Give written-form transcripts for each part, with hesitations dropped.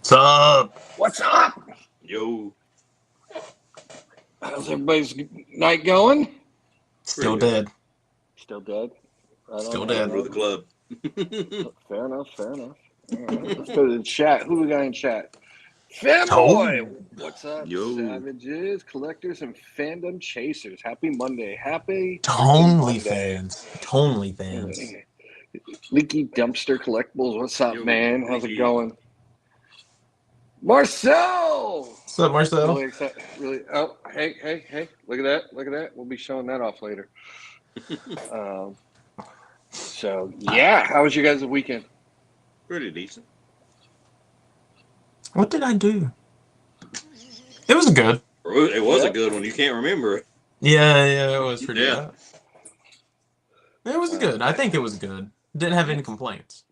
What's up? What's up? Yo. How's everybody's night going? Still dead. Still dead? Still dead. For the club. Fair enough, fair enough. All right, let's go to the chat. Who we got in chat? Fanboy! Oh. What's up, Yo. savages, collectors, and fandom chasers? Happy Monday. Happy Tonally Monday. fans. Tonally fans. Leaky Dumpster Collectibles, what's up, Yo, man? How's Leaky. it going? Marcel! What's up, Marcel? Really excited. Really. Oh, hey! Look at that! Look at that! We'll be showing that off later. So yeah, how was you guys' weekend? Pretty decent. What did I do? It was good. It was a good one. You can't remember it. Yeah, it was pretty Yeah. good. It was good. I think it was good. Didn't have any complaints.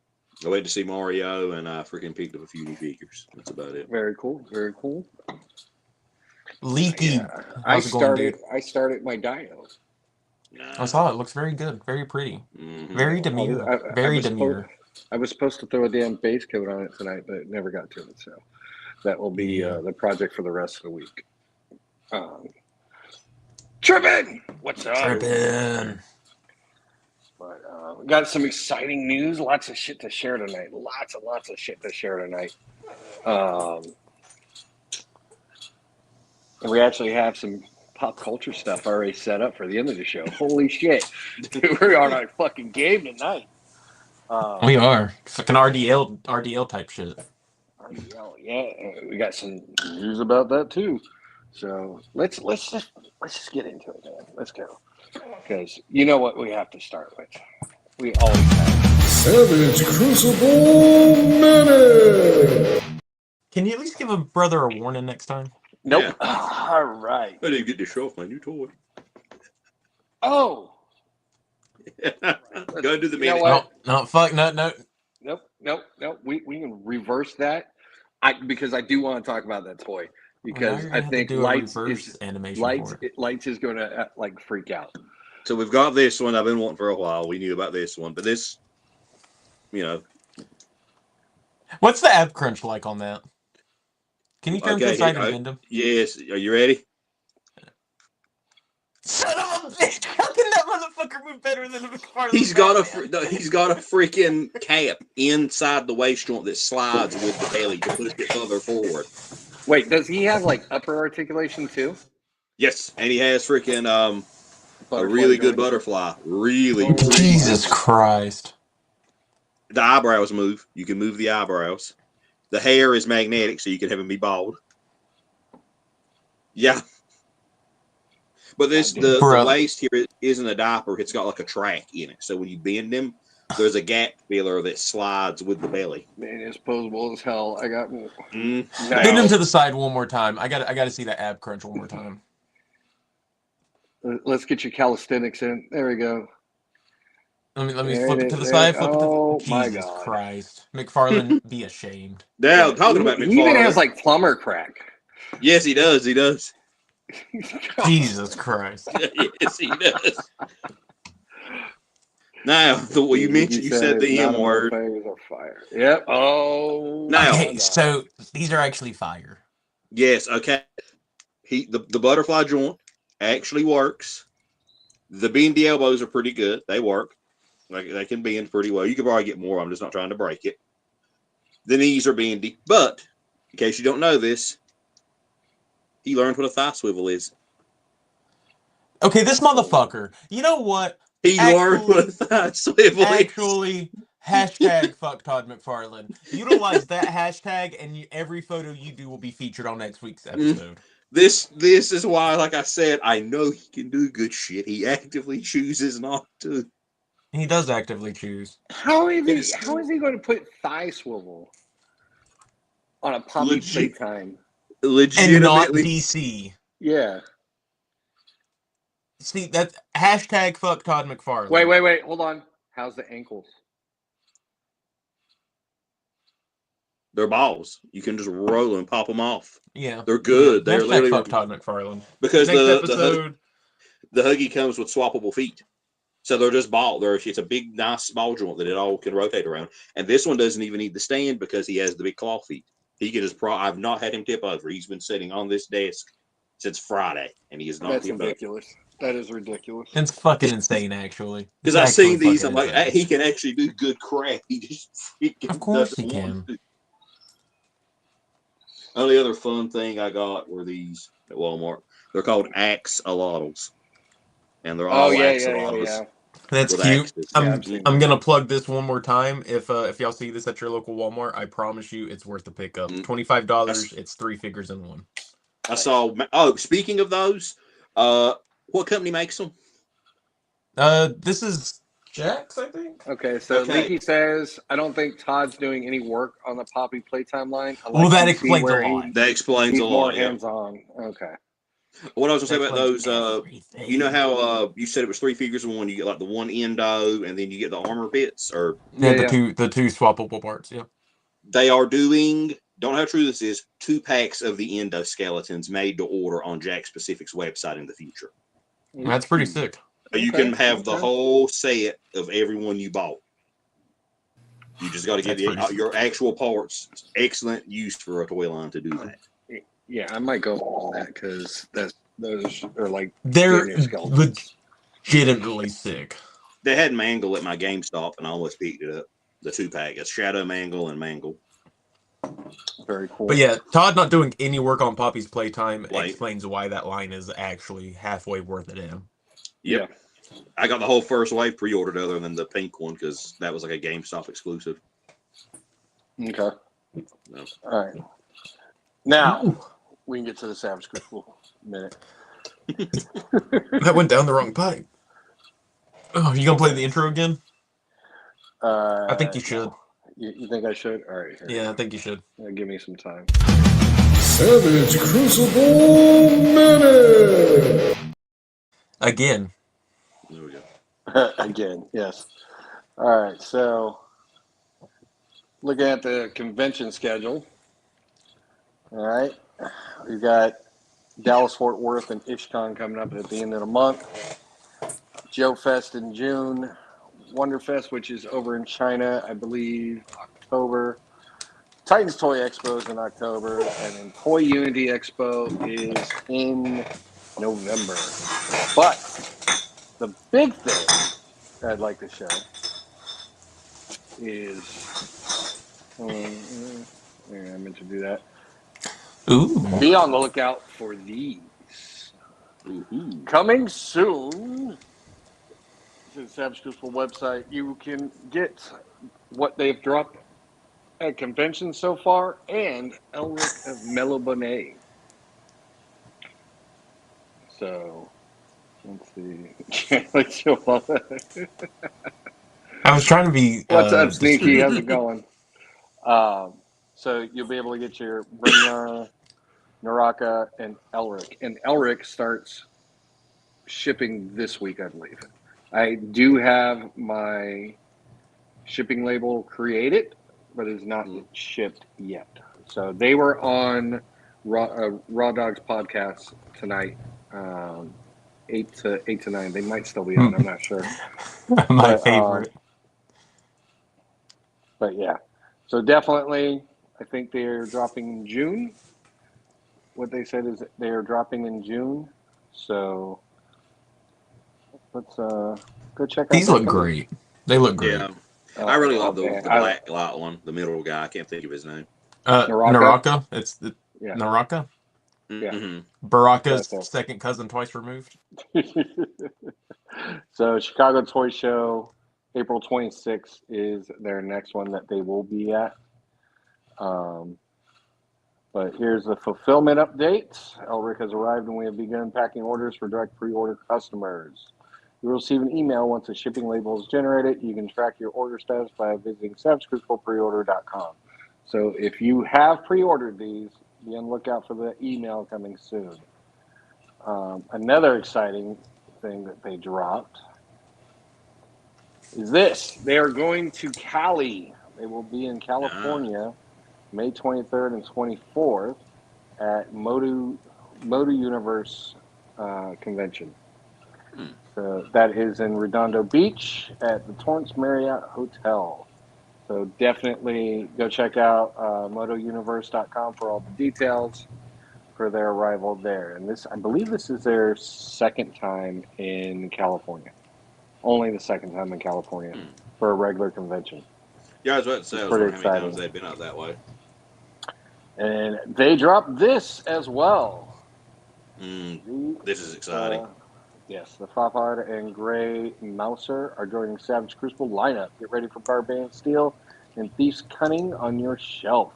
I went to see Mario, and I freaking picked up a few new figures. That's about it. Very cool. Very cool. Leaky. Yeah, I How's it going, dude? started my Dio. Nah. I saw it. Looks very good. Very pretty. Mm-hmm. Very demure. Very demure. I was supposed to throw a damn base coat on it tonight, but it never got to it. So that will be the project for the rest of the week. Trippin'! What's up? Trippin'. But we got some exciting news. Lots of shit to share tonight. Lots of shit to share tonight. And we actually have some pop culture stuff already set up for the end of the show. Holy shit. Dude, we're on our fucking game tonight. We are. Fucking RDL type shit. RDL, yeah. We got some news about that too. So let's just get into it, man. Let's go. Because you know what we have to start with. We always have. Savage Crucible Minute! Can you at least give a brother a warning next time? Nope. Yeah. All right. I didn't get to show off my new toy. Oh. Go do the minute. No, fuck, no. Nope. We can reverse that. Because I do want to talk about that toy. Because I think Lights is going to like freak out. So we've got this one I've been wanting for a while. We knew about this one, but this, What's the ab crunch like on that? Can you turn to the side and bend him? Yes. Are you ready? Son of a bitch! How can that motherfucker move better than a McFarlane? He's got a freaking cap inside the waist joint that slides with the belly to push it further forward. Wait, does he have like upper articulation too? Yes, and he has freaking a really good butterfly. Really. Jesus Christ. The eyebrows move. You can move the eyebrows. The hair is magnetic, so you can have him be bald. Yeah. But the waist here isn't a diaper. It's got like a track in it. So when you bend him, there's a gap filler that slides with the belly. Man, it's posable as hell. I got Bend him to the side one more time. I got to see that ab crunch one more time. Let's get your calisthenics in. There we go. Let me flip it to the side. Oh my Jesus God. Christ. McFarlane, be ashamed. Now, talking about McFarlane. He even has like plumber crack. Yes, he does. He does. Jesus Christ. Yes, he does. Now, you mentioned, you said the M word. Are fire. Yep. Oh. Now, okay, so these are actually fire. Yes. Okay. The butterfly joint actually works. The bendy elbows are pretty good. They work. Like they can bend pretty well. You could probably get more. I'm just not trying to break it. The knees are bendy, but in case you don't know this, he learned what a thigh swivel is. Okay, this motherfucker. You know what? He learned what a thigh swivel is. Actually, hashtag fuck Todd McFarlane. Utilize that hashtag, and every photo you do will be featured on next week's episode. This is why, like I said, I know he can do good shit. He actively chooses not to. He does actively choose. How is It's he going to put thigh swivel on a Poppy playtime? And not legitimately. DC. Yeah. See, that's hashtag fuck Todd McFarlane. Wait. Hold on. How's the ankles? They're balls. You can just roll and pop them off. Yeah. They're good. They're Hashtag literally fuck Todd McFarlane. because Next the episode. the Huggy comes with swappable feet. So they're just ball. It's a big, nice, small joint that it all can rotate around. And this one doesn't even need the stand because he has the big claw feet. He can just I've not had him tip over. He's been sitting on this desk since Friday, and he is not That's tipped ridiculous. That is ridiculous. It's fucking insane, actually. Because I've seen these, I'm like, he can actually do good crap. He just freaking Of course doesn't he want can. to. Only other fun thing I got were these at Walmart. They're called axolotls, and they're all axolotls. That's with cute. axes. I'm gonna plug this one more time. If y'all see this at your local Walmart, I promise you it's worth the pickup. $25. It's 3 figures in one. I saw. Oh, speaking of those, what company makes them? This is Jax, I think. Okay, so Leaky says, I don't think Todd's doing any work on the Poppy Playtime line. Well, that explains a lot. That explains he's a lot. more Yeah. hands-on. Okay. What I was gonna say about those, everything. you know how you said it was 3 figures in one. You get like the one endo, and then you get the armor bits, or the two swappable parts. Yeah. they are doing. Don't know how true this is. 2 packs of the endoskeletons made to order on Jack Specific's website in the future. That's pretty sick. You can have the whole set of everyone you bought. You just got to get your actual parts. Excellent use for a toy line to do that. Yeah, I might go on that because those are like they're legitimately sick. They had Mangle at my GameStop, and I almost picked it up. The 2-pack. It's Shadow Mangle and Mangle. Very cool. But yeah, Todd not doing any work on Poppy's Playtime explains why that line is actually halfway worth it in. Yep. Yeah. I got the whole first wave pre-ordered other than the pink one because that was like a GameStop exclusive. Okay. No. All right. Now, we can get to the Savage Crucible minute. That went down the wrong pipe. Oh, you going to play the intro again? I think you should. You think I should? All right. Yeah, I think you should. Give me some time. Savage Crucible Minute! Again. There we go. Again, yes. All right, so looking at the convention schedule. All right, we've got Dallas, Fort Worth, and IshCon coming up at the end of the month. Joe Fest in June. Wonderfest, which is over in China, I believe, October. Titans Toy Expo is in October, and then Toy Unity Expo is in November. But the big thing that I'd like to show is, I meant to do that. Ooh. Be on the lookout for these. Coming soon to the Savage Crucible website, you can get what they've dropped at conventions so far and Elric of Melobone. So, let's see. Let's show off. I was trying to be. What's up, Sneaky? How's it going? So you'll be able to get your Brynjar, Naraka, and Elric. And Elric starts shipping this week, I believe. I do have my shipping label created, but it's not shipped yet. So they were on Raw Dogs podcast tonight, 8 to 9. They might still be on. I'm not sure. My favorite. But yeah, so definitely, I think they're dropping in June. What they said is they are dropping in June. So let's go check out. These look great. They look great. Yeah. I really love the black light one, the middle guy. I can't think of his name. Naraka. It's the yeah. Naraka. Yeah. Mm-hmm. Baraka's second cousin twice removed. So Chicago Toy Show, April 26th is their next one that they will be at. But here's the fulfillment update. Elric has arrived and we have begun packing orders for direct pre-order customers. You will receive an email once a shipping label is generated. You can track your order status by visiting savagecruciblepreorder.com. So if you have pre-ordered these, be on the lookout for the email coming soon. Another exciting thing that they dropped is this. They are going to Cali. They will be in California, May 23rd and 24th at Moto Universe convention. So that is in Redondo Beach at the Torrance Marriott Hotel. So definitely go check out motouniverse.com for all the details for their arrival there. And this, I believe this is their second time in California. Only the second time in California for a regular convention. Yeah, I was about to say, I was wondering how many times they've been out that way. And they dropped this as well. This is exciting. Yes, the Fafard and Gray Mouser are joining Savage Crucible lineup. Get ready for Barbarian Steel and Thief's Cunning on your shelf.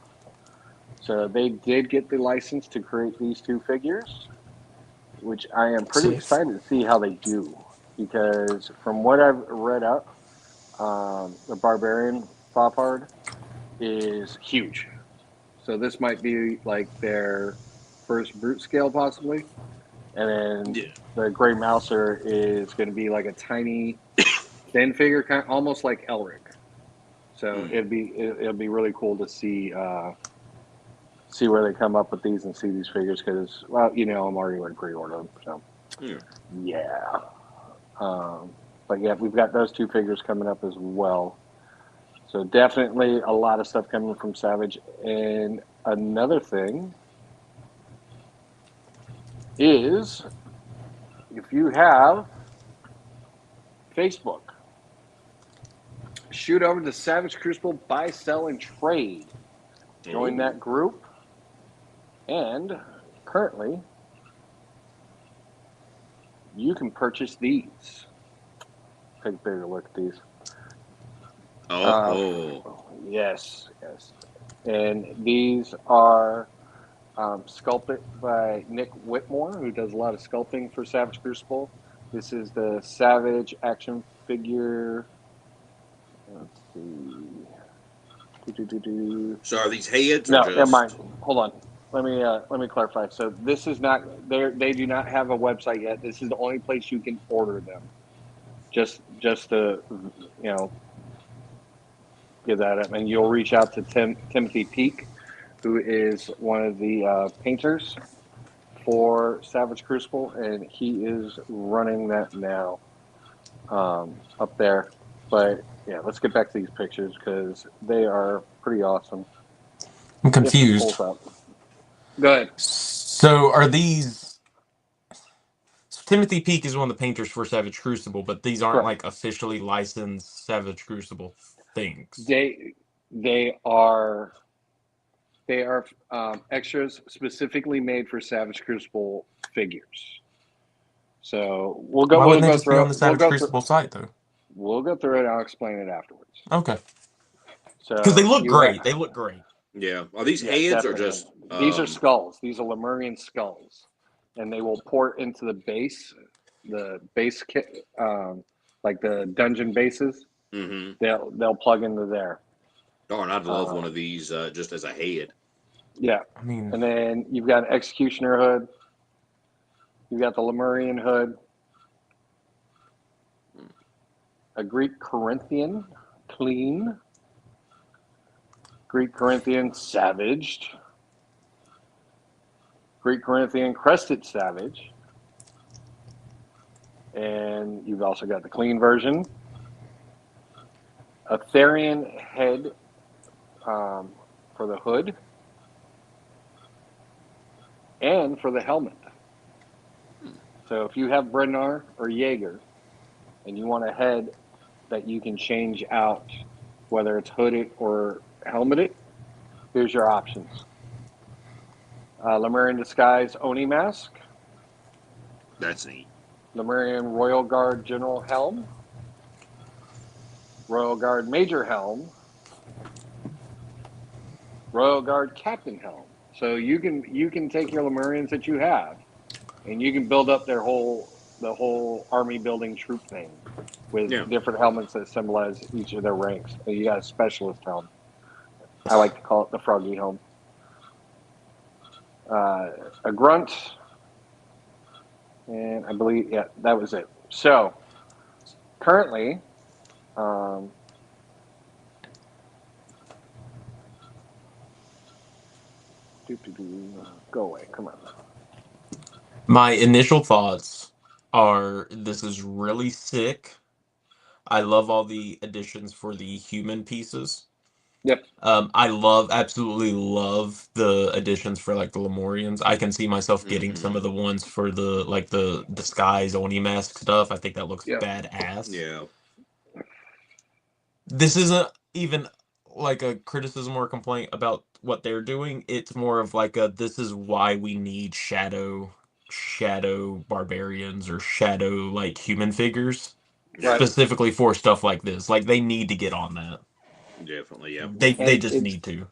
So they did get the license to create these two figures, which I am pretty excited to see how they do. Because from what I've read up, the Barbarian Fafard is huge. So this might be like their first brute scale possibly. And then the Gray Mouser is going to be like a tiny, thin figure, kind of almost like Elric. So it'll be really cool to see where they come up with these and see these figures because, well, you know, I'm already like pre-order them. So yeah. But yeah, we've got those two figures coming up as well. So definitely a lot of stuff coming from Savage. And another thing is, if you have Facebook, shoot over to Savage Crucible Buy, Sell, and Trade. Join that group. And currently, you can purchase these. Take a bigger look at these. Yes. And these are sculpted by Nick Whitmore, who does a lot of sculpting for Savage Crucible. This is the Savage action figure. Let's see. So are these heads? No, never mind. Hold on. Let me clarify. So this is not. They do not have a website yet. This is the only place you can order them. Just to give that up, and you'll reach out to Timothy Peak, who is one of the painters for Savage Crucible, and he is running that now up there. But yeah, let's get back to these pictures because they are pretty awesome. I'm confused. Go ahead. So are these? Timothy Peak is one of the painters for Savage Crucible, but these aren't like officially licensed Savage Crucible things. They are extras specifically made for Savage Crucible figures. So we'll go. Why wouldn't they just through be on the Savage Crucible site though? We'll go through it and I'll explain it afterwards. Okay. So because they look great. They look great. Yeah. Are these heads or just? These are skulls. These are Lemurian skulls, and they will port into the base kit, like the dungeon bases. Mm-hmm. They'll plug into there. Darn, I'd love one of these just as a head. Yeah, I mean, and then you've got an Executioner hood. You've got the Lemurian hood, a Greek Corinthian clean, Greek Corinthian savaged, Greek Corinthian crested savage, and you've also got the clean version, a Therian head for the hood, and for the helmet. So if you have Brennar or Jaeger, and you want a head that you can change out, whether it's hooded or helmeted, here's your options. Lemurian Disguise Oni Mask. That's neat. Lemurian Royal Guard General Helm. Royal Guard Major Helm. Royal Guard Captain Helm. So you can take your Lemurians that you have, and you can build up their whole the whole army building troop thing with Yeah. different helmets that symbolize each of their ranks. And you got a specialist helmet. I like to call it the froggy helm. A grunt, and I believe, yeah, that was it. So currently, go away, come on. My initial thoughts are this is really sick. I love all the additions for the human pieces. Yep. I absolutely love the additions for like the Lemurians. I can see myself getting some of the ones for the like the disguise Oni mask stuff. I think that looks Yep. badass. Yeah. This isn't even like a criticism or complaint about what they're doing. It's more of like a this is why we need shadow barbarians or shadow like human figures. Right. Specifically for stuff like this. Like they need to get on that. Definitely, yeah. They just need to.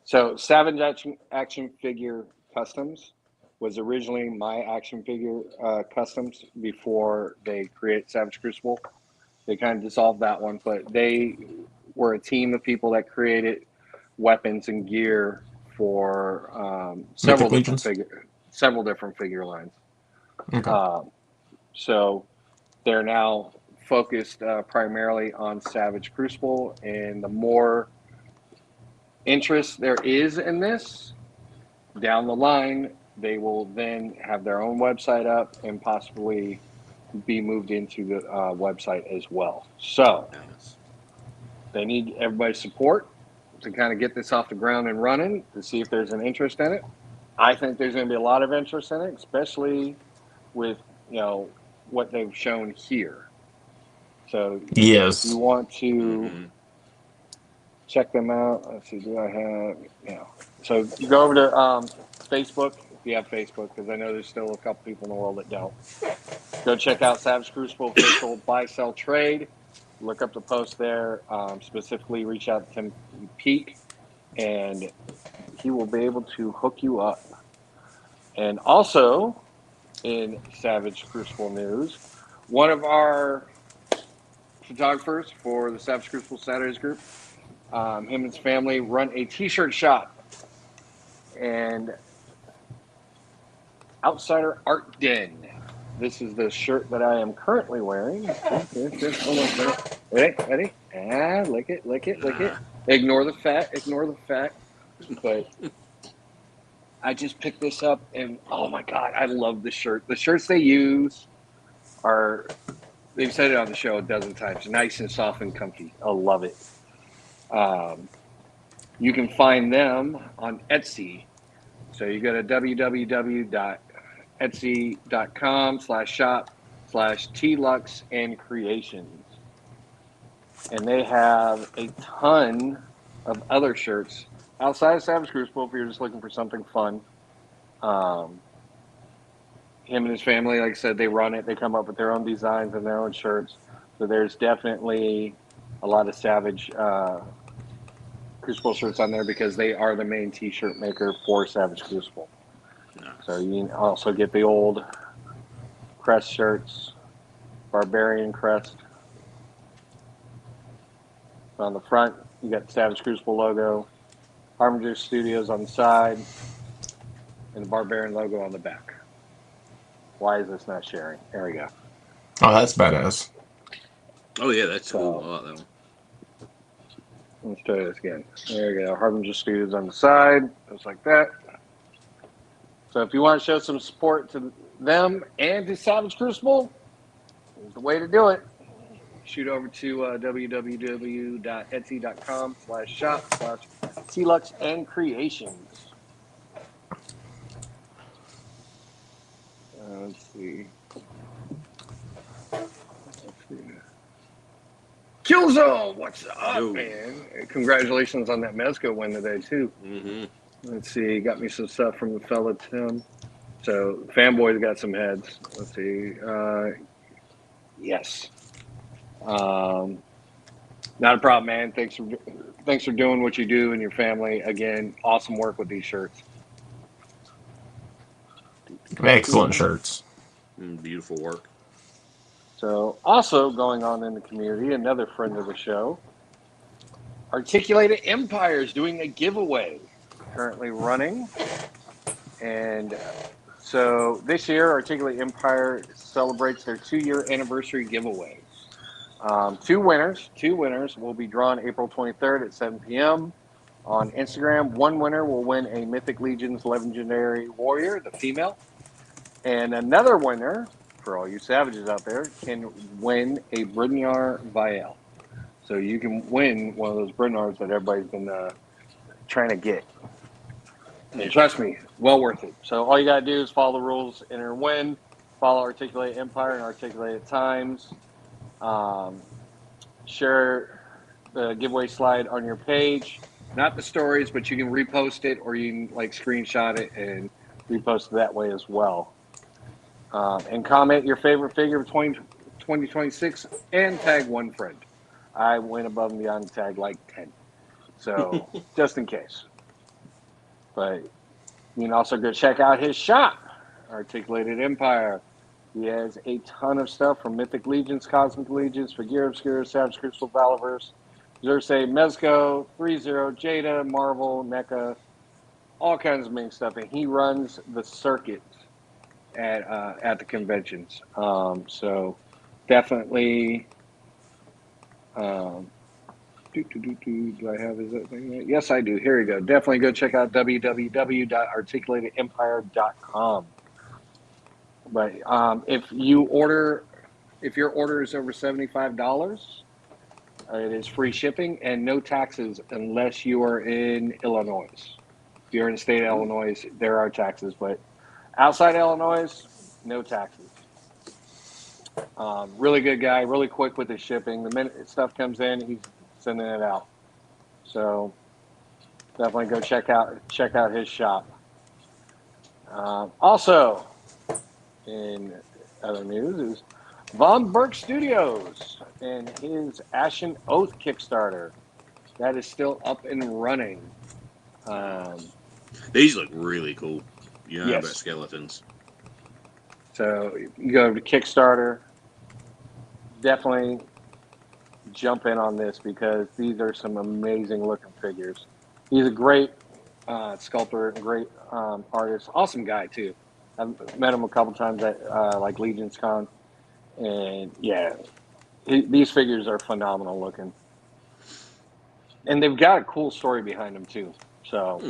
So Savage action figure customs was originally my action figure customs before they created Savage Crucible. They kind of dissolved that one, but they were a team of people that created weapons and gear for several different figure lines. Okay. So they're now focused primarily on Savage Crucible, and the more interest there is in this, down the line, they will then have their own website up and possibly be moved into the website as well. So they need everybody's support to kind of get this off the ground and running to see if there's an interest in it. I think there's going to be a lot of interest in it, especially with, you know, what they've shown here. So yes, if you want to check them out, let's see, do I have, you know, so you go over to Facebook, if you have Facebook, because I know there's still a couple people in the world that don't. Go check out Savage Crucible official buy, sell, trade. Look up the post there. Specifically, reach out to Tim Peak, and he will be able to hook you up. And also, in Savage Crucible news, one of our photographers for the Savage Crucible Saturdays group, him and his family run a t-shirt shop, and Outsider Art Den. This is the shirt that I am currently wearing. Ready? Ah, lick it. Ignore the fat. But I just picked this up, and oh my god, I love the shirt. The shirts they use are, they've said it on the show a dozen times, nice and soft and comfy. I love it. You can find them on Etsy. So you go to www.etsy.com/shop/TLux and Creations. And they have a ton of other shirts outside of Savage Crucible if you're just looking for something fun. Him and his family, like I said, they run it. They come up with their own designs and their own shirts. So there's definitely a lot of Savage Crucible shirts on there because they are the main t-shirt maker for Savage Crucible. Nice. So you can also get the old crest shirts, Barbarian crest. On the front, you got the Savage Crucible logo, Harbinger Studios on the side, and the Barbarian logo on the back. Why is this not sharing? There we go. Oh, that's badass. Oh yeah, that's cool. I like that one. Let's try this again. There we go. Harbinger Studios on the side, just like that. So if you want to show some support to them and to Savage Crucible, here's the way to do it. Shoot over to www.etsy.com/shop/TLux and Creations. Let's see. Killzone, what's up, man? Congratulations on that Mezco win today, too. Let's see, got me some stuff from the fella Tim. So, Fanboy's got some heads. Let's see. Yes. Not a problem, man. Thanks for doing what you do and your family. Again, awesome work with these shirts. Excellent shirts. Beautiful work. So, also going on in the community, another friend of the show, Articulated Empire is doing a giveaway currently running. And so this year, Articulated Empire celebrates their 2-year anniversary giveaway. Two winners will be drawn April 23rd at 7 p.m. on Instagram. One winner will win a Mythic Legion's Legendary Warrior, the female. And another winner, for all you savages out there, can win a Brynjar Vial. So you can win one of those Brynjars that everybody's been trying to get. And trust me, well worth it. So all you got to do is follow the rules, enter and win. Follow Articulate Empire and Articulated Times. Share the giveaway slide on your page. Not the stories, but you can repost it or you can like screenshot it and repost it that way as well. And comment your favorite figure of 2026 and tag one friend. I went above and beyond, tag like 10. So just in case. But you can also go check out his shop, Articulated Empire. He has a ton of stuff from Mythic Legions, Cosmic Legions, Figure Obscura, Savage Crystal, Valaverse, Xerxes, Mezco, 3-0, Jada, Marvel, NECA, all kinds of amazing stuff. And he runs the circuit at the conventions. So definitely, do I have his thing? Yes, I do. Here we go. Definitely go check out www.articulatedempire.com. But if your order is over $75, it is free shipping and no taxes unless you are in Illinois. If you're in the state of Illinois, there are taxes, but outside Illinois, no taxes. Really good guy, really quick with his shipping. The minute stuff comes in, he's sending it out. So definitely go check out his shop. Also, in other news is Von Berg Studios and his Ashen Oath Kickstarter. That is still up and running. These look really cool. You know Yes. about skeletons. So you go to Kickstarter. Definitely jump in on this because these are some amazing looking figures. He's a great sculptor, great artist, awesome guy too. I've met him a couple times at like Legion's Con, and yeah, these figures are phenomenal looking, and they've got a cool story behind them too. So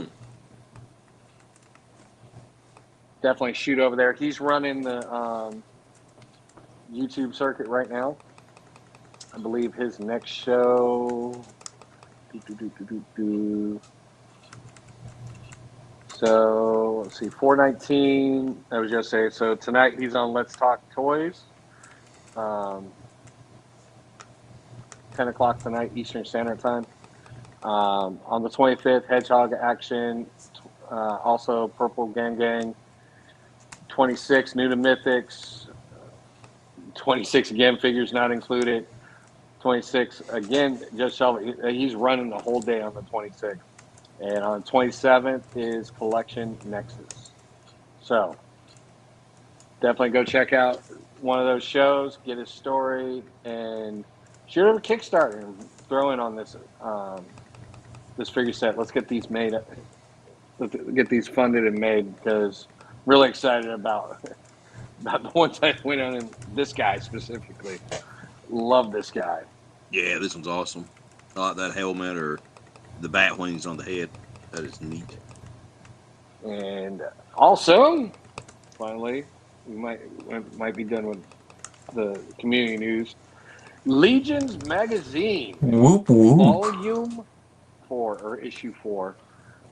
definitely shoot over there. He's running the YouTube circuit right now. I believe his next show. So let's see, 419. I was just saying. So tonight he's on Let's Talk Toys. 10 o'clock tonight Eastern Standard Time. On the 25th, Hedgehog Action. Also Purple Gang. 26 new to Mythics. 26 again, figures not included. 26 again, just Shelby. He's running the whole day on the 26th. And on 27th is Collection Nexus. So definitely go check out one of those shows, get his story, and shoot him a Kickstarter and throw in on this this figure set. Let's get these made. Let's get these funded and made because I'm really excited about the ones I went on, and this guy specifically. Love this guy. Yeah, this one's awesome. I like that helmet or the bat wings on the head. That is neat. And also, finally, we might be done with the community news. Legions Magazine, Whoop whoop. Volume 4 or Issue 4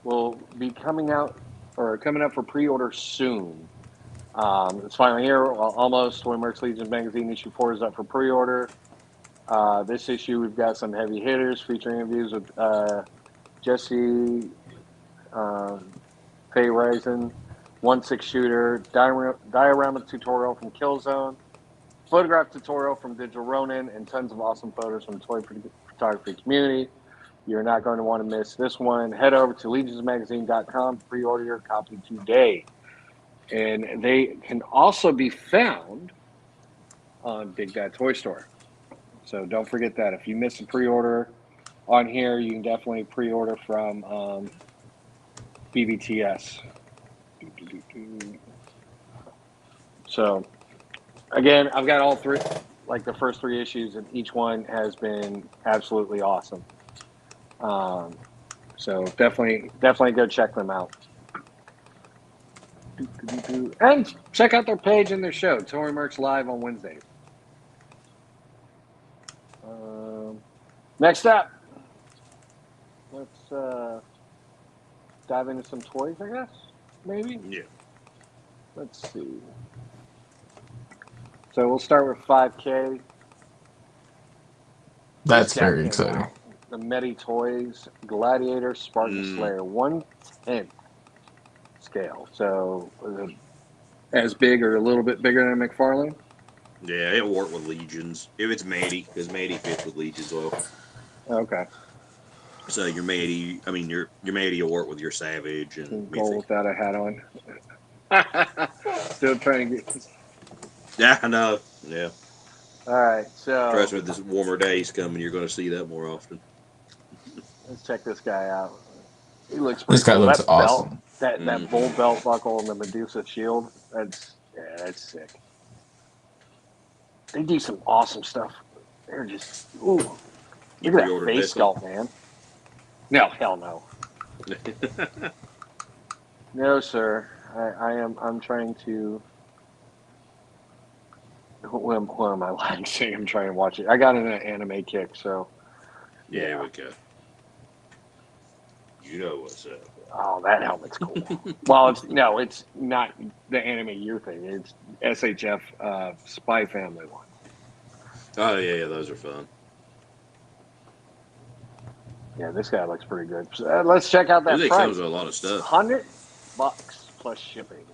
will be coming up for pre-order soon. It's finally here, almost. When Merch Legions Magazine Issue 4 is up for pre-order. This issue, we've got some heavy hitters featuring interviews with Jesse, Faye Raisin, 1/6 shooter, diorama tutorial from Killzone, photograph tutorial from Digital Ronin, and tons of awesome photos from the toy photography community. You're not going to want to miss this one. Head over to legionsmagazine.com, pre-order your copy today. And they can also be found on Big Bad Toy Store. So don't forget that. If you miss a pre-order on here, you can definitely pre-order from BBTS. So again, I've got all three, like the first 3 issues, and each one has been absolutely awesome. So definitely go check them out. And check out their page and their show, Toy Merch Live on Wednesdays. Next up, let's dive into some toys, I guess, maybe? Yeah. Let's see. So we'll start with 5K. That's This guy very came exciting. out. The Medi Toys Gladiator Spartan Slayer 1/10 scale. So as big or a little bit bigger than McFarlane? Yeah, it'll work with Legions. If it's Maddie, because Maddie fits with Legions well. Okay. So your Maddie, I mean your Maddie will work with your Savage and Go Mythic. without a hat on. Still trying to get. Yeah, I know. Yeah. All right, so Trust me, this warmer days coming, you're going to see that more often. let's check this guy out. He looks This pretty guy cool. looks That belt, awesome. that bull belt buckle and the Medusa shield. That's sick. They do some awesome stuff. They're just ooh. You Look at that pre-ordered face this one? sculpt, man. No, hell no. No, sir. I'm trying to. Who am I lying saying? I'm trying to watch it. I got an anime kick, so. Yeah, we go. You know what's up. Oh, that helmet's cool. Well, it's not the anime year thing. It's SHF Spy Family one. Oh yeah, those are fun. Yeah, this guy looks pretty good. So, let's check out that It price. comes with a lot of stuff. $100 plus shipping.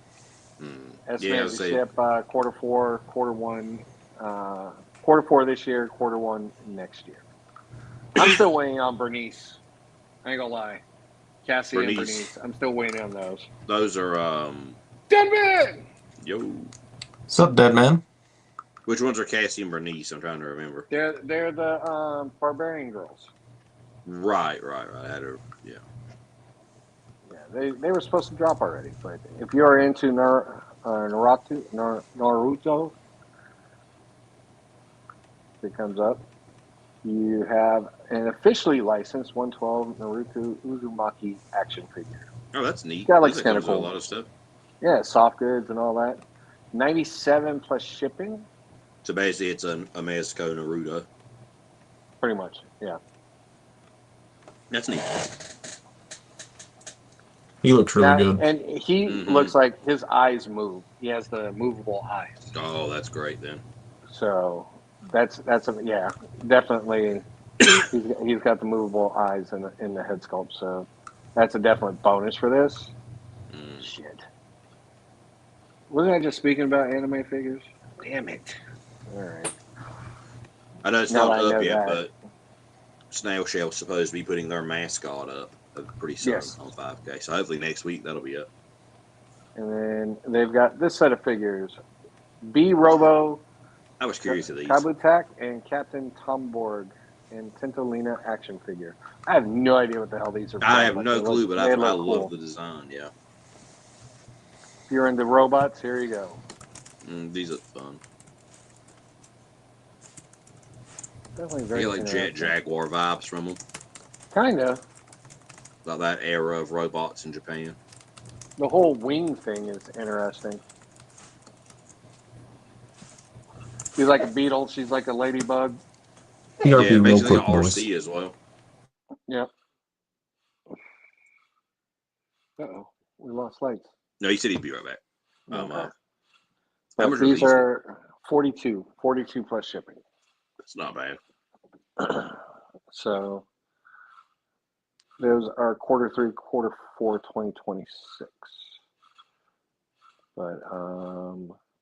Yeah, Estimated I'd to say ship Q4, Q1, Q4 this year, Q1 next year. I'm still waiting on Bernice. I ain't gonna lie. Cassie and Bernice. I'm still waiting on those. Those are Deadman! yo. What's up, dead man? Which ones are Cassie and Bernice? I'm trying to remember. They're the Barbarian girls. Right. I had a Yeah, they were supposed to drop already, but if you're into Naruto, it comes up. You have an officially licensed 112 Naruto Uzumaki action figure. Oh, that's neat. That looks That kind comes of with a cool. lot of stuff. Yeah, soft goods and all that. 97 plus shipping. So basically, it's a Mexico Naruto. Pretty much, yeah. That's neat. He looks really Now, good. and he looks like his eyes move. He has the movable eyes. Oh, that's great then. So that's yeah, definitely. He's got the movable eyes in the head sculpt. So that's a definite bonus for this. Shit. Wasn't I just speaking about anime figures? Damn it. All right. I know it's Now not that I up know yet, that. but Snail Shell's supposed to be putting their mascot up pretty soon Yes. on 5K. So hopefully next week that'll be up. And then they've got this set of figures: B Robo, I was curious of these. Kabutak, and Captain Tomborg and Tentolina action figure. I have no idea what the hell these are. I have no clue, but I look love cool. the design. Yeah. If you're into robots, here you go. These look fun. Definitely very like Jaguar vibes from them. Kind of. Like that era of robots in Japan. The whole wing thing is interesting. He's like a beetle. She's like a ladybug. PRP Yeah, real basically quick, an boys. RC as well. Yep. Uh-oh. We lost lights. No, he said he'd be right back. Okay. How much These are are 42 plus shipping. That's not bad. So those are Q3, Q4, 2026. But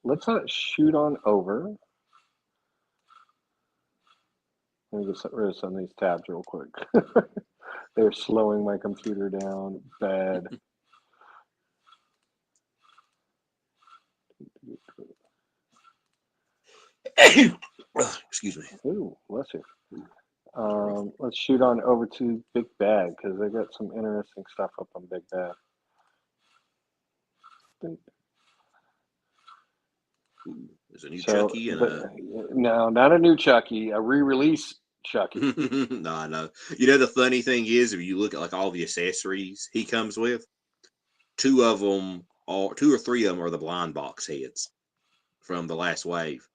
let's shoot on over. Let me get rid of some of these tabs real quick. They're slowing my computer down bad. Excuse me. Ooh, bless you. Let's shoot on over to Big Bad because they got some interesting stuff up on Big Bad. Ooh, there's a new So, Chucky and no, not a new Chucky, a re-release Chucky. no, I know. You know the funny thing is, if you look at like all the accessories he comes with, two or three of them are the blind box heads from the last wave.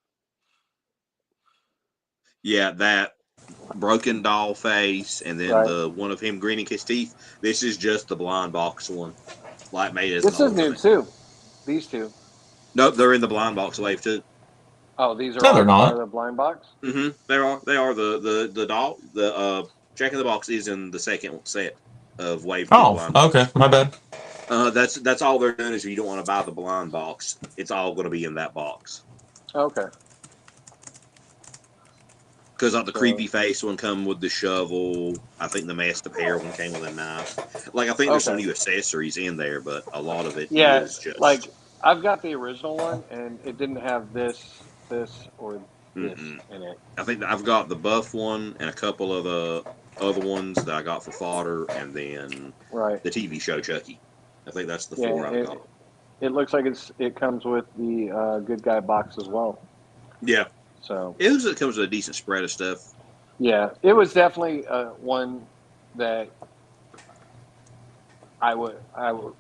Yeah, that broken doll face, and then Right. the one of him grinning his teeth. This is just the blind box one, like made as This an is new ultimate. too. These two. Nope, they're in the blind box wave too. Oh, these are No, they're all part not. of the blind box. They are. They are the doll. The Jack in the Box is in the second set of Wave 2 Oh, blind okay, box. my bad. That's all they're doing is if you don't want to buy the blind box, it's all going to be in that box. Okay. Because like the So, creepy face one come with the shovel. I think the messed up hair one came with a knife. Like I think there's some okay. new accessories in there, but a lot of it Yeah, is like just. I've got the original one, and it didn't have this, or this Mm-mm. in it. I think I've got the buff one and a couple of the other ones that I got for fodder, and then Right. the TV show Chucky. I think that's the Yeah, four I've got. it looks like it comes with the good guy box as well. Yeah, So it looks like it comes with a decent spread of stuff. yeah, it was definitely one that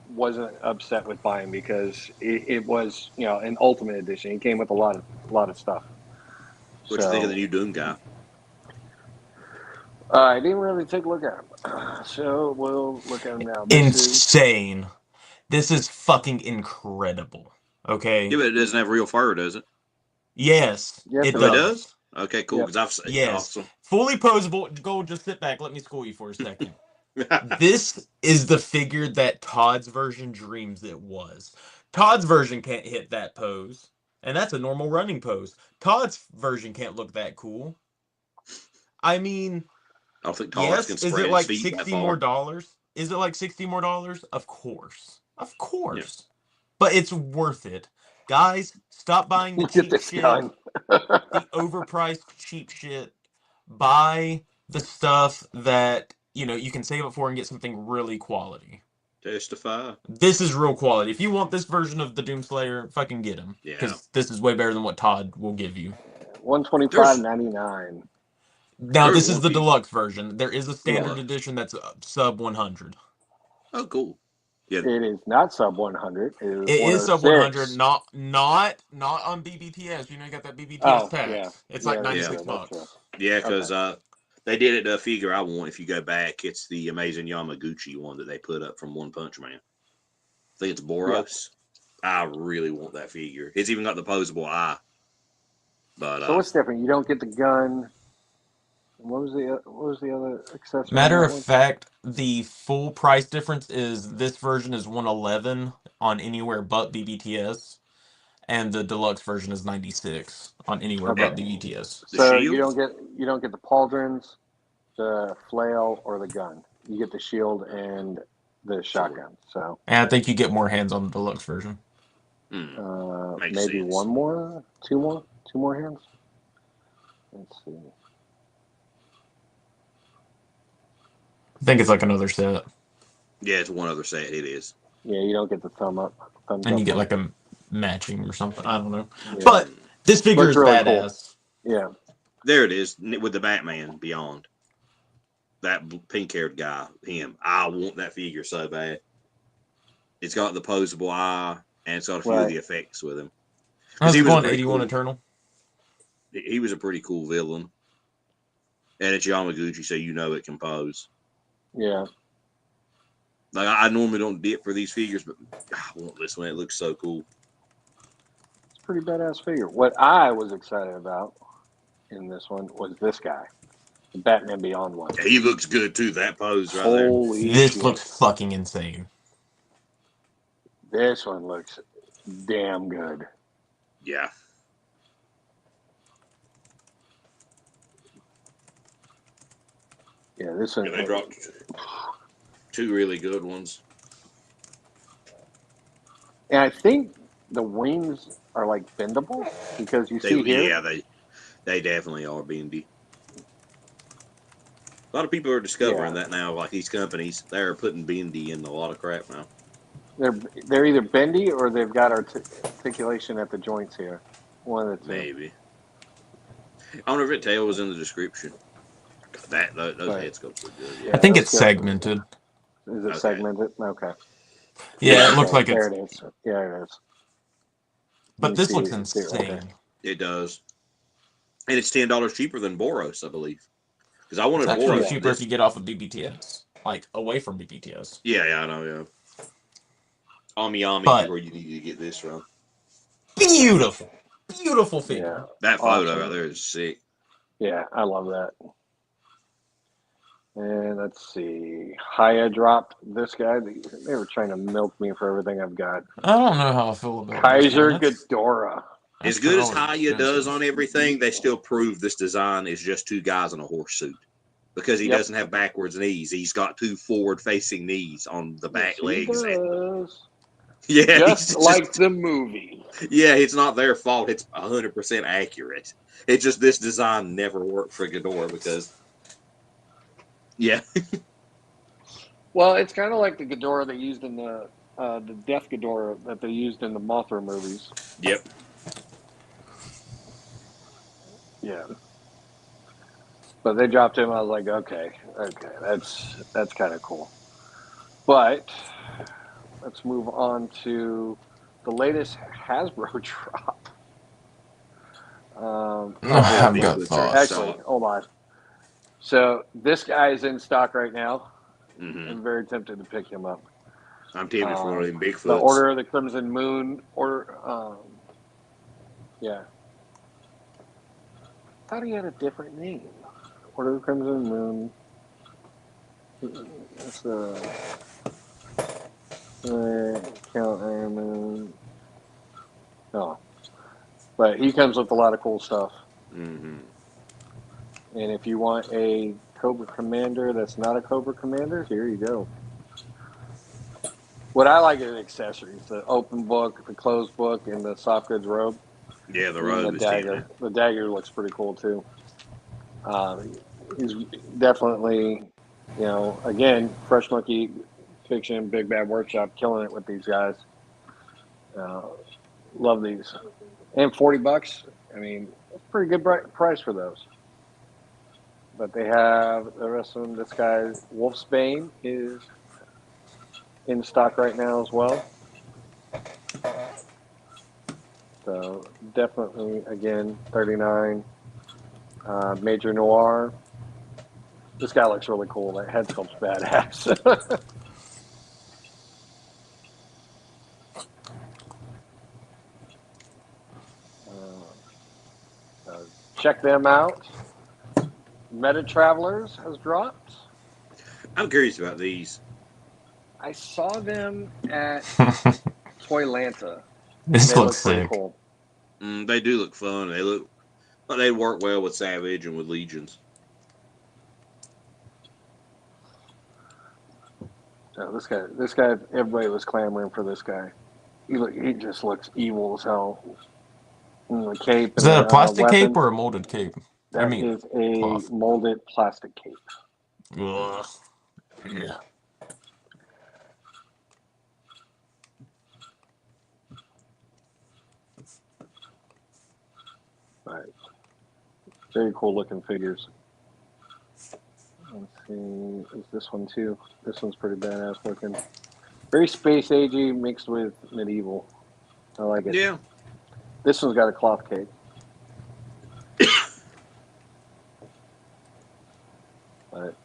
wasn't upset with buying because it was an Ultimate Edition. It came with a lot of stuff. What you think of So the new Doom guy? I didn't really take a look at him. So we'll look at him now. Insane. This is fucking incredible. Yeah, Okay. but it doesn't have real fur, does it? Yes, Yes, it it Oh, it does. does. does. Okay, cool. Yep. Because I've seen Yes. awesome. Fully posable. Go, just sit back. Let me school you for a second. This is the figure that Todd's version dreams it was. Todd's version can't hit that pose, and that's a normal running pose. Todd's version can't look that cool. I mean, I don't think Todd yes, can is it spread his like feet that 60 more far. dollars? Is it like 60 more dollars? Of course. Of Yeah. course. But it's worth it. Guys, stop buying the Look at cheap this shit, gun. the overpriced cheap shit. Buy the stuff that, you can save it for and get something really quality. Testify. This is real quality. If you want this version of the Doomslayer, fucking get him. Yeah. Because this is way better than what Todd will give you. There's $125.99. Now, there's this is one the fee. deluxe version. There is a standard Deluxe. edition that's sub 100. Oh, cool. Yeah. It is not sub 100. It is It is sub 100, 106. not on BBTS. You got that BBTS Oh yeah, tax. It's like yeah. That's Yeah. true. 96 That's true. bucks. Yeah, Okay. because they did it to a figure I want. If you go back, it's the amazing Yamaguchi one that they put up from One Punch Man. I think it's Yeah. Boros. I really want that figure. It's even got the posable eye. But So what's different? You don't get the gun. What was the other accessory on Matter that of one? fact, the full price difference is this version is 111 on anywhere but BBTS, and the deluxe version is 96 on anywhere Okay. but BBTS. the So shield, you don't get the pauldrons, the flail, or the gun. You get the shield and the shotgun. So And I think you get more hands on the deluxe version. makes maybe sense. two more hands. Let's see. I think it's like another set. Yeah, it's one other set. It is. Yeah, you don't get the thumbs up And you get one. like a matching or something. I don't know. Yeah. But this figure Looks is really badass. cool. Yeah. There it is with the Batman Beyond. That pink-haired guy, him. I want that figure so bad. It's got the posable eye, and it's got a few of the effects with him. How's He it was a going, pretty 81 cool. Eternal? He was a pretty cool villain, and it's Yamaguchi, so you know it can pose. Yeah. Like I normally don't dip for these figures, but I want this one. It looks so cool. It's a pretty badass figure. What I was excited about in this one was this guy, the Batman Beyond one. Yeah, he looks good too. That pose right Holy This shit. looks fucking insane. This one looks damn good. there. Yeah. Yeah, this one. Yeah, they dropped two really good ones. And I think the wings are like bendable because you see here. Yeah, They definitely are bendy. A lot of people are discovering that now. Like these companies, they're putting bendy in a lot of crap now. They're either bendy or they've got articulation at the joints here. One of the two. Maybe. I wonder if it tail was in the description. Those head sculpts look good. I think it's segmented. Is it segmented? Okay. Yeah, it looks like there it's. it is. Yeah, it is. But this looks insane. It does. And it's $10 cheaper than Boros, I believe. Because I wanted It's actually Boros. cheaper if you get off of BBTS. Like, away from BBTS. Yeah, I know, yeah. Amiyami is where you need to get this from. Beautiful. Beautiful figure. Yeah, that photo out there is sick. Yeah, I love that. And let's see. Haya dropped this guy. They were trying to milk me for everything I've got. I don't know how I feel about Kaiser Ghidorah. As good as Haya does on everything, they still prove this design is just two guys in a horse suit. Because he doesn't have backwards knees. He's got two forward-facing knees on the back legs. Yeah, just like the movie. Yeah, it's not their fault. It's 100% accurate. It's just this design never worked for Ghidorah because, yeah. Well, it's kind of like the Ghidorah they used in the Death Ghidorah that they used in the Mothra movies. Yep. Yeah. But they dropped him. I was like, okay, that's kind of cool. But let's move on to the latest Hasbro drop. I've got thoughts. Actually, hold on. So this guy is in stock right now. Mm-hmm. I'm very tempted to pick him up. I'm tempted for one of them Bigfoots. The Order of the Crimson Moon, yeah. I thought he had a different name. Order of the Crimson Moon. That's the Count Iron Moon. No. But he comes with a lot of cool stuff. Mm-hmm. And if you want a Cobra Commander that's not a Cobra Commander, here you go. What I like is accessories. The open book, the closed book, and the soft goods robe. Yeah, the robe is dagger. The dagger looks pretty cool, too. He's definitely, again, Fresh Monkey Fiction, Big Bad Workshop, killing it with these guys. Love these. And $40, I mean, it's a pretty good price for those. But they have the rest of them. This guy, Wolfsbane, is in stock right now as well. So definitely, again, $39. Major Noir. This guy looks really cool. That head sculpt's badass. Check them out. Meta Travelers has dropped. I'm curious about these. I saw them at Toylanta. This looks sick. Cool. They do look fun. They look like they work well with Savage and with Legions. So this guy, everybody was clamoring for this guy. He just looks evil as hell. The cape. Is that a plastic cape or a molded cape? That is a cloth. Molded plastic cape. Ugh. Yeah. Right. Very cool looking figures. Let's see. Is this one too? This one's pretty badass looking. Very space agey mixed with medieval. I like it. Yeah. This one's got a cloth cape. But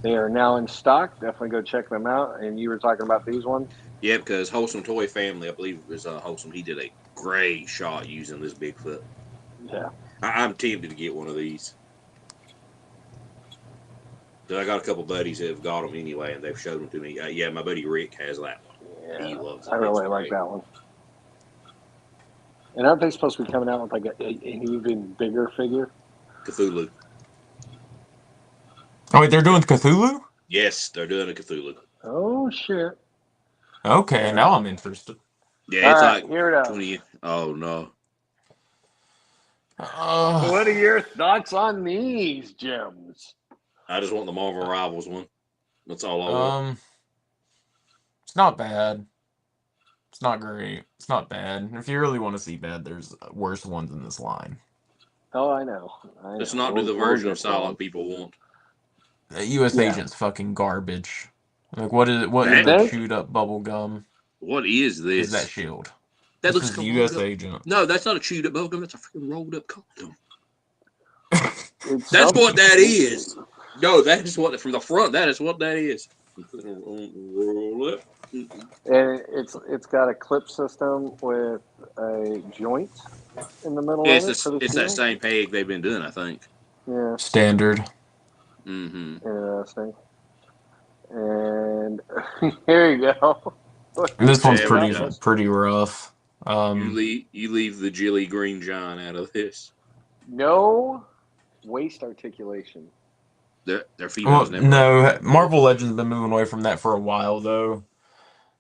they are now in stock. Definitely go check them out. And you were talking about these ones? Yeah, because Wholesome Toy Family, I believe it was Wholesome, he did a great shot using this Bigfoot. Yeah. I'm tempted to get one of these. So I got a couple buddies that have got them anyway, and they've showed them to me. Yeah, my buddy Rick has that one. Yeah, he loves it. I really like that one. And aren't they supposed to be coming out with like an even bigger figure? Cthulhu. Oh, wait, they're doing Cthulhu? Yes, they're doing a Cthulhu. Oh, shit. Okay, now I'm interested. Yeah, it's right, like here it is. 20. Oh, no. What are your thoughts on these gems? I just want the Marvel Rivals one. That's all I want. It's not bad. It's not great. It's not bad. If you really want to see bad, there's worse ones in this line. Oh, I know. Let's not do the version of Silent people want. U.S. Agent's fucking garbage. Like, what is it? What in the chewed up bubble gum? What is this? Is that shield? That this looks is like U.S. Agent. No, that's not a chewed up bubble gum. That's a freaking rolled up condom. That's what that is. No, that is what from the front. That is what that is. Roll it. And it's got a clip system with a joint in the middle Yeah, of it. it's that same peg they've been doing, I think. Yeah. Standard. Mm-hmm. Interesting. And here you go. This one's pretty rough. You leave the Jilly Green John out of this. No waist articulation. Their females never. No, Marvel Legends been moving away from that for a while though.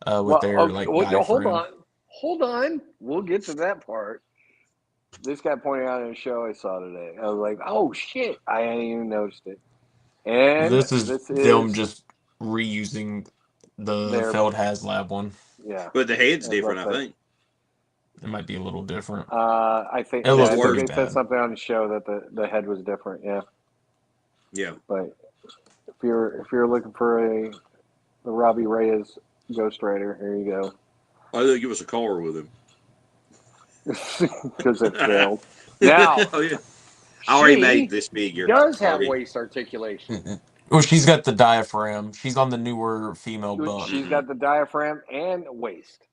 With their diaphragm. Hold on. We'll get to that part. This got pointed out in a show I saw today. I was like, oh shit, I hadn't even noticed it. And this is them just reusing the Feld HasLab one. Yeah. But the head's different, I think. It might be a little different. I think it looks pretty they bad. said something on the show that the head was different, yeah. Yeah. But if you're looking for the Robbie Reyes Ghost Rider, here you go. Why did they give us a car with him? Because it failed. Now, oh, yeah. I already made this figure. Does have waist articulation. Well, she's got the diaphragm. She's on the newer female buck. She's got the diaphragm and waist.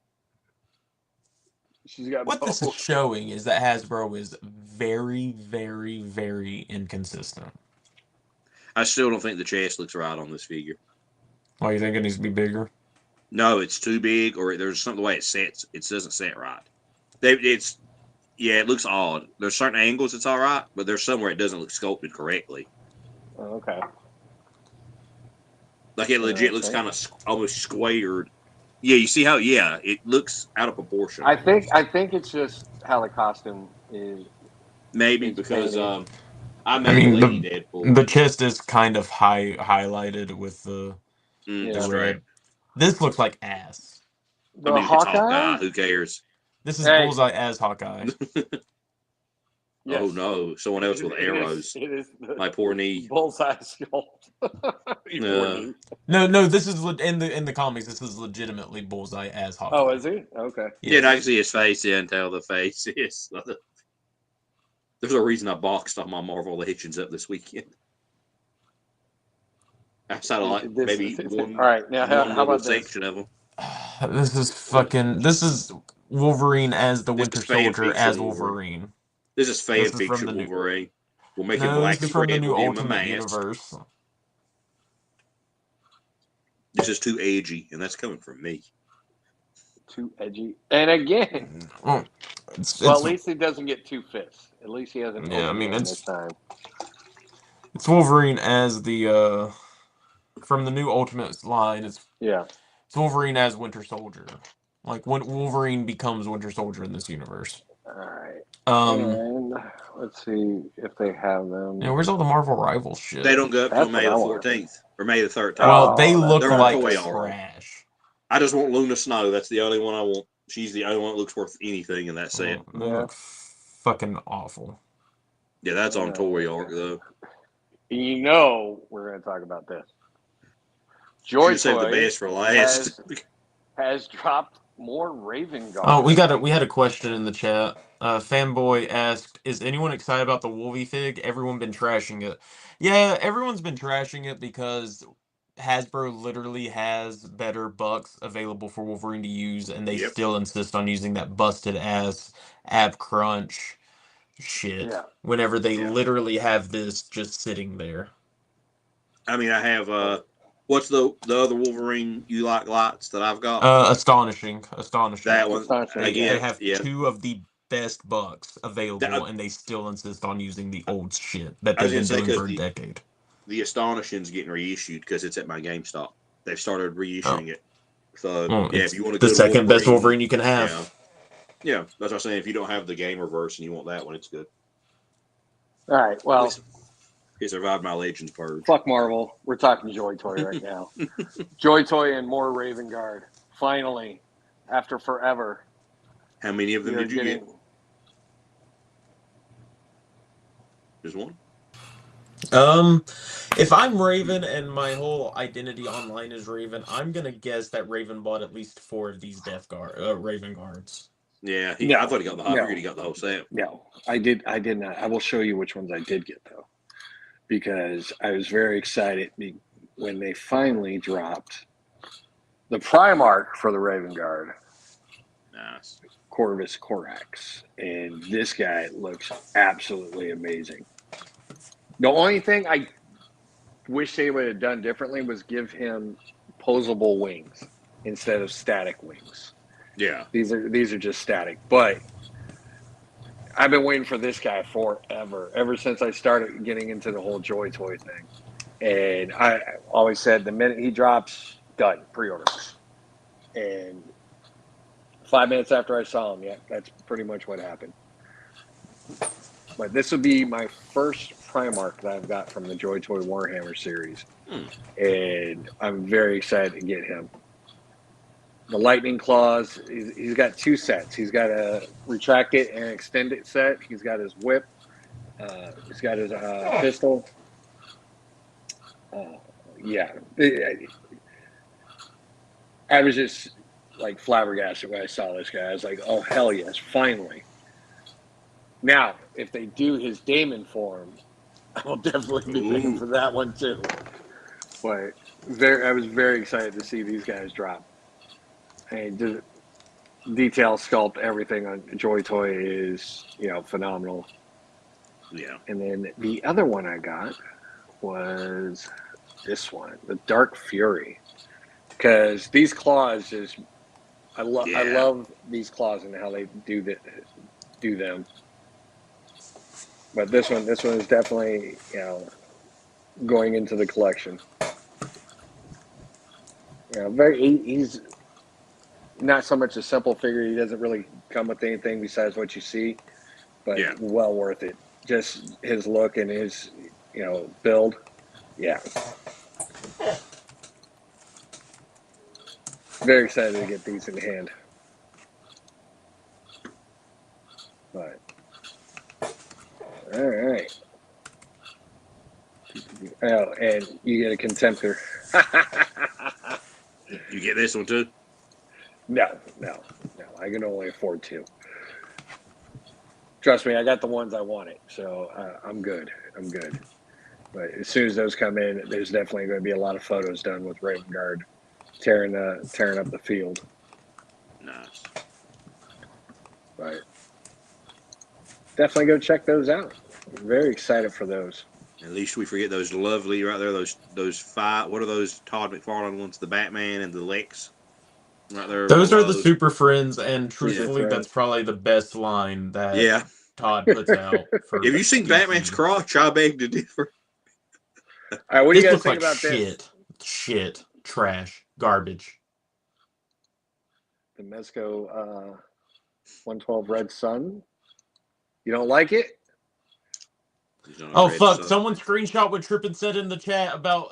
She's got what both. This is showing is that Hasbro is very, very, very inconsistent. I still don't think the chest looks right on this figure. Why, you think it needs to be bigger? No, it's too big, or there's something the way it sets. It doesn't set right. It looks odd. There's certain angles it's all right, but there's somewhere it doesn't look sculpted correctly. Oh, okay. Like it legit looks kind of almost squared. Yeah, you see how? Yeah, it looks out of proportion. I think it's just how the costume is. Maybe because I mean Lady Deadpool. The chest is kind of highlighted with the red. Right. This looks like ass. The Hawkeye? Who cares? This is Bullseye as Hawkeye. Yes. Oh no, someone else with arrows. It is my poor knee. Bullseye sculpt. No, this is in the comics. This is legitimately Bullseye as Hawkeye. Oh, is he? Okay. Yeah, I can see his face. Yeah, and tell the face is. There's a reason I boxed all my Marvel Legends up this weekend. Outside of maybe one. All right, now how about section of them? This is Wolverine as the Winter Soldier as Wolverine. This is fan fiction Wolverine. We'll make it black from the new Ultimate Universe. This is too edgy, and that's coming from me. Too edgy, and again, at least he doesn't get 2 fists. At least he hasn't. Yeah, I mean this time. It's Wolverine as the from the new Ultimate line. It's Wolverine as Winter Soldier. Like when Wolverine becomes Winter Soldier in this universe. All right. And let's see if they have them. Yeah, where's all the Marvel Rivals shit? They don't go up till May the 14th or May the 13th. Well, they look like trash. I just want Luna Snow. That's the only one I want. She's the only one that looks worth anything in that set. They look fucking awful. Yeah, that's on Toy Arc though. You know we're going to talk about this. Joy saved the best for last. Has dropped more Raven Guard. Oh, we had a question in the chat. Fanboy asked, "Is anyone excited about the Wolvie fig? Everyone been trashing it." Yeah, everyone's been trashing it because Hasbro literally has better bucks available for Wolverine to use, and they still insist on using that busted ass ab crunch shit whenever they literally have this just sitting there. I mean, I have what's the other Wolverine you like lights that I've got? Astonishing. That one. Again, they have 2 of the best bucks available, and they still insist on using the old shit that they've been doing for a decade. The Astonishing's getting reissued because it's at my GameStop. They've started reissuing it. So if you want to the second best Wolverine you can have. Yeah, that's what I'm saying. If you don't have the Gamerverse and you want that one, it's good. All right. Well, He survived my Legends purge. fuck Marvel. We're talking Joy Toy right now. Joy Toy and more Raven Guard. Finally, after forever. How many of them we are did you get? getting- Just one? If I'm Raven and my whole identity online is Raven, I'm gonna guess that Raven bought at least 4 of these Raven guards. Yeah, No, I thought he got the. I no. figured he got the whole set. No, I did not. I will show you which ones I did get, though, because I was very excited when they finally dropped the Primarch for the Raven Guard, Nice. Corvus Corax, and this guy looks absolutely amazing. The only thing I wish they would have done differently was give him posable wings instead of static wings. Yeah. These are just static, but I've been waiting for this guy forever, ever since I started getting into the whole Joy Toy thing. And I always said the minute he drops, done, pre-orders. And 5 minutes after I saw him, yeah, that's pretty much what happened. But this would be my first Primarch that I've got from the Joy Toy Warhammer series. And I'm very excited to get him. The Lightning Claws, he's got 2 sets. He's got a retract it and extend it set. He's got his whip. He's got his pistol. Yeah. I was just like flabbergasted when I saw this guy. I was like, oh, hell yes, finally. Now, if they do his Daemon form, I will definitely be paying for that one too. But I was very excited to see these guys drop. And the detail sculpt, everything on Joy Toy is, phenomenal. Yeah. And then the other one I got was this one, the Dark Fury, because these claws I love these claws and how they do them. But this one is definitely going into the collection. He's not so much a simple figure. He doesn't really come with anything besides what you see, but well worth it. Just his look and his, build. Yeah. Very excited to get these in hand. But, all right. Oh, and you get a Contemptor. You get this one too? No. I can only afford 2. Trust me, I got the ones I wanted, so I'm good. But as soon as those come in, there's definitely going to be a lot of photos done with Raven Guard tearing up the field. Nice. But definitely go check those out. I'm very excited for those. At least we forget those lovely right there. Those 5. What are those Todd McFarlane ones? The Batman and the Lex. Right there. Those are the Super Friends, and truthfully, Yeah. that's probably the best line that Todd puts out. Have you seen Batman's crotch? I beg to differ. All right, what do you guys looks think like about this? Shit, trash, garbage. The Mezco 112 Red Sun. You don't like it? Oh fuck! Someone screenshot what Trippin said in the chat about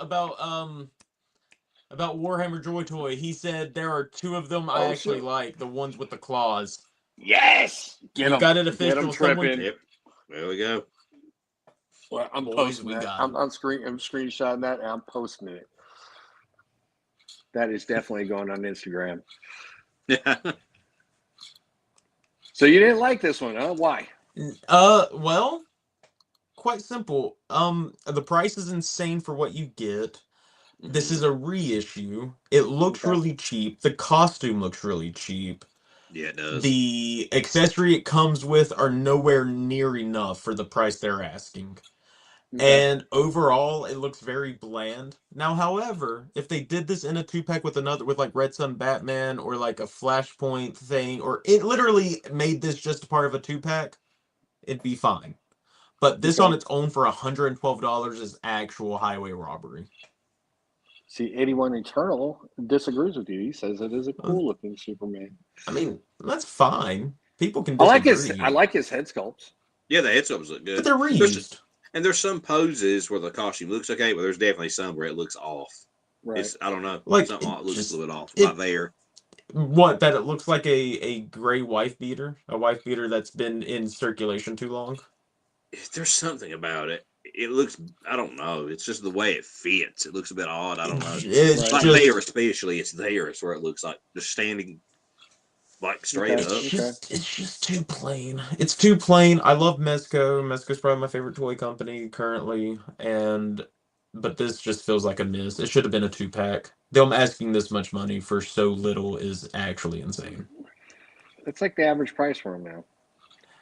Warhammer Joy Toy. He said there are 2 of them I actually like, the ones with the claws. Yes! You got it official. Get 'em, Trippin. Yep. There we go. Well, I'm Boys, posting that. I'm screenshotting that and I'm posting it. That is definitely going on Instagram. Yeah. So you didn't like this one, huh? Why? Well, quite simple. The price is insane for what you get. This is a reissue. It looks really cheap. The costume looks really cheap. Yeah, it does. The accessory it comes with are nowhere near enough for the price they're asking. Okay. And overall, it looks very bland. Now, however, if they did this in a 2-pack with like Red Sun Batman or like a Flashpoint thing, or it literally made this just a part of a 2-pack, it'd be fine. But this on its own for $112 is actual highway robbery. See, 81 Eternal disagrees with you. He says it is a cool looking Superman. I mean, that's fine. People can disagree. I like his head sculpts. Yeah, the head sculpts look good. But they're reused. And there's some poses where the costume looks okay, but there's definitely some where it looks off. Right. It's, I don't know. Like, Something it looks just- a little bit off. it- Not there. What, that it looks like a gray wife beater? A wife beater that's been in circulation too long? There's something about it. It looks, I don't know. It's just the way it fits. It looks a bit odd. I don't know. It's Like just, there, especially, it's there. It's where it looks like just standing like straight Okay. up. it's just too plain. It's too plain. I love Mezco. Mezco's probably my favorite toy company currently, but this just feels like a miss. It should have been a 2-pack. Them asking this much money for so little is actually insane. It's like the average price for them now.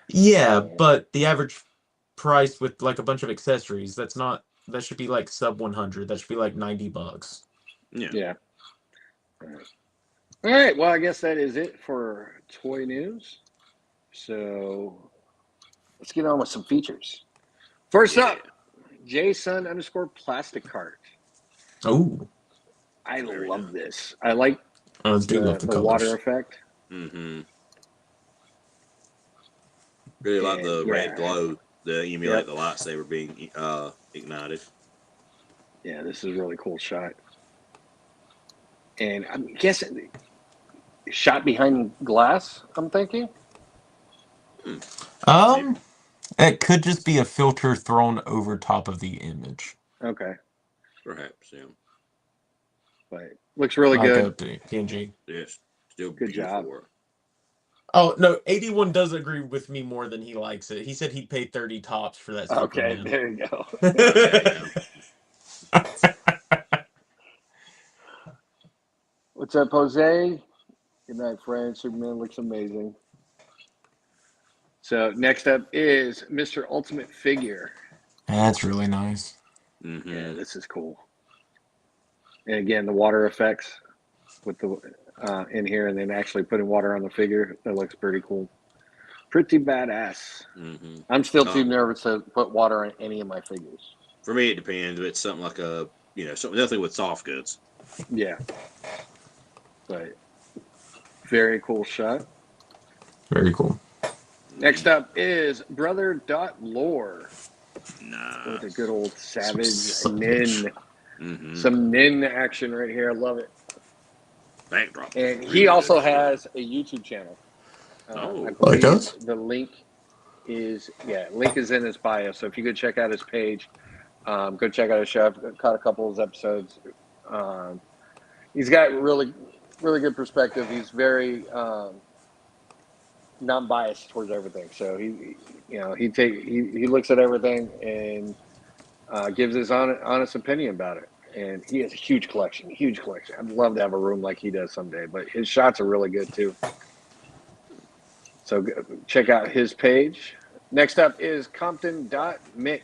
Yeah, but the average price with like a bunch of accessories, that should be like sub 100. That should be like $90. Yeah. All right. Well, I guess that is it for toy news. So let's get on with some features. First up, Jason_plastic cart. Oh, I Very love nice. this. I like I do love the colors. water effect. Mm-hmm. Really like the Yeah. red glow to emulate the lightsaber being ignited. Yeah, this is a really cool shot. And I'm guessing shot behind glass, I'm thinking. It could just be a filter thrown over top of the image. Okay. Perhaps, yeah. But looks really Like good. a PNG. Yes. Still Good beautiful job. work. Oh, no, 81 does agree with me more than he likes it. He said he'd pay 30 tops for that Okay, Superman. there you go. Okay, What's up, Jose? Good night, friend. Superman looks amazing. So next up is Mr. Ultimate Figure. That's really nice. Mm-hmm. Yeah, this is cool. And again, the water effects with the in here, and then actually putting water on the figure. That looks pretty cool. Pretty badass. Mm-hmm. I'm still too nervous to put water on any of my figures. For me, it depends. If it's something like something with soft goods. Yeah. But very cool shot. Very cool. Next up is Brother.lore. Nice. With a good old savage Savage. nin. Mm-hmm. Some nin action right here. I love it. Backdrop. And Really he also good. has a YouTube channel. Oh. I Oh, he believe does? the link is in his bio. So if you could check out his page, go check out his show. I've caught a couple of his episodes. He's got really, really good perspective. He's very non-biased towards everything. So he looks at everything and gives his honest opinion about it. And he has a huge collection. I'd love to have a room like he does someday. But his shots are really good too. So check out his page. Next up is Compton.Mick.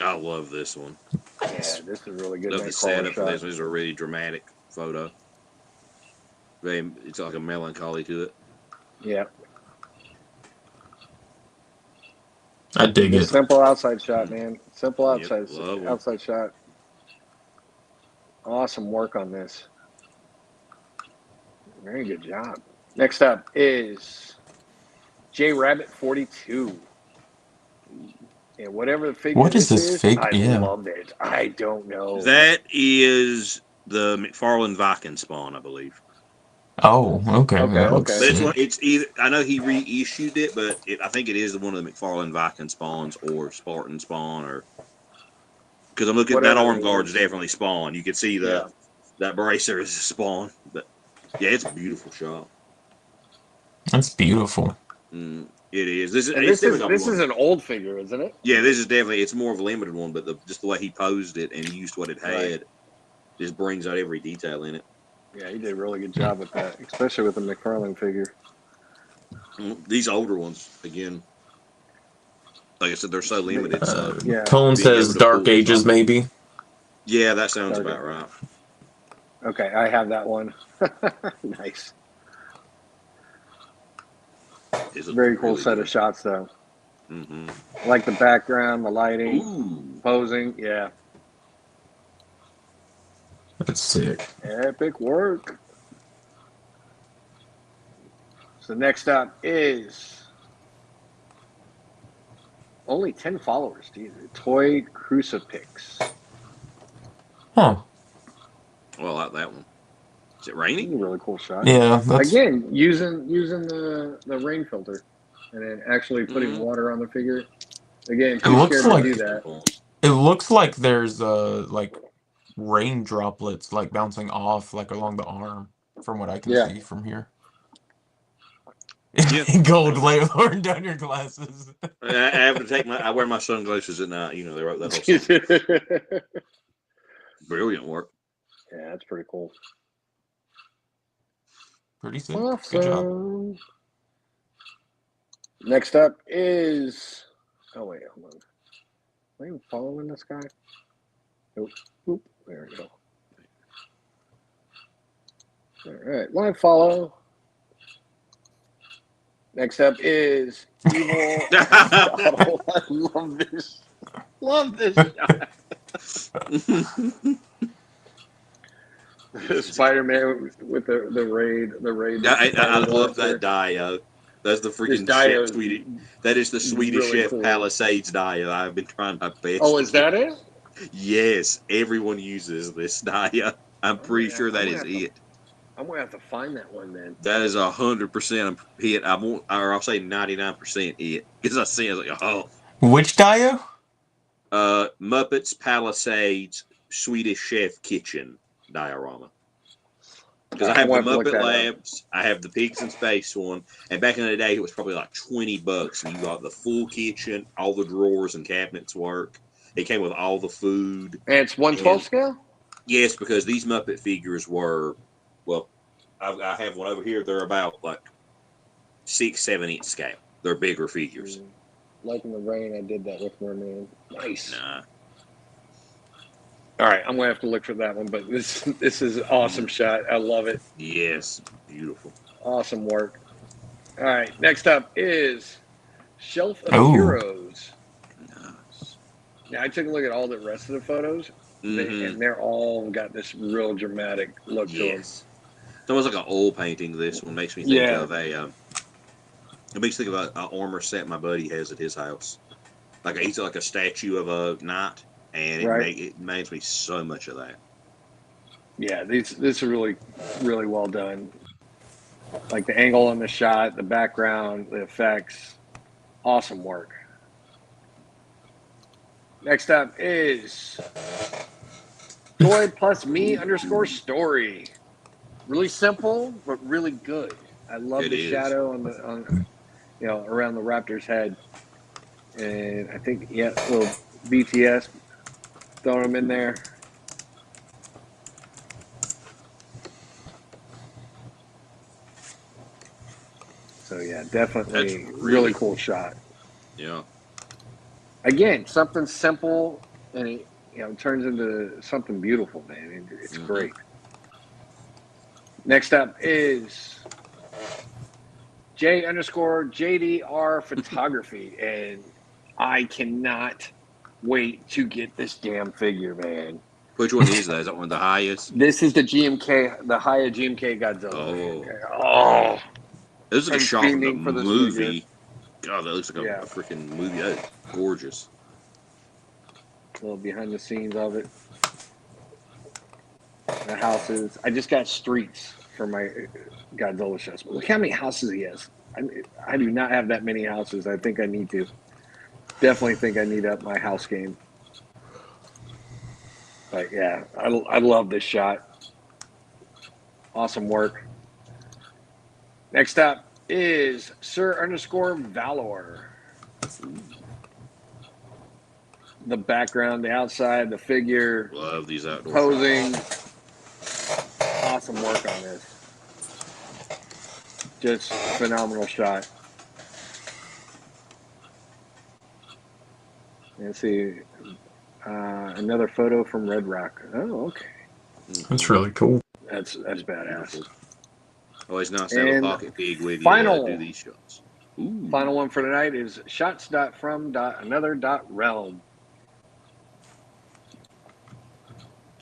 I love this one. Yeah, this is really good. Love the setup for this. This is a really dramatic photo. It's like a melancholy to it. Yeah. I dig it. Simple outside shot, man. Simple outside Yep, outside shot. Awesome work on this. Very good job. Next up is JRabbit42. And whatever the figure What is this fig? I Yeah. love it. I don't know. That is the McFarlane Viking spawn, I believe. Oh, okay. That looks But sick. it's either, I know he reissued it, but I think it is one of the McFarlane Viking spawns or Spartan spawn, or because I'm looking at that arm guard is definitely spawn. You can see that bracer is spawn, but yeah, it's a beautiful shot. That's beautiful. It is. This is an old figure, isn't it? Yeah, this is definitely. It's more of a limited one, but just the way he posed it and used what it had, just brings out every detail in it. Yeah, he did a really good job with that, especially with the McFarlane figure. These older ones, again, like I said, they're so limited. So Tone says Dark Ages, maybe. Yeah, that sounds about right. Okay, I have that one. Nice. It's a very cool set of shots, though. I like the background, the lighting, posing. Yeah. That's sick. Epic work. So next up is Only 10 followers. Dude. Toy crucipix. Huh. Well, I like that one. Is it This raining? is a really cool shot. Yeah, that's Again, using the rain filter and then actually putting water on the figure. Again, too looks scared to like- do that. it looks like there's like rain droplets like bouncing off like along the arm from what I can Yeah. see from here. Yeah. Gold lowering down your glasses. I have to take I wear my sunglasses at night. You know, they wrote that whole song. Brilliant work. Yeah, that's pretty cool. Pretty sick. Awesome. Good job. Next up is. Oh wait, hold on. Am I even following this guy? Nope. Oop. There we go. All right, live follow. Next up is Evil Aristotle. I love this. Love this shot. Spider-Man with the raid. I love that Dio. That's the freaking chef Swedish. That is the Swedish really Chef cool. Palisades Dio. I've been trying my best. Oh, is that it? Yes, everyone uses this Dio. I'm pretty sure that is it. I'm gonna have to find that one then. That is 100% hit. I won't, or I'll say 99% it, because I see it like, oh. Which Dio? Muppets Palisades Swedish Chef Kitchen diorama. Because I have the Muppet Labs, I have the Pigs in Space one, and back in the day it was probably like $20, and you got the full kitchen, all the drawers and cabinets work. It came with all the food. And it's 1/12 scale? Yes, because these Muppet figures were, well, I have one over here. They're about like 6-7 inch scale. They're bigger figures. Like in the rain, I did that with Merman. Nice. Nah. All right, I'm gonna have to look for that one, but this is an awesome shot. I love it. Yes, beautiful. Awesome work. All right, next up is Shelf of Heroes. Nice. Now I took a look at all the rest of the photos, and they're all got this real dramatic look to them. It's almost like an oil painting. This one makes me think of a. It makes me think of an armor set my buddy has at his house. Like he's like a statue of a knight, and it makes me so much of that. Yeah, this is really, really well done. Like the angle on the shot, the background, the effects, awesome work. Next up is Toy plus me _story. Really simple, but really good. I love the shadow on around the Raptor's head, and I think little BTS throwing them in there. So yeah, definitely really cool shot. Yeah. Again, something simple, and it turns into something beautiful, man. It's great. Next up is J_JDR Photography, and I cannot wait to get this damn figure, man. Which one is that? Is that one of the highest? This is the GMK, the Haya GMK Godzilla. Oh. This is like a shot from the movie. God, that looks like a freaking movie. That is gorgeous. A little behind the scenes of it. The houses. I just got streets for my Godzilla shows. But look how many houses he has. I do not have that many houses. I think I need to. Definitely think I need up my house game. But yeah, I love this shot. Awesome work. Next up is Sir_Valor. The background, the outside, the figure. Love these outdoor posing. Awesome work on this. Just phenomenal shot. Let's see. Another photo from Red Rock. Oh, okay. That's really cool. That's badass. Always nice to have a pocket pig with you to do these shots. Ooh. Final one for tonight is shots.from.another.realm.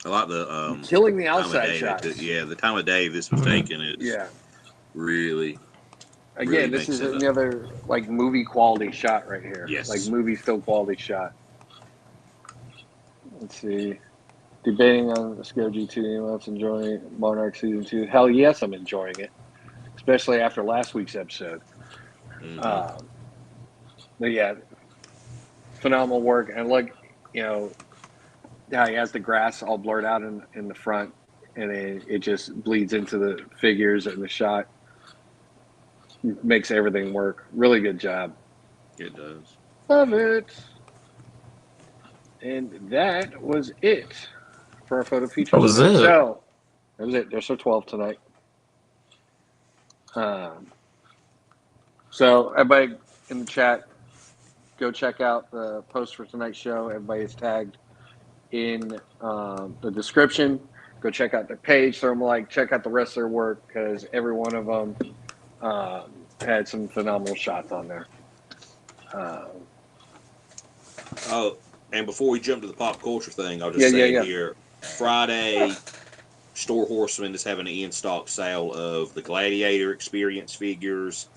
I like the killing the outside shots. The time of day this was taken is really Again, this makes is it another like movie quality shot right here. Yes. Like movie still quality shot. Let's see. Debating on the Scare G2. Let's enjoy Monarch Season 2. Hell yes, I'm enjoying it. Especially after last week's episode. Mhm. But yeah, phenomenal work. And look, you know, how he has the grass all blurred out in the front, and it just bleeds into the figures and the shot. Makes everything work. Really good job. It does. Love it. And that was it for our photo features That was tonight. it. So that was it. There's our 12 tonight. So everybody in the chat, go check out the post for tonight's show. Everybody is tagged in the description. Go check out their page, throw them a like, check out the rest of their work, because every one of them had some phenomenal shots on there. Oh, and before we jump to the pop culture thing, I'll just say here, Friday, Store Horseman is having an in-stock sale of the Gladiator Experience figures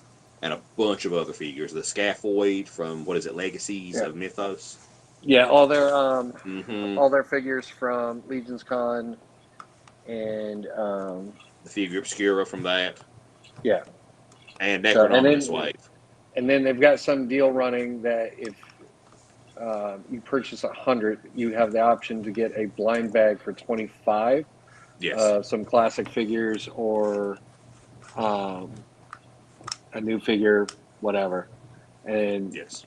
and a bunch of other figures. The Scaphoid from, what is it, Legacies of Mythos? Yeah, all their figures from Legion's Con and the Figure Obscura from that. Yeah. And Necronominus Wave. And then they've got some deal running that if you purchase 100, you have the option to get a blind bag for 25. Yes. Some classic figures or a new figure, whatever. And yes,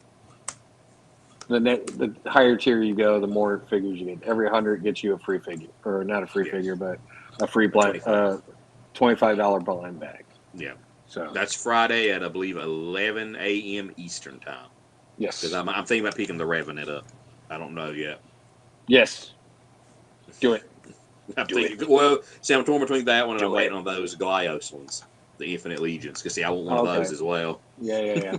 the higher tier you go, the more figures you get. Every 100 gets you a free figure, or not a free figure, but a free blind $25 blind bag. Yeah. So that's Friday at, I believe, 11 a.m. Eastern time. Yes. Because I'm thinking about picking the Revenant up. I don't know yet. Yes. Do it. Well, see, I'm torn between that one and I'm waiting on those Glyos ones, the Infinite Legions. Because, see, I want one of those as well. Yeah.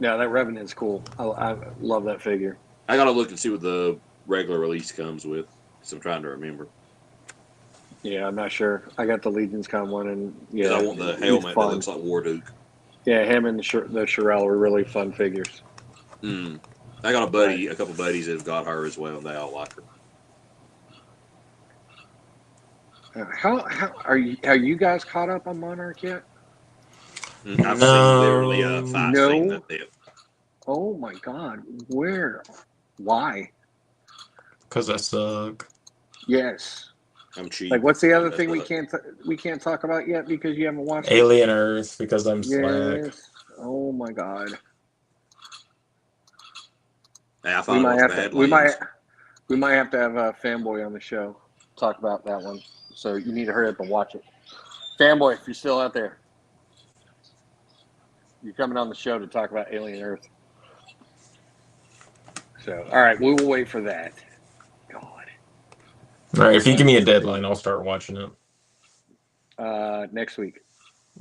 No, that Revenant's cool. I love that figure. I got to look and see what the regular release comes with. Because I'm trying to remember. Yeah, I'm not sure. I got the Legion's Con one, and I want the helmet that looks like Warduke. Yeah, him and the Shirelle are really fun figures. I got a couple buddies that have got her as well, and they all like her. How are you guys caught up on Monarch yet? I've seen literally 5 scenes of it. Oh my God, where? Why? Because I suck. Yes. I'm cheap. Like, what's the other thing we can't talk about yet because you haven't watched Alien Earth, because I'm slack. Oh my God. I thought we might have to have a Fanboy on the show talk about that one. So you need to hurry up and watch it. Fanboy, if you're still out there, you're coming on the show to talk about Alien Earth. So, all right, we will wait for that. God. All right, if you give me a deadline, I'll start watching it. Next week.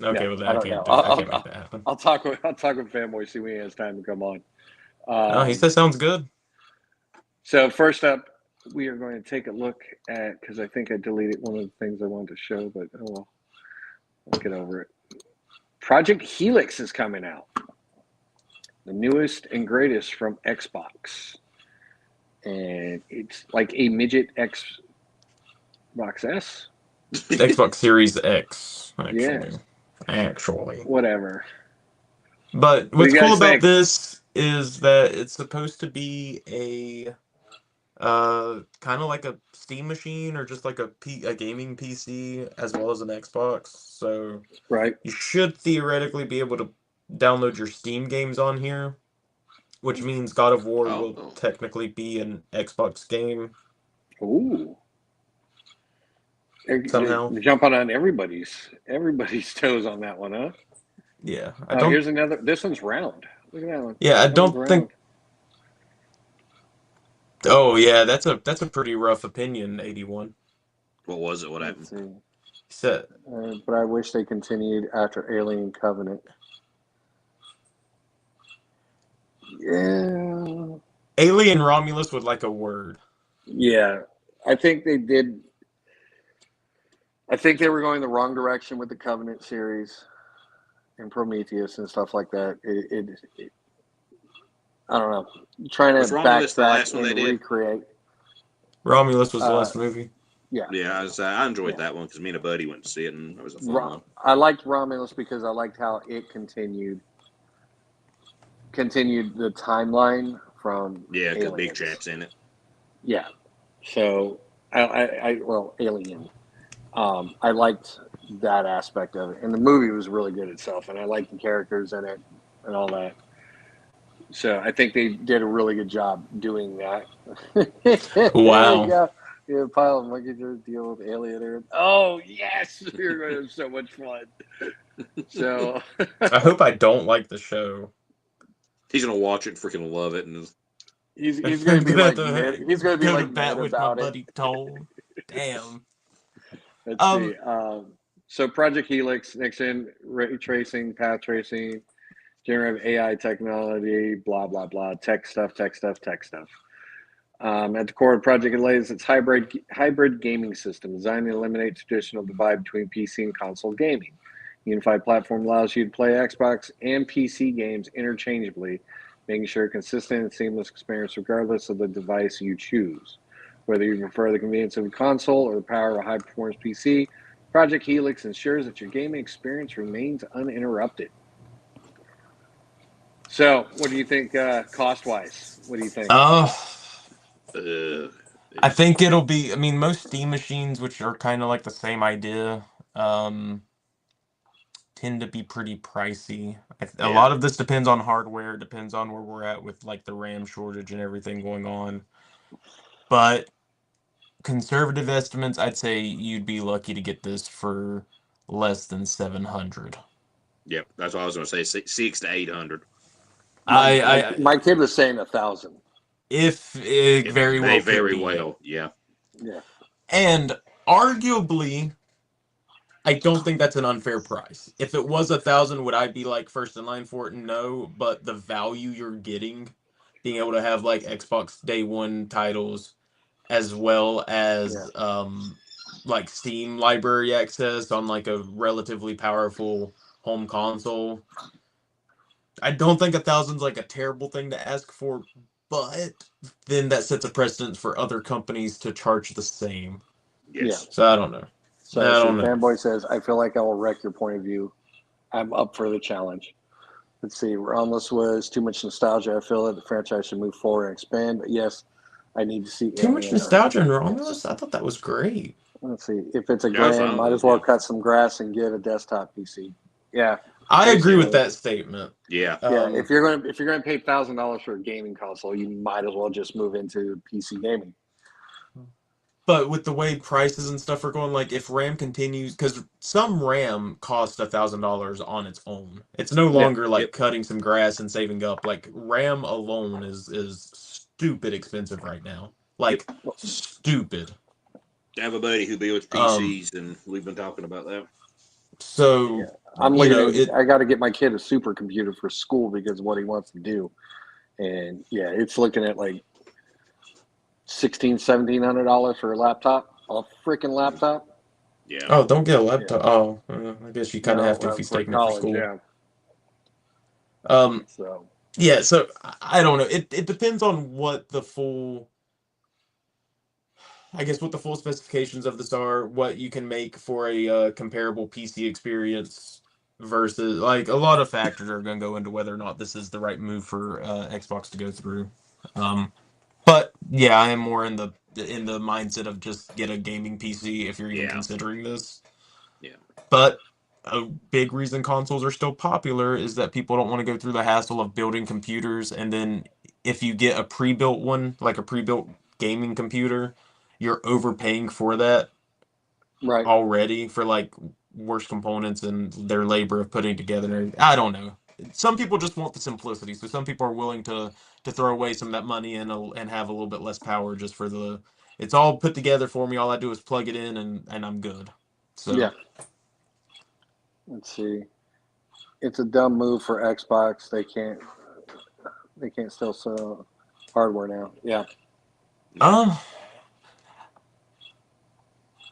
Okay, well, I can't make that happen. I'll talk with Fanboy, see when he has time to come on. He says sounds good. So first up, we are going to take a look at, because I think I deleted one of the things I wanted to show, but oh well, I'll get over it. Project Helix is coming out. The newest and greatest from Xbox. And it's like a midget Xbox S? Xbox Series X, actually. Yeah. Actually. Whatever. But what's cool about this is that it's supposed to be a kind of like a Steam machine or just like a gaming PC as well as an Xbox. So you should theoretically be able to download your Steam games on here, which means God of War will technically be an Xbox game. Ooh. Somehow. They're jumping on everybody's toes on that one, huh? Yeah. Here's another. This one's round. Look at that one. Yeah, I don't think. Oh yeah, that's a pretty rough opinion, 81. What was it? What happened? But I wish they continued after Alien Covenant. Yeah. Alien Romulus would like a word. Yeah, I think they did. I think they were going the wrong direction with the Covenant series. and Prometheus and stuff like that. It I don't know. Trying Was to Romulus the backtrack last one they and did? recreate. Romulus was the last movie. Yeah. Yeah, I enjoyed that one because me and a buddy went to see it, and it was a fun one. I liked Romulus because I liked how it continued the timeline from because Big Aliens. Chap's in it. Yeah. So well, Alien. I liked that aspect of it, and the movie was really good itself, and I liked the characters in it and all that. So I think they did a really good job doing that. Wow. Yeah, pile of monkey just deal with Alien. Oh yes, you're going to have so much fun. So I hope I don't like the show. He's gonna watch it, and freaking love it, and he's going to be like he's going to be go like to bat mad with my about it. buddy Toll. Damn. Let's see. So Project Helix, next gen ray tracing, path tracing, generative AI technology, blah blah blah, tech stuff. At the core of the project, it lays its hybrid gaming system designed to eliminate traditional divide between PC and console gaming. Unified platform allows you to play Xbox and PC games interchangeably, making sure a consistent and seamless experience regardless of the device you choose. Whether you prefer the convenience of a console or the power of a high-performance PC, Project Helix ensures that your gaming experience remains uninterrupted. So, what do you think cost-wise? What do you think? I think it'll be, I mean, most Steam machines, which are kind of like the same idea, tend to be pretty pricey. A lot of this depends on hardware, depends on where we're at with like the RAM shortage and everything going on. But conservative estimates, I'd say you'd be lucky to get this for less than 700. Yep, that's what I was going to say. 600 to 800. My kid was saying 1,000. If it very well could very be. well, yeah. And arguably, I don't think that's an unfair price. If it was 1,000, would I be like first in line for it? No, but the value you're getting, being able to have like Xbox Day One titles, as well as like Steam library access on like a relatively powerful home console. I don't think 1,000's like a terrible thing to ask for, but then that sets a precedent for other companies to charge the same. Yes. So I don't know. So Fanboy says, I feel like I will wreck your point of view. I'm up for the challenge. Let's see. Romulus was too much nostalgia. I feel that the franchise should move forward and expand. But yes, I need to see too much nostalgia in Romulus. I thought that was great. Let's see. If it's a grand, might as well cut some grass and get a desktop PC. Yeah. I agree with that statement. Yeah. If you're gonna pay $1,000 for a gaming console, you might as well just move into PC gaming. But with the way prices and stuff are going, like if RAM continues, because some RAM costs $1,000 on its own. It's no longer like cutting some grass and saving up. Like RAM alone is stupid expensive right now. Like stupid. I have a buddy who builds PCs, and we've been talking about that. So I'm looking at. I got to get my kid a supercomputer for school because of what he wants to do, and it's looking at like $1,700 for a laptop, a freaking laptop. Yeah. Oh, don't get a laptop. Yeah. Oh, I guess you kind of have to if he's taking it for school. Yeah. So I don't know. It depends on what the full. I guess what the full specifications of this are, what you can make for a comparable PC experience versus like a lot of factors are going to go into whether or not this is the right move for Xbox to go through. But yeah, I am more in the mindset of just get a gaming PC if you're even considering this. Yeah. But a big reason consoles are still popular is that people don't want to go through the hassle of building computers, and then if you get a pre-built one, like a pre-built gaming computer, you're overpaying for that already for like worse components and their labor of putting together. I don't know. Some people just want the simplicity, so some people are willing to throw away some of that money and have a little bit less power just for the. It's all put together for me. All I do is plug it in and I'm good. So let's see. It's a dumb move for Xbox. They can't still sell hardware now. Yeah.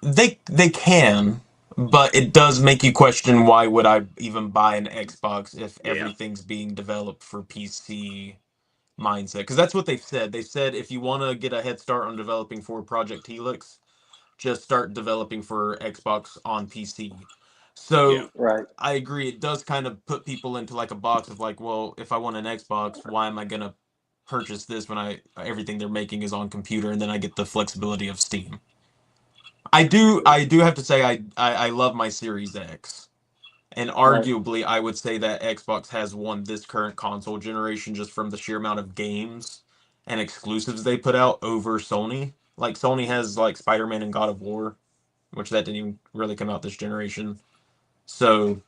They can. But it does make you question, why would I even buy an Xbox if Yeah. everything's being developed for PC mindset? Because that's what they've said. They said if you want to get a head start on developing for Project Helix, just start developing for Xbox on PC. Yeah. So Right. I agree. It does kind of put people into like a box of like, well, if I want an Xbox, why am I gonna purchase this when everything they're making is on computer, and then I get the flexibility of Steam. I do have to say I love my Series X. And Right. arguably, I would say that Xbox has won this current console generation just from the sheer amount of games and exclusives they put out over Sony. Like Sony has like Spider-Man and God of War, which that didn't even really come out this generation. So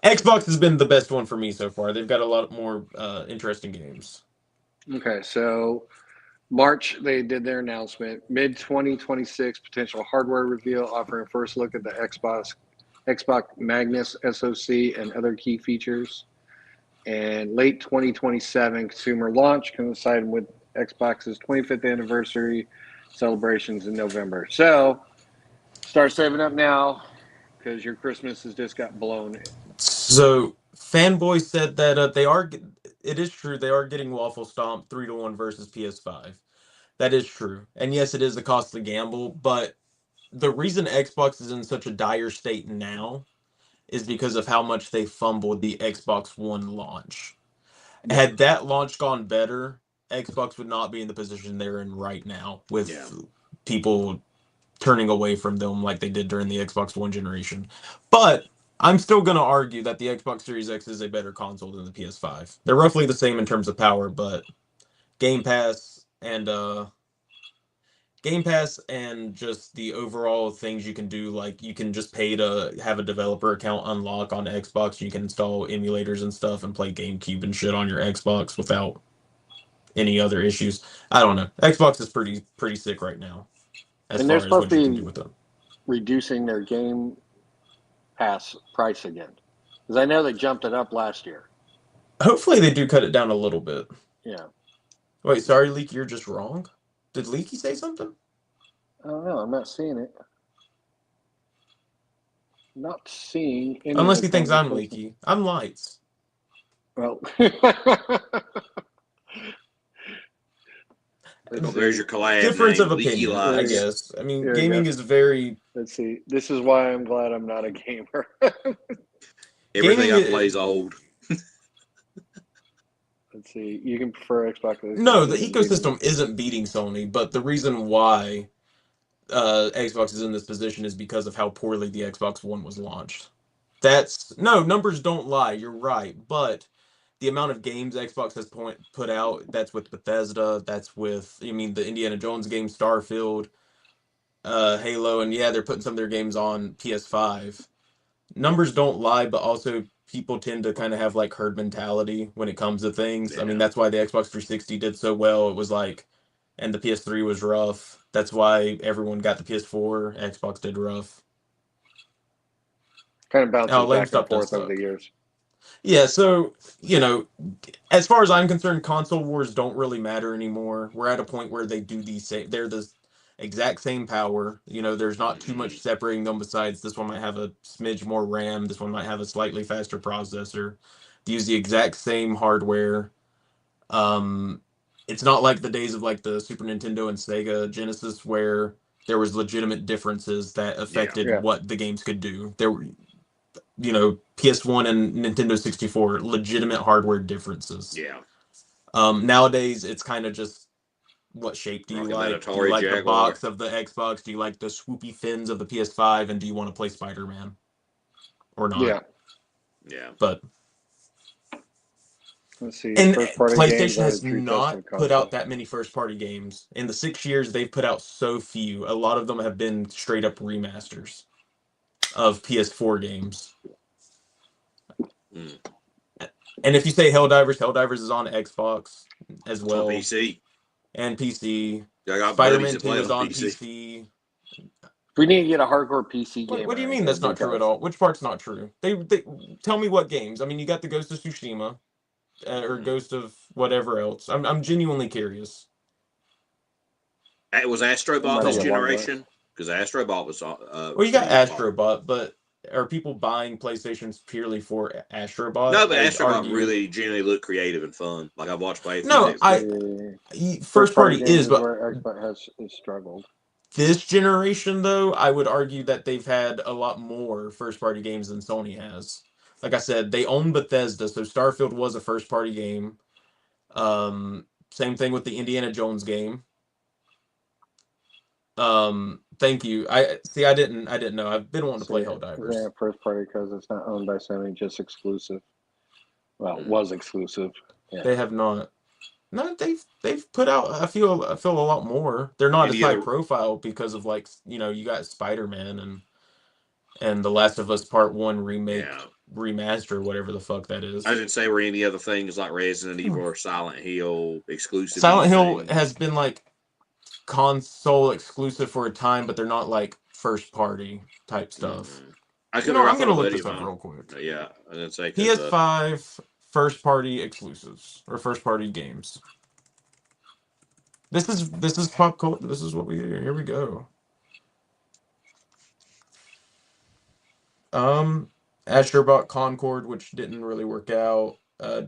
Xbox has been the best one for me so far. They've got a lot more interesting games. Okay. So March, they did their announcement. Mid 2026, potential hardware reveal offering first look at the Xbox Magnus SoC and other key features. And late 2027, consumer launch coinciding with Xbox's 25th anniversary celebrations in November. So start saving up now because your Christmas has just got blown. So Fanboy said that they are. It is true they are getting waffle stomped 3-1 versus PS5. That is true, and yes, it is a costly gamble. But the reason Xbox is in such a dire state now is because of how much they fumbled the Xbox One launch. Yep. Had that launch gone better, Xbox would not be in the position they're in right now, with Yeah. people turning away from them like they did during the Xbox One generation. But I'm still going to argue that the Xbox Series X is a better console than the PS5. They're roughly the same in terms of power, but Game Pass and Game Pass and just the overall things you can do, like you can just pay to have a developer account unlock on Xbox. You can install emulators and stuff and play GameCube and shit on your Xbox without any other issues. I don't know. Xbox is pretty sick right now as And they're far as supposed what to you can do be with them. reducing their Game Pass price again. Because I know they jumped it up last year. Hopefully they do cut it down a little bit. Yeah. Wait, sorry, Leaky, you're just wrong. Did Leaky say something? I don't know. I'm not seeing it. Not seeing any of Unless the he thinks I'm conversation. Leaky. I'm Lights. Well, Well, there's your collab Difference name, of Leaky opinion, I There you go. Lights. guess. I mean, There you gaming go. is very Let's see. This is why I'm glad I'm not a gamer. Everything gaming. I play is old. Let's see. You can prefer Xbox. No, the ecosystem isn't beating Sony, but the reason why Xbox is in this position is because of how poorly the Xbox One was launched. That's no, numbers don't lie. You're right, but the amount of games Xbox has put out, that's with Bethesda, that's with, I mean, the Indiana Jones game, Starfield, Halo, and yeah, they're putting some of their games on PS5. Numbers don't lie, but also people tend to kind of have like herd mentality when it comes to things. I mean, Yeah. that's why the Xbox 360 did so well. It was like, and the PS3 was rough. That's why everyone got the PS4. Xbox did rough. Kind of bounces Oh, lame back and stuff does forth over the suck. years. Yeah, so, as far as I'm concerned, console wars don't really matter anymore. We're at a point where they do these same, they're the exact same power. There's not too much separating them besides this one might have a smidge more RAM, this one might have a slightly faster processor. They use the exact same hardware. Um, it's not like the days of like the Super Nintendo and Sega Genesis where there was legitimate differences that Yeah. affected Yeah. what the games could do. There were PS1 and Nintendo 64, legitimate hardware differences. Yeah. Nowadays, it's kind of just what shape do you Rocking that like? Do you Atari like the Jaguar. box of the Xbox? Do you like the swoopy fins of the PS5? And do you want to play Spider-Man or not? Yeah. Yeah. But Let's see. and First party games PlayStation I has had pre-tested not the put out console. that many first-party games. In the 6 years, they've put out so few. A lot of them have been straight-up remasters of PS4 games. Mm. And if you say Helldivers is on Xbox as It's on well. PC. And PC. I got buddies Spider-Man that 2 play is on on PC. PC. We need to get a hardcore PC What, gamer. what do you I mean that's think not true at because all? Which part's not true? They tell me what games. I mean, you got the Ghost of Tsushima or Ghost of whatever else. I'm genuinely curious. It was Astro it Bot might this be a Tell me. long list. generation. because Astrobot was. Well, you got Astrobot, but are people buying PlayStations purely for Astrobot? No, but I'd Astrobot argue... really generally look creative and fun. Like I've watched playthroughs. No, first party is, but where Xbox has struggled. This generation, though, I would argue that they've had a lot more first-party games than Sony has. Like I said, they own Bethesda, so Starfield was a first-party game. Same thing with the Indiana Jones game. Thank you. I didn't know. I've been wanting to play Helldivers. Is that first party because it's not owned by Sony, just exclusive? Well, it was exclusive. Yeah. They have not. No, they've put out. I feel a lot more. They're not as high profile because of, like, you know, you got Spider-Man and The Last of Us Part 1 remake, remaster, whatever the fuck that is. I didn't say were any other things like Resident Evil or Silent Hill exclusive. Silent Hill has been like console exclusive for a time, but they're not like first party type stuff. I'm gonna look this up real quick. Yeah, I didn't say PS5 first party exclusives or first party games. This is pop culture. This is what we hear. Here we go. Astrobot Concord, which didn't really work out.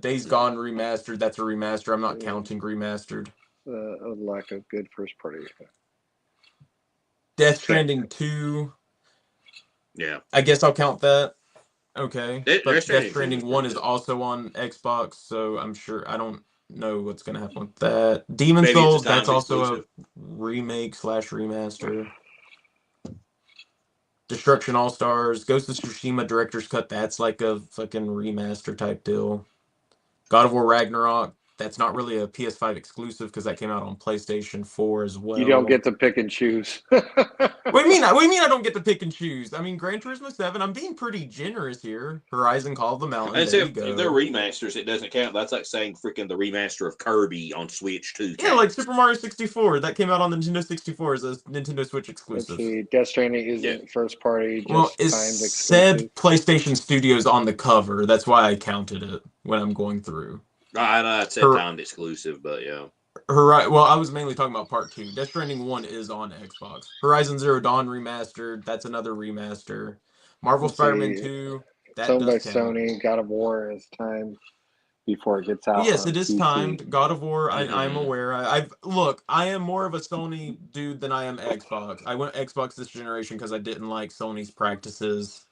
Days Gone remastered. That's a remaster. I'm not counting remastered. A lack of good first party. Death Stranding 2. Yeah. I guess I'll count that. Okay. But Death Stranding 1 is also on Xbox, so I'm sure I don't know what's going to happen with that. Demon's Souls, that's also a remake / remaster. Destruction All-Stars, Ghost of Tsushima Director's Cut, that's like a fucking remaster type deal. God of War Ragnarok, that's not really a PS5 exclusive because that came out on PlayStation 4 as well. You don't get to pick and choose. What do you mean? What do you mean I don't get to pick and choose? I mean, Gran Turismo 7, I'm being pretty generous here. Horizon Call of the Mountain, and so if they're remasters, it doesn't count. That's like saying freaking the remaster of Kirby on Switch 2. Yeah, like Super Mario 64. That came out on the Nintendo 64 as a Nintendo Switch exclusive. Let's see, Death Stranding isn't first party, just well, it timed exclusive. said PlayStation Studios on the cover. That's why I counted it when I'm going through. I know it said timed exclusive, but yeah. Well, I was mainly talking about Part 2. Death Stranding 1 is on Xbox. Horizon Zero Dawn remastered. That's another remaster. Marvel Spider-Man 2. That's owned by Sony. God of War is timed before it gets out. Yes, it is timed. God of War, I'm aware. I am more of a Sony dude than I am Xbox. I went Xbox this generation because I didn't like Sony's practices,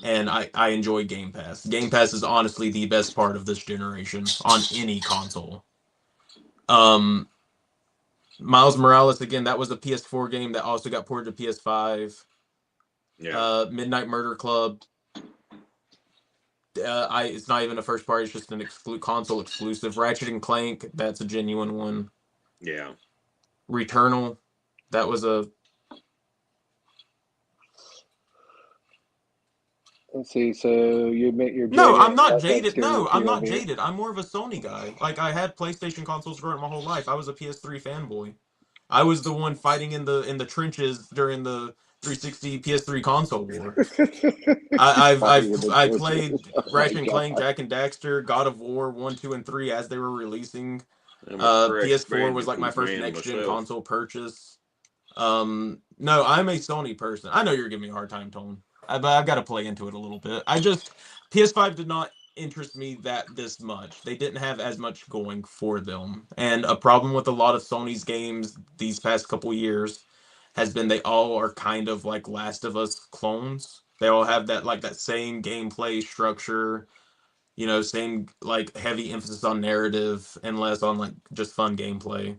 and I enjoy Game Pass. Game Pass is honestly the best part of this generation on any console. Miles Morales, again, that was a PS4 game that also got ported to PS5. Yeah. Midnight Murder Club. It's not even a first party; it's just an console exclusive. Ratchet and Clank, that's a genuine one. Yeah. Returnal, that was a. Let's see. So you admit you're jaded. No, I'm not jaded. No, I'm not jaded. I'm more of a Sony guy. Like, I had PlayStation consoles growing my whole life. I was a PS3 fanboy. I was the one fighting in the trenches during the 360 PS3 console war. I played Ratchet and Clank, Jak and Daxter, God of War 1, 2, and 3 as they were releasing. PS4 was like my first next gen console purchase. No, I'm a Sony person. I know you're giving me a hard time, Tone. But I've got to play into it a little bit. PS5 did not interest me this much. They didn't have as much going for them. And a problem with a lot of Sony's games these past couple years has been they all are kind of like Last of Us clones. They all have that same gameplay structure, same like heavy emphasis on narrative and less on like just fun gameplay.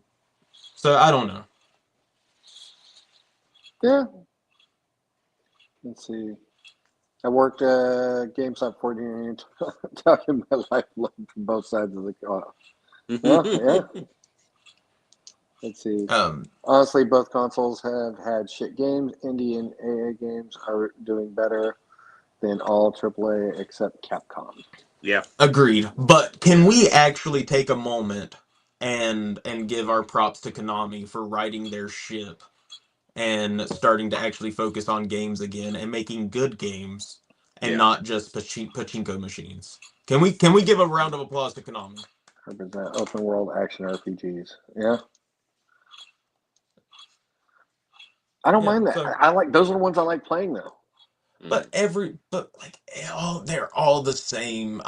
So I don't know. Yeah. Let's see. I worked GameStop 14 years, talking my life from both sides of the car. Yeah. Let's see. Honestly, both consoles have had shit games. Indie and AA games are doing better than all AAA except Capcom. Yeah. Agreed. But can we actually take a moment and give our props to Konami for righting their ship and starting to actually focus on games again and making good games and not just pachinko machines? Can we give a round of applause to Konami? Represent open world action RPGs. Yeah. I don't Yeah, mind that. so I like those are the ones I like playing though. but they're all the same.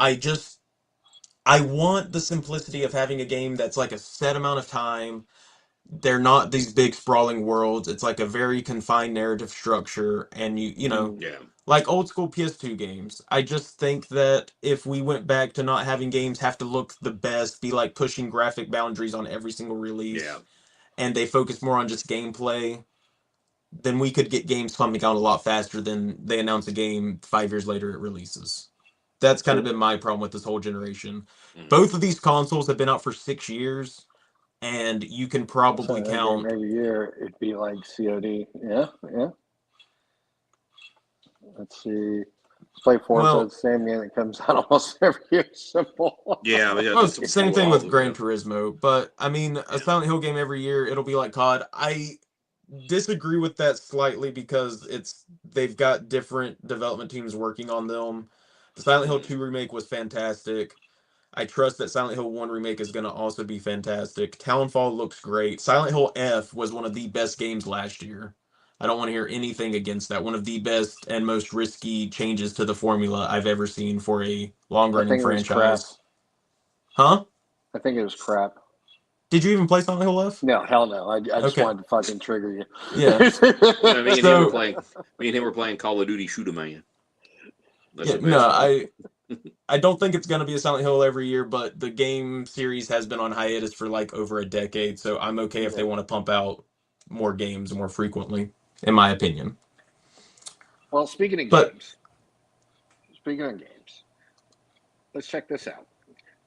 I want the simplicity of having a game that's like a set amount of time. They're not these big sprawling worlds. It's like a very confined narrative structure, and you know, Mm. Yeah. like old school PS2 games. I just think that if we went back to not having games have to look the best, be like pushing graphic boundaries on every single Yeah. release, and they focus more on just gameplay, then we could get games coming out a lot faster than they announce a game 5 years later it releases. That's kind of So been my problem with this whole generation. Mhm. Both of these consoles have been out for 6 years, and you can probably that game count. every year, it'd be like COD. Yeah, yeah. Let's see. Play Forza, Well, the same game that comes out almost every year. Simple. Yeah, but yeah, well, that's same with thing all with of them. Gran Turismo, but I mean, a Yeah. Silent Hill game every year, it'll be like COD. I disagree with that slightly because they've got different development teams working on them. The Silent Hill Mhm. 2 remake was fantastic. I trust that Silent Hill 1 remake is going to also be fantastic. Townfall looks great. Silent Hill F was one of the best games last year. I don't want to hear anything against that. One of the best and most risky changes to the formula I've ever seen for a long I running think it was crap. franchise. Huh? I think it was crap. Did you even play Silent Hill F? No, hell no. I just Okay. wanted to fucking trigger you. Yeah. Yeah, me and him were So, playing. Me and him were playing Call of Duty Shoot 'em Man. That's yeah, the no, best one. I don't think it's going to be a Silent Hill every year, but the game series has been on hiatus for like over a decade, so I'm okay if they Yeah. want to pump out more games more frequently, in my opinion. Well, speaking of But games, let's check this out.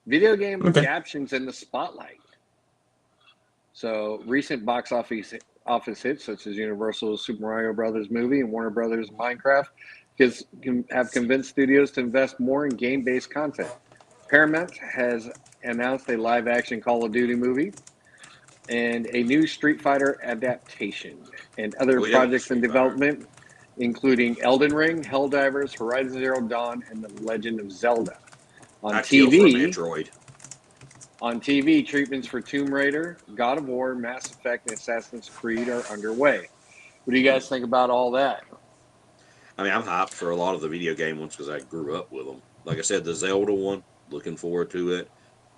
Video game okay. adaptations in the spotlight. So recent box office hits such as Universal's Super Mario Brothers movie and Warner Brothers Minecraft have convinced studios to invest more in game-based content. Paramount has announced a live-action Call of Duty movie and a new Street Fighter adaptation, and other We have projects in Street Fighter. development, including Elden Ring, Helldivers, Horizon Zero Dawn, and The Legend of Zelda. I kill for Metroid. On TV, treatments for Tomb Raider, God of War, Mass Effect, and Assassin's Creed are underway. What do you guys think about all that? I mean, I'm hyped for a lot of the video game ones because I grew up with them. Like I said, the Zelda one, looking forward to it.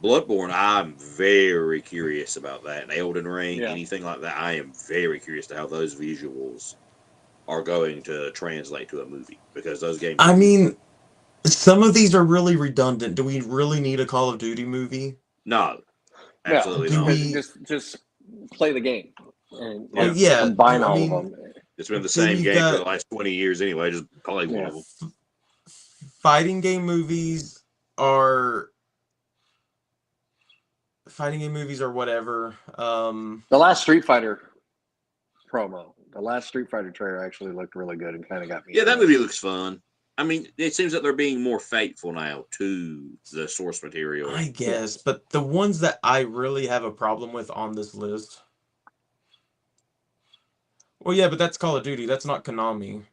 Bloodborne, I'm very curious about that. And Elden Ring, Yeah. anything like that, I am very curious to how those visuals are going to translate to a movie because those games. I mean, some of these are really redundant. Do we really need a Call of Duty movie? No, absolutely Do not. we? Just play the game and Well, Yeah. yeah. combine I all mean, of them. It's been the then same you've game for the got last 20 years anyway. Just play one Yeah. of them. fighting game movies are fighting game movies or whatever. The last Street Fighter promo, the last Street Fighter trailer actually looked really good and kind of got me. Yeah, that movie looks fun. I mean, it seems that they're being more faithful now to the source material. I guess, but the ones that I really have a problem with on this list. Well, yeah, but that's Call of Duty. That's not Konami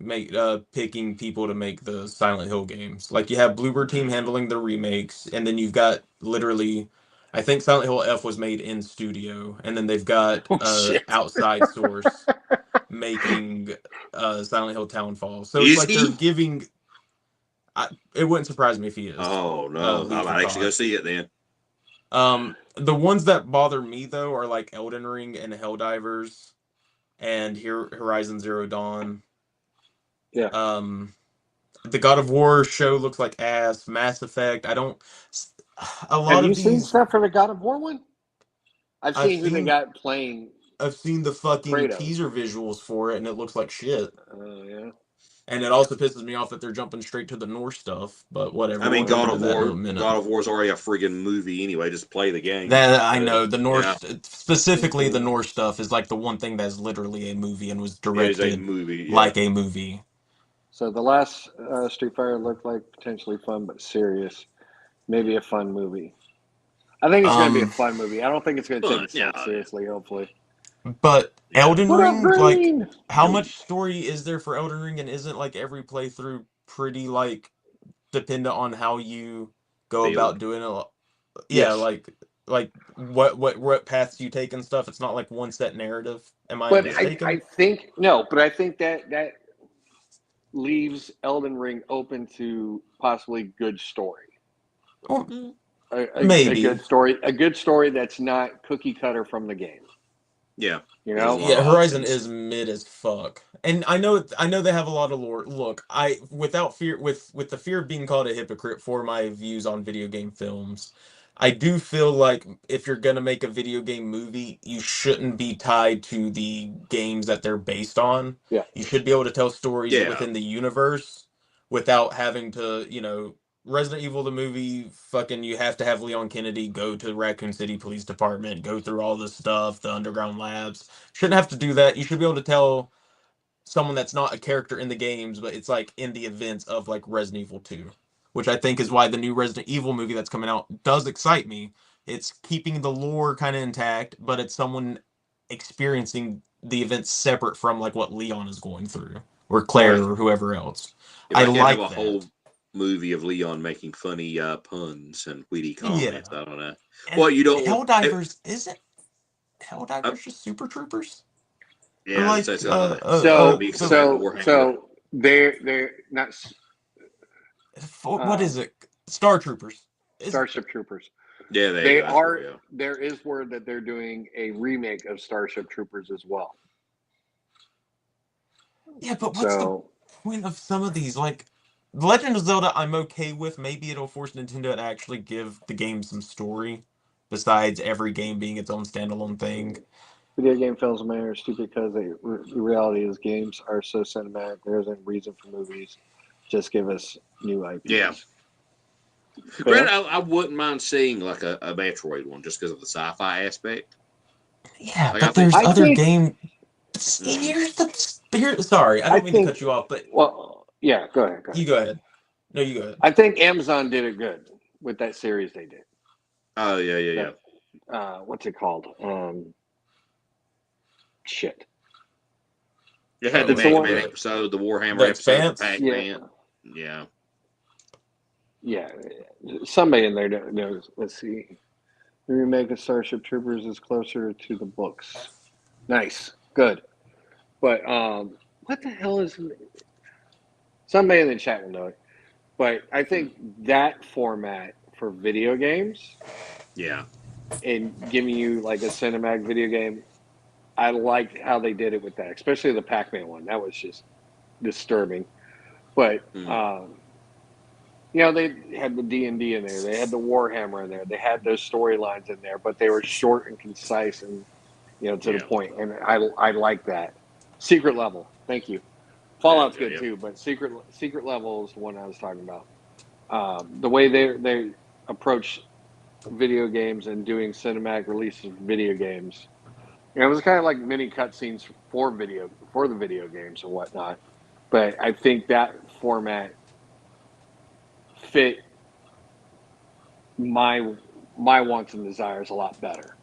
picking people to make the Silent Hill games. Like you have Bluebird Team handling the remakes, and then you've got literally, I think Silent Hill F was made in studio, and then they've got shit. outside source making Silent Hill Townfall. So it's Is like he? they're giving. It wouldn't surprise me if he is. Oh no, I might actually go see it then. The ones that bother me though are like Elden Ring and Helldivers and Horizon Zero Dawn. Yeah. The God of War show looks like ass. Mass Effect. I don't. A lot Have you of seen these. stuff for the God of War one? I've I've seen who they seen. got playing I've seen the fucking Kratos. teaser visuals for it, and it looks like shit. Oh yeah. And it also pisses me off that they're jumping straight to the Norse stuff. But whatever. I mean, We'll jump into that in a minute. God of War is already a friggin' movie anyway. Just play the game. That I know. The Norse, Yeah. specifically the Norse stuff, is like the one thing that's literally a movie and was It is a directed movie. Yeah. like a movie. So the last Street Fighter looked like potentially fun but serious. Maybe a fun movie. I think it's going to be a fun movie. I don't think it's going to take itself seriously, hopefully. But Elden What up, Ring, Green? like, how much story is there for Elden Ring, and isn't like every playthrough pretty like dependent on how you go Build. about doing it? Yeah, Yes. like like what paths you take and stuff. It's not like one set narrative. Am I But mistaken? I think no, but I think that leaves Elden Ring open to possibly good story. Well, A maybe. good story that's not cookie cutter from the game. Yeah. You There's a know, lot of Yeah, Horizon options. is mid as fuck, and I know they have a lot of lore. Look, I without fear with the fear of being called a hypocrite for my views on video game films, I do feel like if you're gonna make a video game movie, you shouldn't be tied to the games that they're based on. yeah. You should be able to tell stories Yeah. within the universe without having to, Resident Evil the movie, fucking you have to have Leon Kennedy go to Raccoon City Police Department, go through all this stuff, the underground labs. Shouldn't have to do that. You should be able to tell someone that's not a character in the games, but it's like in the events of like Resident Evil 2, which I think is why the new Resident Evil movie that's coming out does excite me. It's keeping the lore kind of intact, but it's someone experiencing the events separate from like what Leon is going through or Claire Right. or whoever else. If I I can't have like a that. whole movie of Leon making funny puns and witty Yeah. comments, I don't know. And Well, you don't want. Helldivers isn't Uh, Helldivers just Super Troopers? Or yeah, like it's gonna be the extended Warhammer. So they're not what is it? Star Troopers. Is it? Starship Troopers. Yeah, there you They go. That's what are. we are. There is word that they're doing a remake of Starship Troopers as well. Yeah, but what's the So point of some of these? Like Legend of Zelda, I'm okay with. Maybe it'll force Nintendo to actually give the game some story, besides every game being its own standalone thing. video game films are stupid because the reality is games are so cinematic. There isn't reason for movies. Just give us new IPs. Yeah. Fair? Granted, I wouldn't mind seeing like a Metroid one just because of the sci-fi aspect. Yeah, Like I but think. there's I other think. game. Mm, Sorry, I I don't mean to think. cut you off, but Well, yeah. Go ahead. Go ahead. you go ahead. No, you go ahead. I think Amazon did it good with that series they did. oh yeah. That what's it called? Shit. It had the It's the Mega one. Man The episode, the Warhammer the episode, the Expanse. Yeah. Pac-Man. Yeah. Yeah. Somebody in there knows. Let's see. The remake of Starship Troopers is closer to the books. Nice. Good. But what the hell is? Somebody in the chat will know it. But I think that format for video games Yeah. and giving you like a cinematic video game, I liked how they did it with that, especially the Pac-Man one. That was just disturbing. But Mm, they had the D&D in there, they had the Warhammer in there, they had those storylines in there, but they were short and concise and to the yeah. point. And I like that. Secret Level, thank you. Fallout's good Yeah. too, but Secret Level is the one I was talking about. The way they approach video games and doing cinematic releases of video games. It was kind of like mini cutscenes for the video games and whatnot. But I think that format fit my wants and desires a lot better.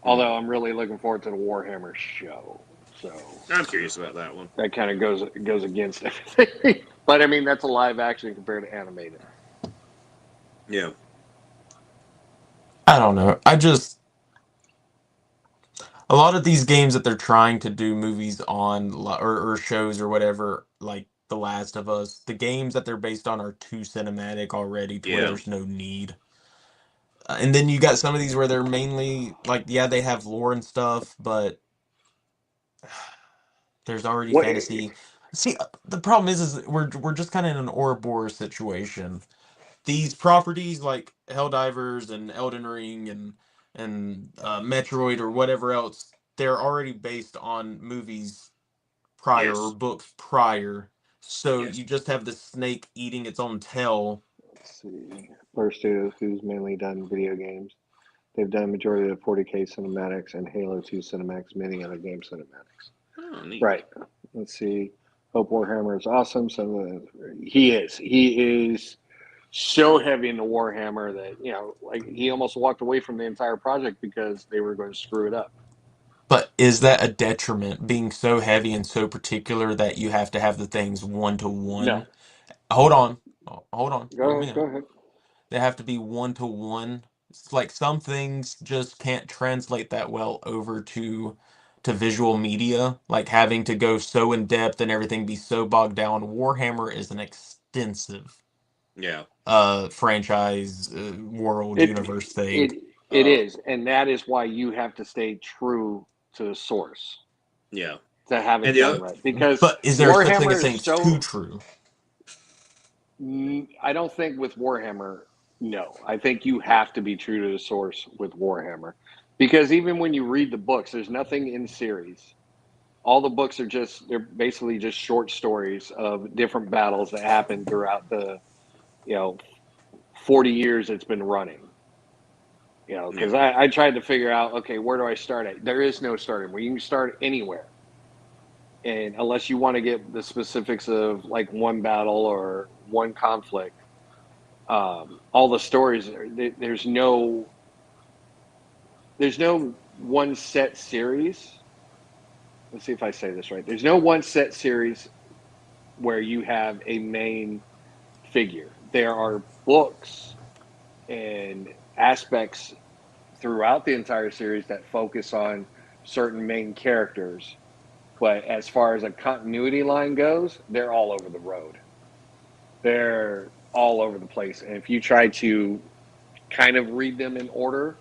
Although I'm really looking forward to the Warhammer show. So I'm curious about that one. that kind of goes against everything. But I mean that's a live action compared to animated. Yeah. I don't know. A lot of these games that they're trying to do movies on or shows or whatever, like The Last of Us, the games that they're based on are too cinematic already to where Yeah. there's no need. And then you got some of these where they're mainly like, yeah, they have lore and stuff, but there's already What fantasy. See, the problem is we're just kind of in an Ouroboros situation. These properties like Helldivers and Elden Ring and Metroid or whatever else, they're already based on movies prior or Yes. books prior. So Yes. you just have the snake eating its own tail. Let's see. First Studios, who's mainly done video games. They've done a majority of 40K cinematics and Halo 2 cinematics, many other game cinematics. Oh, neat. Right. Let's see. Hope Warhammer is awesome. He is. He is so heavy into Warhammer that, like he almost walked away from the entire project because they were going to screw it up. But is that a detriment, being so heavy and so particular that you have to have the things one to No. one? Hold on. Hold on. Hear me Go out. ahead. They have to be one to one It's like some things just can't translate that well over to visual media, like having to go so in depth and everything be so bogged down. Warhammer is an extensive Yeah. franchise, world, It universe thing. it is, and that is why you have to stay true to the source Yeah. to have And it the done other, right. Because But is there such thing as Warhammer is saying it's too so. true? I don't think with Warhammer. No, I think you have to be true to the source with Warhammer, because even when you read the books, there's nothing in series. All the books are they're basically just short stories of different battles that happened throughout the, you know, 40 years it's been running. You know, yeah. because I tried to figure out, okay, where do I start at? There is no starting where you can start anywhere. And unless you want to get the specifics of like one battle or one conflict, all the stories, there's no one set series. Let's see if I say this right. There's no one set series where you have a main figure. There are books and aspects throughout the entire series that focus on certain main characters. But as far as a continuity line goes, they're all over the road. They're all over the place. And if you try to kind of read them in order,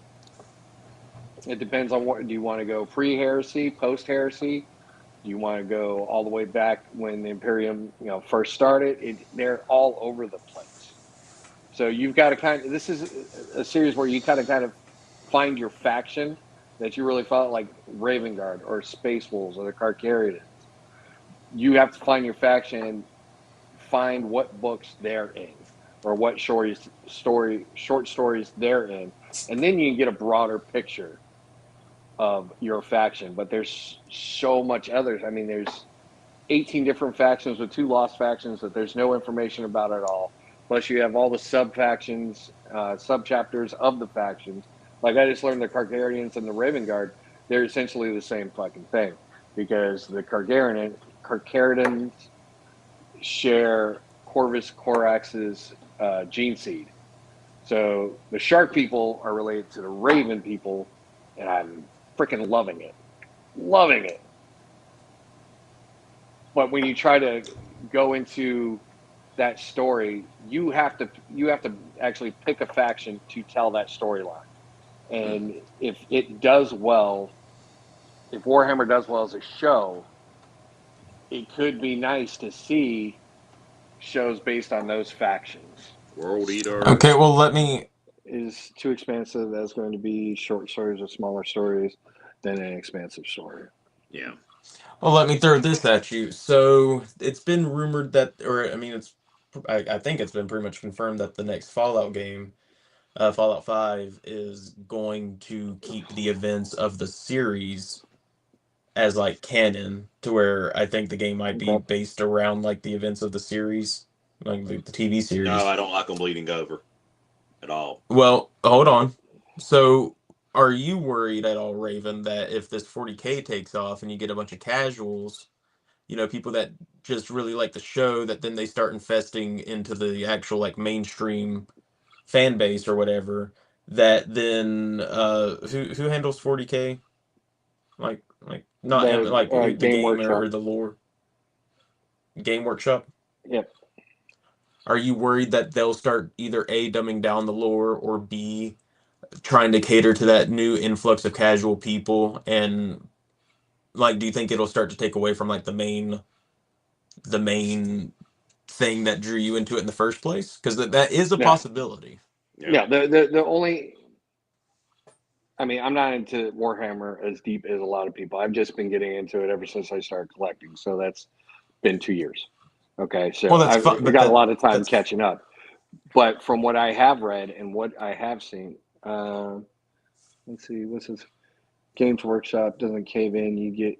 it depends on what do you want to go pre-heresy, post-heresy? Do you want to go all the way back when the Imperium, first started? They're all over the place. So you've got to this is a series where you kind of find your faction that you really felt like Raven Guard or Space Wolves or the Carcarians. You have to find your faction, find what books they're in or what short stories they're in, and then you can get a broader picture of your faction. But there's so much others. I mean, there's 18 different factions with 2 lost factions that there's no information about at all. Plus, you have all the sub factions, sub chapters of the factions. Like I just learned the Carcarians and the Raven Guard, they're essentially the same fucking thing because the Carcarians share Corvus Corax's gene seed. So the Shark people are related to the Raven people, and I'm freaking loving it. Loving it. But when you try to go into that story, you have to actually pick a faction to tell that storyline. And if it does well, if Warhammer does well as a show, it could be nice to see shows based on those factions. World Eater. Okay, well, let me. Is too expansive. That's going to be short stories or smaller stories than an expansive story. Yeah. Well, let me throw this at you. So it's been rumored that, or I mean, I think it's been pretty much confirmed that the next Fallout game, Fallout 5, is going to keep the events of the series as like canon, to where I think the game might be Okay. based around like the events of the series, like the TV No, series. I don't like them bleeding over at all. Well, hold on. So, are you worried at all, Raven, that if this 40K takes off and you get a bunch of casuals, people that just really like the show, that then they start infesting into the actual like mainstream fan base or whatever, that then who handles 40K? Like not like The the Game game Workshop. or the lore game workshop? Yep. Are you worried that they'll start either A, dumbing down the lore, or B, trying to cater to that new influx of casual people, and like do you think it'll start to take away from like the main thing that drew you into it in the first place? Because that is a No. possibility. Yeah. No. The only. I mean, I'm not into Warhammer as deep as a lot of people. I've just been getting into it ever since I started collecting. So that's been 2 years. Okay, Well, so that's fun, I've but got a lot of time that's catching up. But from what I have read and what I have seen, let's see, what's this? Games Workshop doesn't cave in. You get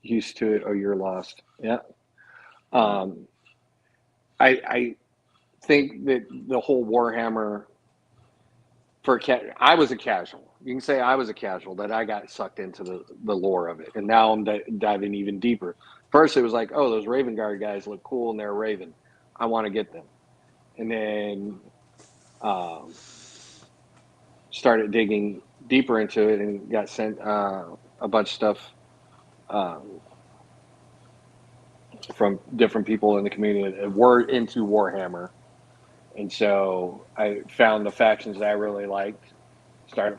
used to it, or you're lost. Yeah. Um, I think that the whole Warhammer I was a casual. You can say I was a casual, that I got sucked into the lore of it, and now I'm diving even deeper. First, it was like, oh, those Raven Guard guys look cool and they're Raven. I want to get them. And then started digging deeper into it and got sent a bunch of stuff from different people in the community that were into Warhammer. And so I found the factions that I really liked, started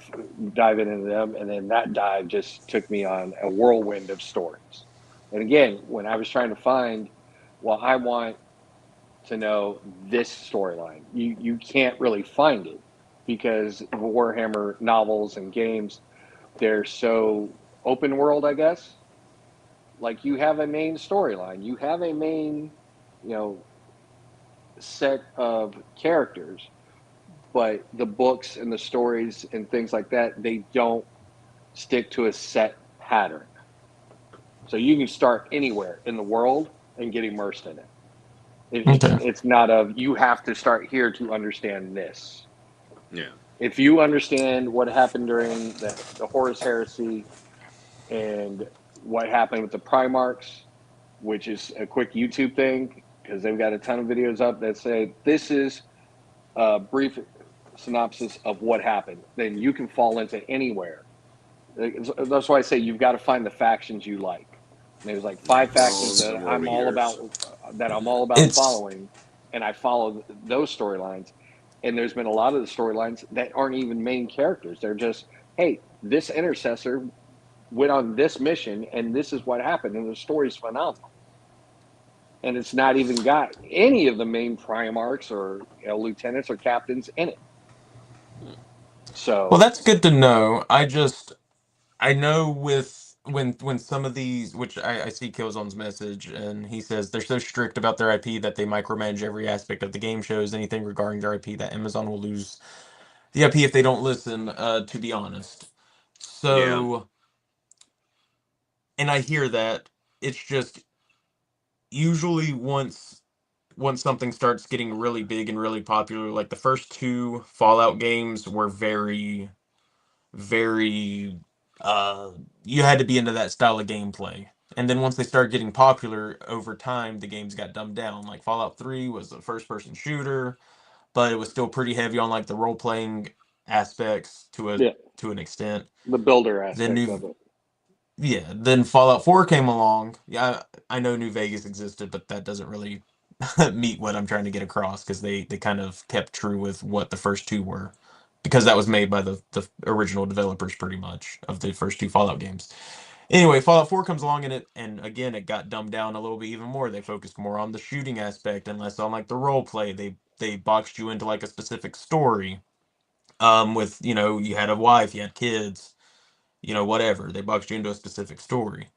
diving into them, and then that dive just took me on a whirlwind of stories. And again, when I was trying to find, well, I want to know this storyline, you can't really find it because Warhammer novels and games, they're so open world, I guess. Like you have a main storyline, you have a main, set of characters, but the books and the stories and things like that, they don't stick to a set pattern. So you can start anywhere in the world and get immersed in it. It's not you have to start here to understand this. Yeah. If you understand what happened during the Horus Heresy and what happened with the Primarchs, which is a quick YouTube thing, because they've got a ton of videos up that say this is a brief synopsis of what happened, then you can fall into anywhere. That's why I say you've got to find the factions you like. And there's like 5 factions that I'm all about following, and I follow those storylines. And there's been a lot of the storylines that aren't even main characters. They're just, hey, this intercessor went on this mission, and this is what happened, and the story's phenomenal. And it's not even got any of the main Primarchs or lieutenants or captains in it. So, well, that's good to know. I know with when some of these, which I see Killzone's message, and he says they're so strict about their IP that they micromanage every aspect of the game shows. Anything regarding their IP, that Amazon will lose the IP if they don't listen. To be honest, so and I hear that. It's just usually once something starts getting really big and really popular, like the first 2 Fallout games were very, very you had to be into that style of gameplay. And then once they started getting popular over time, the games got dumbed down. Like Fallout 3 was a first person shooter, but it was still pretty heavy on like the role playing aspects to an extent. the builder Then aspect of it. then Fallout 4 came along. Yeah, I know New Vegas existed, but that doesn't really meet what I'm trying to get across because they kind of kept true with what the first 2 were because that was made by the original developers pretty much of the first 2 Fallout games. Anyway, Fallout 4 comes along and again it got dumbed down a little bit even more. They focused more on the shooting aspect and less on like the role play. They boxed you into like a specific story. With you had a wife, you had kids, whatever. They boxed you into a specific story.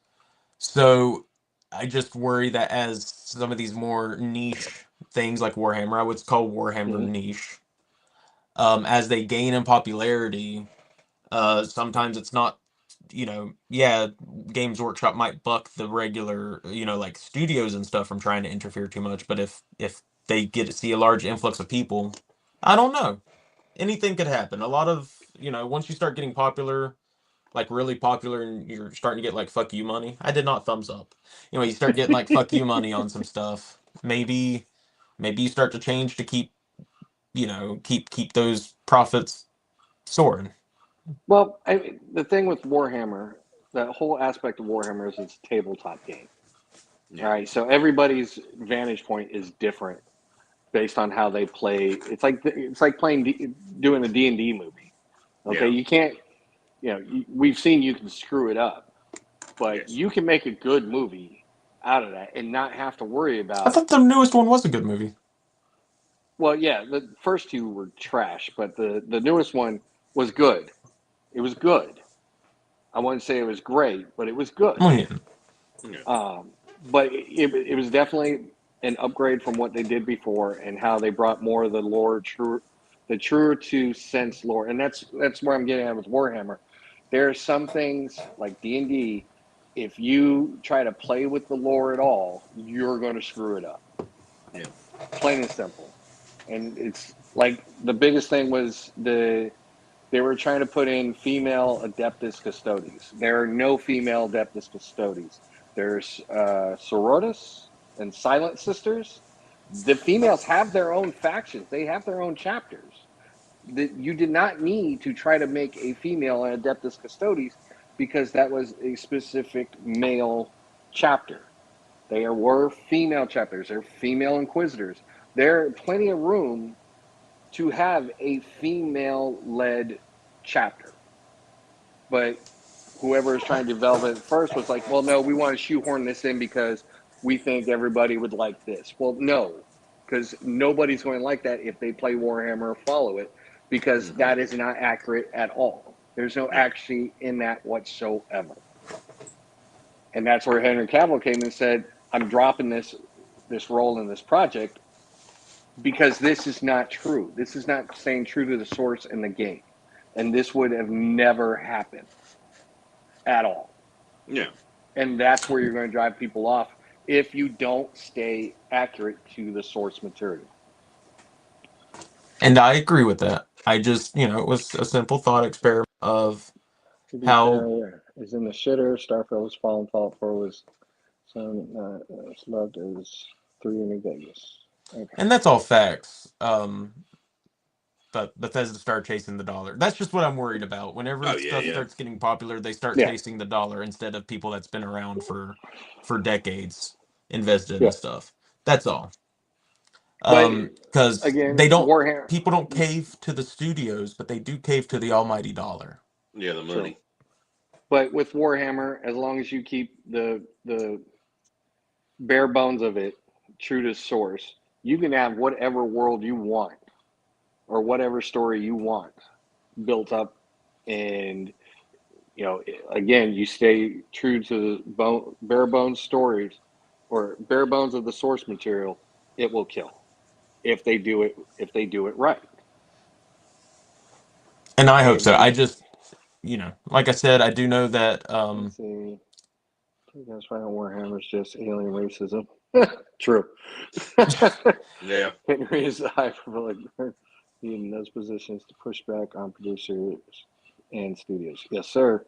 So I just worry that as some of these more niche things like Warhammer, I would call Warhammer niche, as they gain in popularity, sometimes it's not, yeah, Games Workshop might buck the regular, like studios and stuff from trying to interfere too much. But if they get to see a large influx of people, I don't know. Anything could happen. A lot of, once you start getting popular, like really popular and you're starting to get like fuck you money. I did not thumbs up. You start getting like fuck you money on some stuff. Maybe you start to change to keep keep those profits soaring. Well, the thing with Warhammer, the whole aspect of Warhammer is it's a tabletop game. Yeah. All right, so everybody's vantage point is different based on how they play. It's like playing doing a D&D movie. Okay, you can't. We've seen you can screw it up, but you can make a good movie out of that and not have to worry about. I thought the newest one was a good movie. Well, yeah, the first 2 were trash, but the newest one was good. It was good. I wouldn't say it was great, but it was good. Oh, yeah. But it was definitely an upgrade from what they did before and how they brought more of the lore, the truer to sense lore. And that's where I'm getting at with Warhammer. There are some things like D&D, if you try to play with the lore at all, you're going to screw it up. Yeah. Plain and simple. And it's like the biggest thing was they were trying to put in female Adeptus Custodes. There are no female Adeptus Custodes. There's Sororitas and Silent Sisters. The females have their own factions. They have their own chapters. you did not need to try to make a female an Adeptus Custodes because that was a specific male chapter. There were female chapters. There are female inquisitors. There are plenty of room to have a female-led chapter. But whoever is trying to develop it first was like, well, no, we want to shoehorn this in because we think everybody would like this. Well, no, because nobody's going to like that if they play Warhammer or follow it, because that is not accurate at all. There's no accuracy in that whatsoever. And that's where Henry Cavill came and said, I'm dropping this role in this project because this is not true. This is not staying true to the source in the game. And this would have never happened at all. Yeah. And that's where you're going to drive people off if you don't stay accurate to the source material. And I agree with that. I just, it was a simple thought experiment of how is in the shitter. Starfield was Fallen, Fallout 4 was loved as 3 in New Vegas. Okay. And that's all facts. But Bethesda started chasing the dollar. That's just what I'm worried about. Whenever stuff starts getting popular, they start chasing the dollar instead of people that's been around for decades invested in stuff. That's all. Because people don't cave to the studios, but they do cave to the almighty dollar. Yeah, the money. True. But with Warhammer, as long as you keep the bare bones of it true to source, you can have whatever world you want or whatever story you want built up, and again, you stay true to the bare bones stories or bare bones of the source material. It will kill if they do it right. And I hope so. I just, like I said, I do know that. Let's see. That's why Warhammer's just alien racism. True. Yeah. Henry is the hyperbolic in those positions to push back on producers and studios. Yes, sir.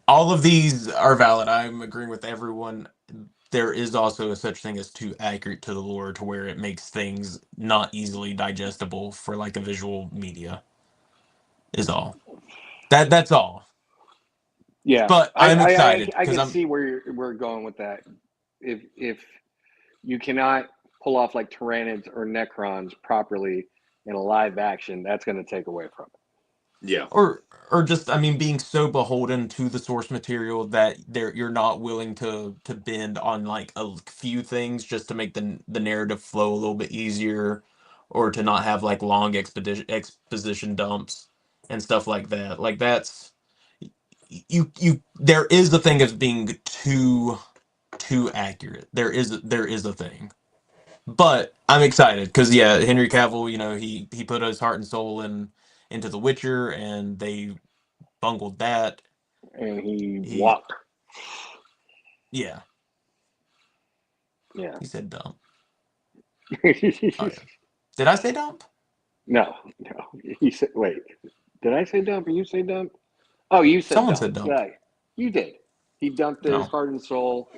All of these are valid. I'm agreeing with everyone. There is also a such thing as too accurate to the lore to where it makes things not easily digestible for like a visual media. Is all. That's all. Yeah, but I'm excited. I can see where we're going with that. If you cannot pull off like Tyranids or Necrons properly in a live action, that's going to take away from it. Yeah. Or just, being so beholden to the source material that you're not willing to bend on like a few things just to make the narrative flow a little bit easier, or to not have like long exposition dumps and stuff like that. Like that's there is the thing of being too accurate. There is a thing. But I'm excited because Henry Cavill, he put his heart and soul into The Witcher, and they bungled that. And he walked. Yeah. Yeah. He said dump. Oh, yeah. Did I say dump? No. He said, wait. Did I say dump or you say dump? Oh, you said Someone dump. said dump. Yeah, you did. He dumped his heart and soul.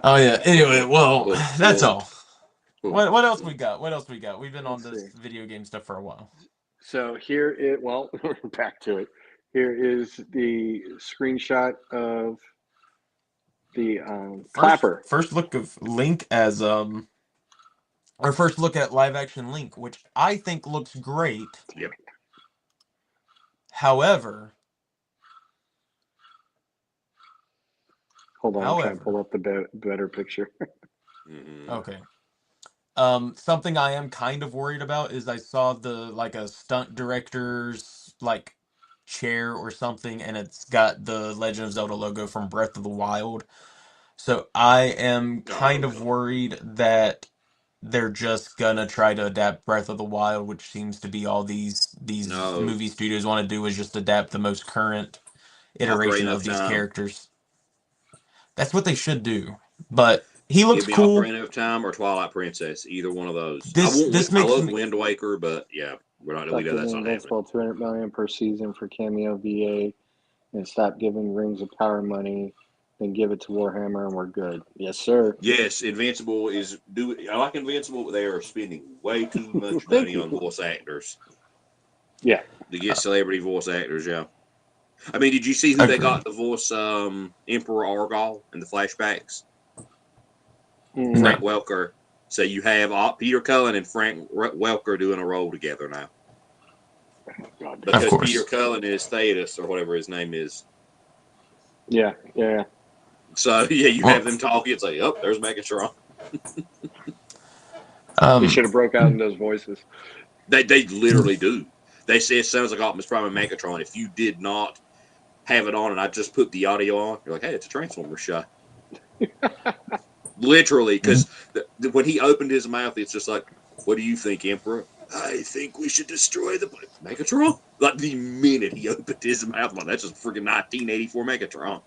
Oh, yeah. Anyway, well, that's all. What else we got? We've been on this video game stuff for a while. So we're back to it. Here is the screenshot of the Clapper. First look of Link as our first look at live action Link, which I think looks great. Yep. However, hold on, I'm trying to pull up the better picture. Okay. Something I am kind of worried about is I saw a stunt director's like chair or something, and it's got the Legend of Zelda logo from Breath of the Wild. So I am kind of worried that they're just gonna try to adapt Breath of the Wild, which seems to be all these movie studios want to do, is just adapt the most current iteration of these characters. That's what they should do. But he looks cool. Ocarina of Time or Twilight Princess, either one of those. I love Wind Waker, but yeah, we're not going to do that. That's not happening. $200 million per season for cameo VA, and stop giving Rings of Power money then give it to Warhammer, and we're good. Yes, sir. Yes, Invincible is I like Invincible, but they are spending way too much money on voice actors. Yeah. To get celebrity voice actors, yeah. I mean, did you see who they got to voice Emperor Argyle in the flashbacks? Mm. Frank Welker. So you have Peter Cullen and Frank Welker doing a role together now. God, Because Peter Cullen is Thetis, or whatever his name is. Yeah, yeah. So, yeah, you have them talking. It's like, oh, there's Megatron. They should have broke out in those voices. They literally do. They say it sounds like Optimus Prime and Megatron. If you did not have it on and I just put the audio on, you're like, hey, it's a Transformer shot. Literally, because when he opened his mouth, it's just like, what do you think, Emperor? I think we should destroy the Megatron. Like the minute he opened his mouth, like, that's just freaking 1984 Megatron.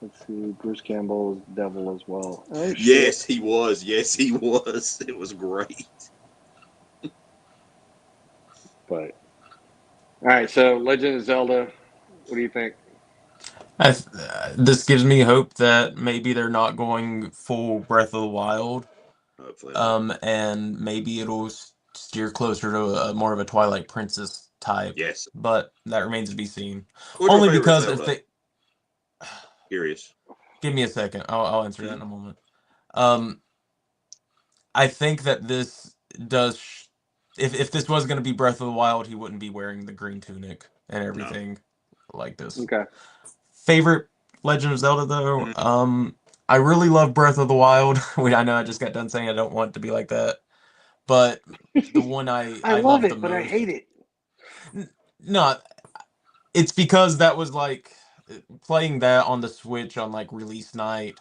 Let's see, Bruce Campbell is Devil as well. Oh, yes, he was. Yes, he was. It was great. But all right, so Legend of Zelda. What do you think? This gives me hope that maybe they're not going full Breath of the Wild. Hopefully. And maybe it'll steer closer to more of a Twilight Princess type. Yes. But that remains to be seen. What's Only your favorite because Zelda? if they Curious. give me a second, I'll answer that in a moment. I think that this does. If this was going to be Breath of the Wild, he wouldn't be wearing the green tunic and everything like this. Okay. Favorite Legend of Zelda though. I really love Breath of the Wild. I know I just got done saying I don't want it to be like that, but the one I love love it, the but most. I hate it. No, it's because that was like playing that on the Switch on like release night.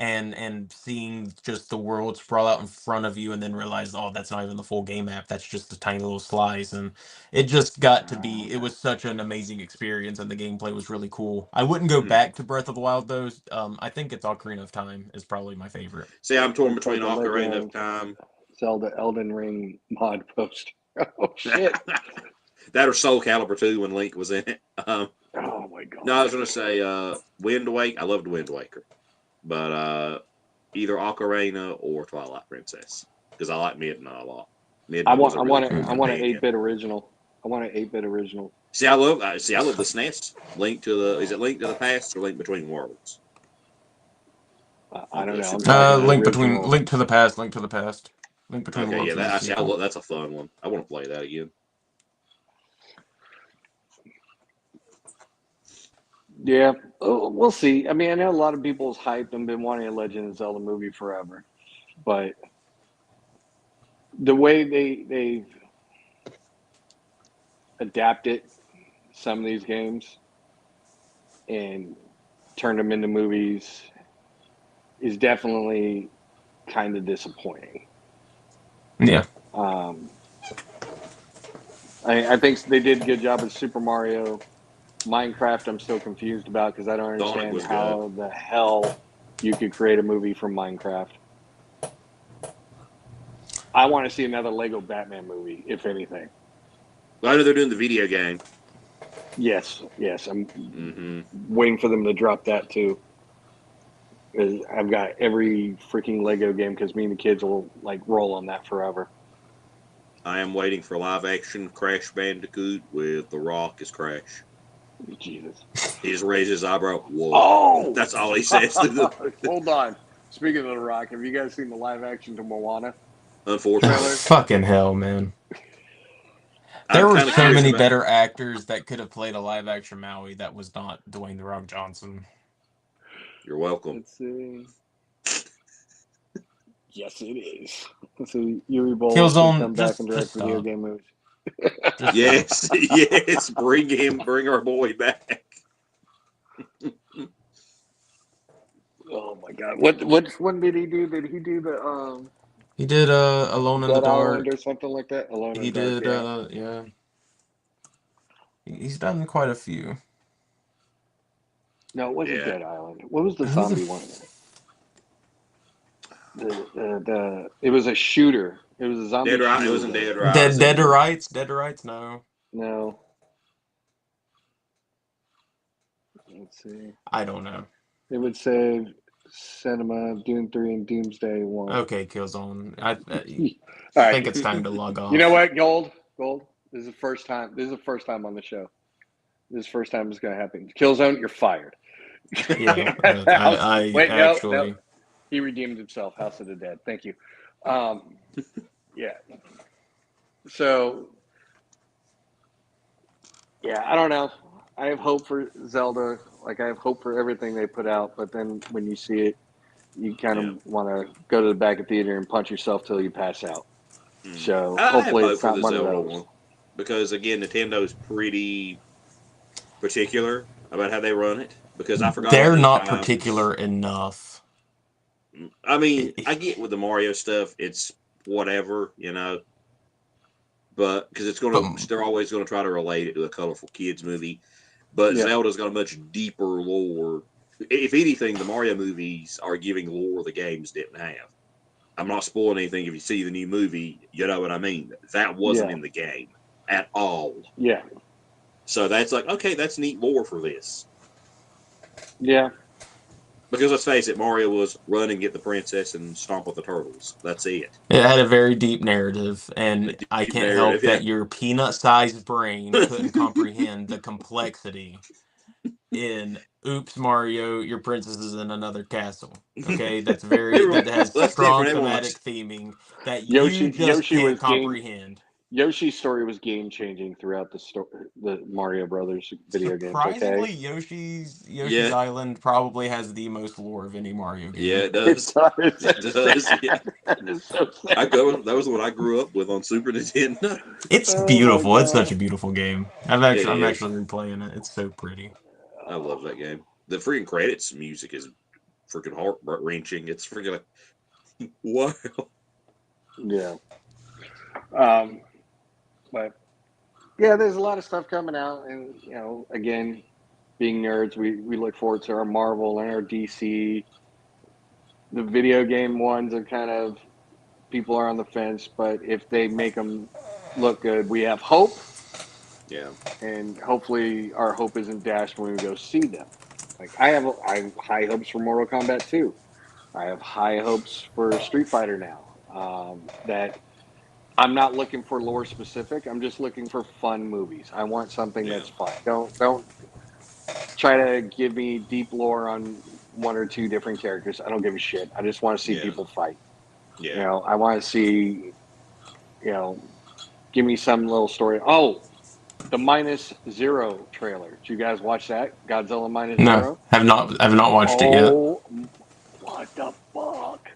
And seeing just the world sprawl out in front of you and then realize, oh, that's not even the full game map, that's just a tiny little slice, and it just got to be, it was such an amazing experience, and the gameplay was really cool. I wouldn't go back to Breath of the Wild though. I think it's Ocarina of Time is probably my favorite. See, I'm torn between Ocarina of Time, Zelda Elden Ring mod post. Oh shit. That or Soul Calibur 2 when Link was in it. Oh my god. No, I was going to say Wind Waker. I loved Wind Waker. But either Ocarina or Twilight Princess, because I like Midna a lot. Midna I want an 8-bit original. I want an 8-bit original. See, I love the SNES. Link to the Past or Link Between Worlds? I don't know. Link to the Past. Link Between Worlds. Yeah, that's a fun one. I want to play that again. Yeah, we'll see. I mean, I know a lot of people's hyped and been wanting a Legend of Zelda movie forever, but the way they've adapted some of these games and turned them into movies is definitely kind of disappointing. Yeah. I think they did a good job with Super Mario. Minecraft, I'm still confused about because I don't understand how the hell you could create a movie from Minecraft. I want to see another Lego Batman movie, if anything. Well, I know they're doing the video game. Yes. I'm waiting for them to drop that too. I've got every freaking Lego game because me and the kids will like roll on that forever. I am waiting for live action Crash Bandicoot with The Rock as Crash. Jesus. He just raises his eyebrow. Whoa. Oh! That's all he says. Hold on. Speaking of The Rock, have you guys seen the live action to Moana? Unfortunately. Fucking hell, man. There were so many better actors that could have played a live action Maui that was not Dwayne The Rock Johnson. You're welcome. Let's see. Yes, it is. Let's see. Yui Bowl Killzone, come back and direct video game movies. Yes, bring our boy back. Oh my god! What one did he do? Did he do the He did Alone in the Dark Island or something like that? Alone in the Dark. Dark. He did He's done quite a few. No, it wasn't Dead Island. What was the zombie one? It was a shooter. It was a zombie. It wasn't Dead Rising. Dead to Rights. Dead to Rights. No. Let's see. I don't know. It would say Cinema, Doom 3, and Doomsday 1. Okay, Killzone. I All right. think it's time to log off. You know what, Gold? This is the first time. This is the first time on the show. This is the first time it's going to happen. Killzone, you're fired. Yeah, I Wait, actually. no. He redeemed himself. House of the Dead. Thank you. Yeah. So, yeah, I don't know. I have hope for Zelda. Like, I have hope for everything they put out. But then when you see it, you kind of want to go to the back of the theater and punch yourself till you pass out. So I have hopefully hope it's for not the one of Zelda those. one because again, Nintendo's pretty particular about how they run it. Because I forgot all They're those not times. particular enough. I mean, I get with the Mario stuff, it's whatever, you know. But because they're always gonna try to relate it to a colorful kids movie. But Yeah. Zelda's got a much deeper lore. If anything, the Mario movies are giving lore the games didn't have. I'm not spoiling anything. If you see the new movie, you know what I mean. That wasn't in the game at all. Yeah. So that's like, okay, that's neat lore for this. Yeah. Because let's face it, Mario was run and get the princess and stomp with the turtles. That's it. It had a very deep narrative, A and deep I can't narrative, help that your peanut-sized brain couldn't comprehend the complexity in Oops Mario, your princess is in another castle. Okay, that has That's strong different. thematic theming that you just Yoshi can't was comprehend. Yoshi's story was game changing throughout the Mario Brothers video games. Surprisingly, Okay. Yoshi's Yeah. Island probably has the most lore of any Mario game. Yeah, it does. It does. Yeah. That is so sad. That was what I grew up with on Super Nintendo. It's Oh my beautiful. It's God. such a beautiful game. It I'm is. actually replaying it. It's so pretty. I love that game. The freaking credits music is freaking heart wrenching. It's freaking like, wow. Yeah. But yeah, there's a lot of stuff coming out, and again, being nerds, we look forward to our Marvel and our DC. The video game ones are kind of, people are on the fence, but if they make them look good, we have hope, Yeah. and hopefully our hope isn't dashed when we go see them. Like I have high hopes for Mortal Kombat 2. I have high hopes for Street Fighter now. That I'm not looking for lore specific. I'm just looking for fun movies. I want something that's fun. Don't try to give me deep lore on one or two different characters. I don't give a shit. I just want to see people fight. Yeah. I want to see, give me some little story. Oh, the -0 trailer. Did you guys watch that? Godzilla No, -0? have not watched it yet. Oh, what the fuck?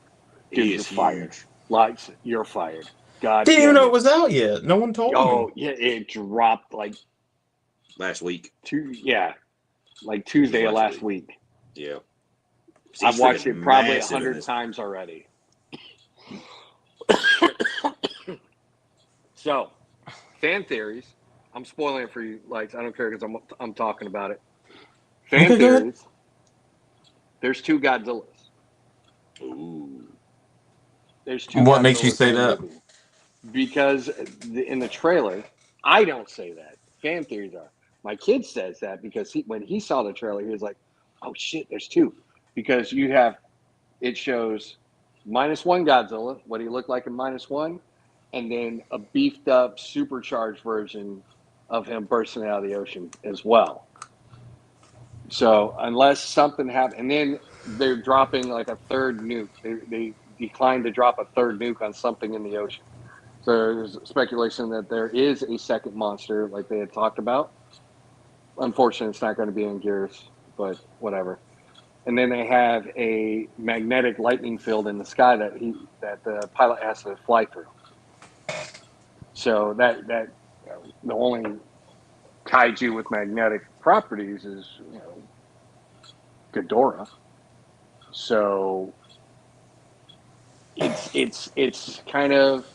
Dude, He you're is fired. huge. Lights, you're fired. God Didn't even damn know it. it was out yet. No one told me. Oh, yeah, it dropped like Last week. Tuesday of last week. Yeah. I've watched it probably massive in 100 this. times already. So, fan theories. I'm spoiling it for you, Lights. I don't care because I'm talking about it. Fan Okay, go ahead. theories. There's two Godzillas. Ooh. There's two What makes you Godzillas say in the that? movie. Because in the trailer, I don't say that. Fan theories are. My kid says that because when he saw the trailer, he was like, "Oh shit, there's two." Because it shows -1 Godzilla, what he looked like in -1, and then a beefed up, supercharged version of him bursting out of the ocean as well. So unless something happened, and then they're dropping like a third nuke. They declined to drop a third nuke on something in the ocean. So there's speculation that there is a second monster, like they had talked about. Unfortunately, it's not going to be in Gears, but whatever. And then they have a magnetic lightning field in the sky that the pilot has to fly through. So that the only kaiju with magnetic properties is Ghidorah. So it's kind of,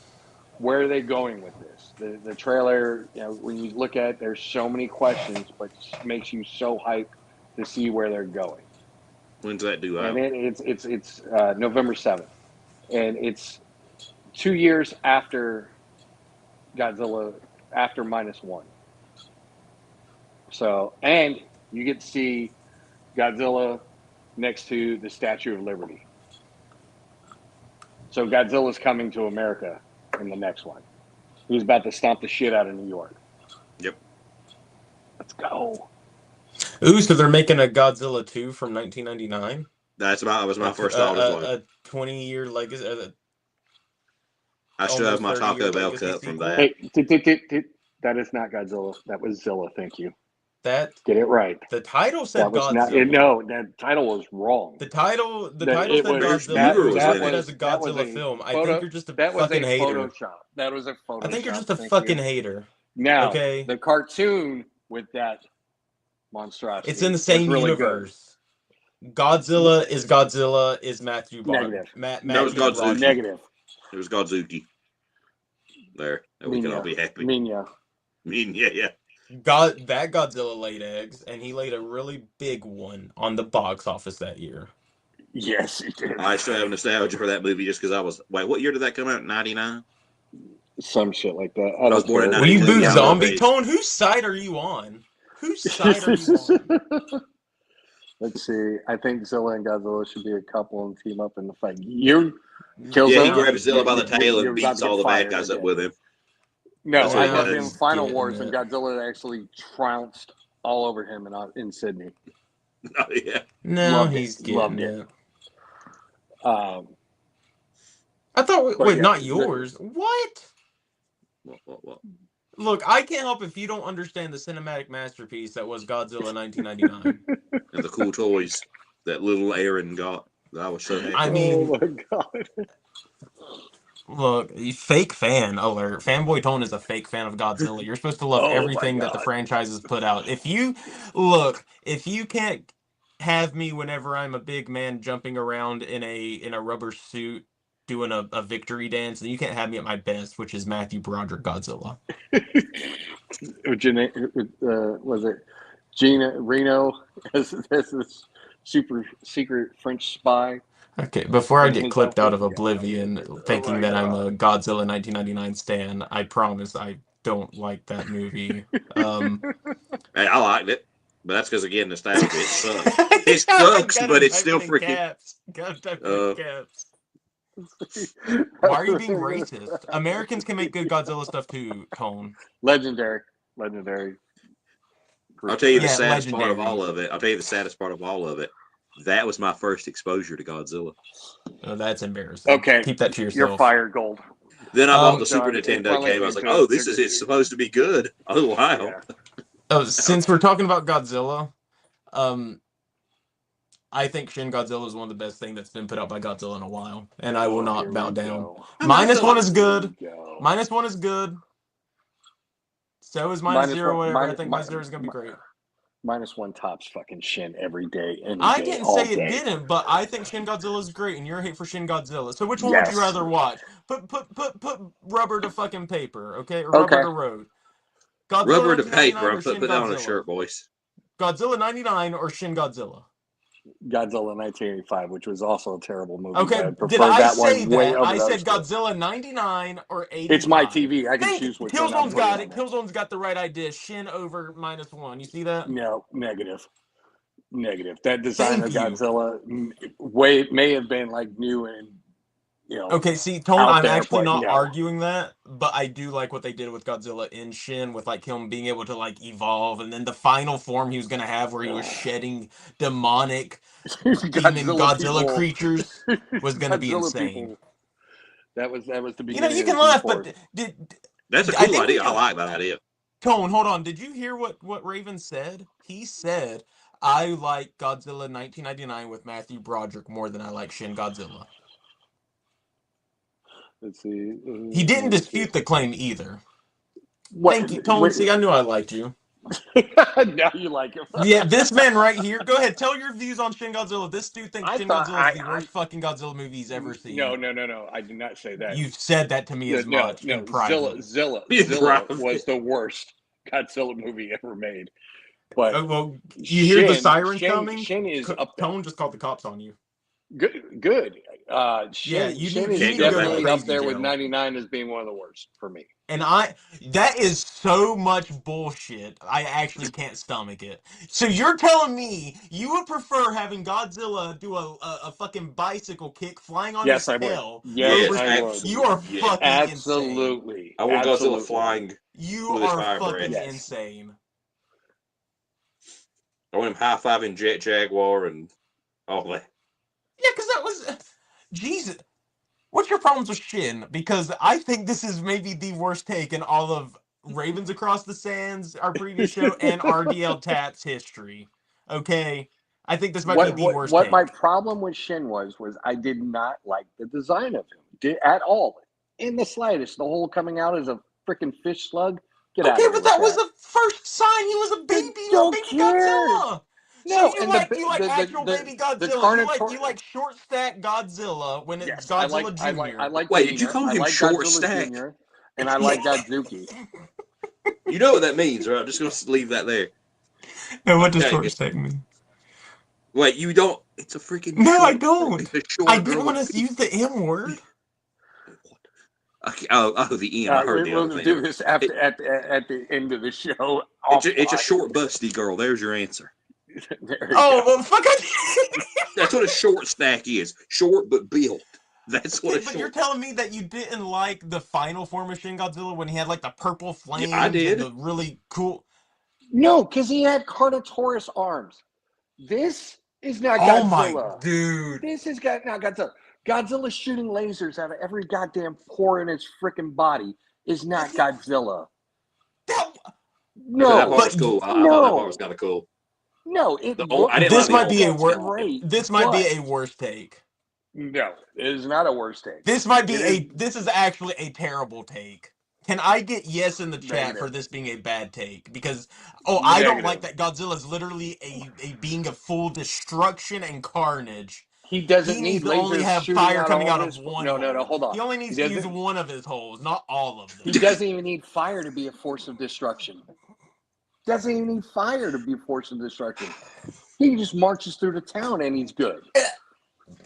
where are they going with this? The trailer, when you look at it, there's so many questions, but it makes you so hyped to see where they're going. When's that due out? And it's November 7th, and it's 2 years after Godzilla, after -1. So, and you get to see Godzilla next to the Statue of Liberty. So Godzilla's coming to America in the next one. He's about to stomp the shit out of New York. Yep. Let's go. Ooh, so they're making a Godzilla 2 from 1999? That was my first thought as well. A 20-year legacy. I still have my almost Taco 30-year Bell legacy cup from sequel. that. Hey, that is not Godzilla. That was Zilla. Thank you. That Get it right. the title said That was Godzilla. not. No, that title was wrong. The title said it was- Godzilla. that It was was- listed that as a that was Godzilla a film. I photo- think you're just a That was fucking a hater. Photoshop. That was a Photoshop. I think you're just a Thank fucking you. hater. Now, Okay. the cartoon with that monstrosity. It's in the was same really universe. Godzilla is Matthew Broderick. Negative. That was Matthew Broderick. Negative. It was Godzuki. There. We can all be happy. Minya. Yeah. That Godzilla laid eggs, and he laid a really big one on the box office that year. Yes, he did. I still have nostalgia for that movie just because I was. Wait, what year did that come out? 99? Some shit like that. I was born in Will you 92. boo Yeah, zombie I'm tone? Whose side are you on? Whose side are you on? Let's see. I think Zilla and Godzilla should be a couple and team up in the fight. You kill Yeah, he Zilla. grabs Zilla by the tail You're and about beats to get all the bad fired guys up again. with him. No, That's I what have it in is. Final Getting Wars and it. Godzilla actually trounced all over him in Sydney. Oh, yeah. No, Loved it. he's getting Loved it. it. I thought, But wait, yeah, not yours. What? What? Look, I can't help if you don't understand the cinematic masterpiece that was Godzilla 1999. And the cool toys that little Aaron got. I was so happy. I mean, oh my god. look, fake fan alert. Fanboy Tone is a fake fan of Godzilla. You're supposed to love Oh my everything that the God. franchises put out. If you can't have me whenever I'm a big man jumping around in a rubber suit doing a victory dance, then you can't have me at my best, which is Matthew Broderick Godzilla. Was it Gina Reno as this super secret French spy? Okay, before I In get his clipped out outfit? of Oblivion thinking my that I'm God. a Godzilla 1999 stan, I promise I don't like that movie. Hey, I liked it. But that's because, again, nostalgia. It sucks. It sucks, but it's still freaking. Caps. Why are you being racist? Americans can make good Godzilla stuff too, Tone. Legendary. I'll tell you the Yeah, saddest part of legendary. all of it. I'll tell you the saddest part of all of it. That was my first exposure to Godzilla. Oh, that's embarrassing. Okay, Keep that to yourself. You're fired, Gold. Then I bought the John, Super it Nintendo finally game. I was came like, to oh, it. this is it's supposed to be good. Oh, wow. Yeah. Oh, since we're talking about Godzilla, I think Shin Godzilla is one of the best things that's been put out by Godzilla in a while, and I will not bow down. -1 is good. -1 is good. So is -0, whatever. I think -0 is gonna be great. -1 tops fucking Shin every day. I didn't say it didn't, but I think Shin Godzilla is great, and you're a hate for Shin Godzilla. So which one would you rather watch? Put rubber to fucking paper, okay? Or rubber to road. Godzilla Rubber to 1999 paper. or Put Shin that on a Godzilla? shirt, boys. Godzilla 99 or Shin Godzilla? Godzilla 1985, which was also a terrible movie. Okay, I did I that say one way that? over I said those two. Godzilla 99 or 85. It's my TV. I can choose which one. Killzone's got it. Killzone's got the right idea. Shin over -1. You see that? No, negative. That design of Godzilla may have been like new and Okay, see, Tone, I'm actually not arguing that, but I do like what they did with Godzilla in Shin, with like him being able to like evolve, and then the final form he was gonna have, where he was shedding demonic Godzilla creatures, was gonna be insane. People. That was the beginning. You can laugh, but that's a cool idea. I like that idea. Tone, hold on. Did you hear what Raven said? He said, "I like Godzilla 1999 with Matthew Broderick more than I like Shin Godzilla." Let's see. He didn't dispute the claim either. Thank you, Tone. See, I knew I liked you. Now you like him. Yeah, this man right here. Go ahead, tell your views on Shin Godzilla. This dude thinks Shin Godzilla is the worst fucking Godzilla movie he's ever seen. No. I did not say that. You've said that to me as much in private. Zilla was the worst Godzilla movie ever made. But well, you hear the siren coming? Shin is up there. Tone just called the cops on you. Good. Shin you is need to go back definitely to up crazy there with jail. 99 as being one of the worst for me. And that is so much bullshit. I actually can't stomach it. So you're telling me you would prefer having Godzilla do a fucking bicycle kick flying on his Yes, I would. tail Yes, over? I would. You are Yeah. fucking insane. Absolutely. I want Godzilla Absolutely. flying. You with his are fire fucking breath. Yes. insane. I want him high-fiving Jet Jaguar and all that. Yeah, because that was Jesus. What's your problems with Shin? Because I think this is maybe the worst take in all of Ravens Across the Sands, our previous show, and RDL Tap's history. Okay? I think this might be the worst What take. my problem with Shin was I did not like the design of him at all. In the slightest. The whole coming out as a freaking fish slug. Get out of Okay, here but with that was the first sign he was a Don't baby care. Godzilla. No, So you and like actual baby Godzilla. You like short stack Godzilla when it's Yes, Godzilla Jr. I like Wait, Junior. did you call I him like short Godzilla stack? Junior, and I like Godzuki. You know what that means, right? I'm just going to leave that there. No, what does Okay. short stack mean? Wait, you don't? It's a freaking No, short. I don't. It's a short I didn't girl. want to use the M word. Okay, oh, the end. I heard the We'll other thing. do this at the end of the show. It's a short, busty girl. There's your answer. There you Oh, go. well, fuck it. That's what a short stack is. Short but built. That's what Okay, a but short. you're telling me that you didn't like the final form of Shin Godzilla when he had like the purple flames I did. and the really cool. No, because he had Carnotaurus arms. This is not Oh my Godzilla. dude. This is not Godzilla. Godzilla shooting lasers out of every goddamn pore in his freaking body is not Godzilla. That, No, That part was cool. I thought that part was kind of cool. No, I didn't like this the might be a old worse. great. This might be a worse take. No, it is not a worse take. This might be this is actually a terrible take. Can I get yes in the chat for this being a bad take? Because I don't like that Godzilla is literally a being of full destruction and carnage. He doesn't He need needs to lasers only have shooting fire out coming all out his. of one No, hole. hold on. He only needs to use one of his holes, not all of them. He doesn't even need fire to be a force of destruction. Doesn't even need fire to be a force of destruction. He just marches through the town and he's good.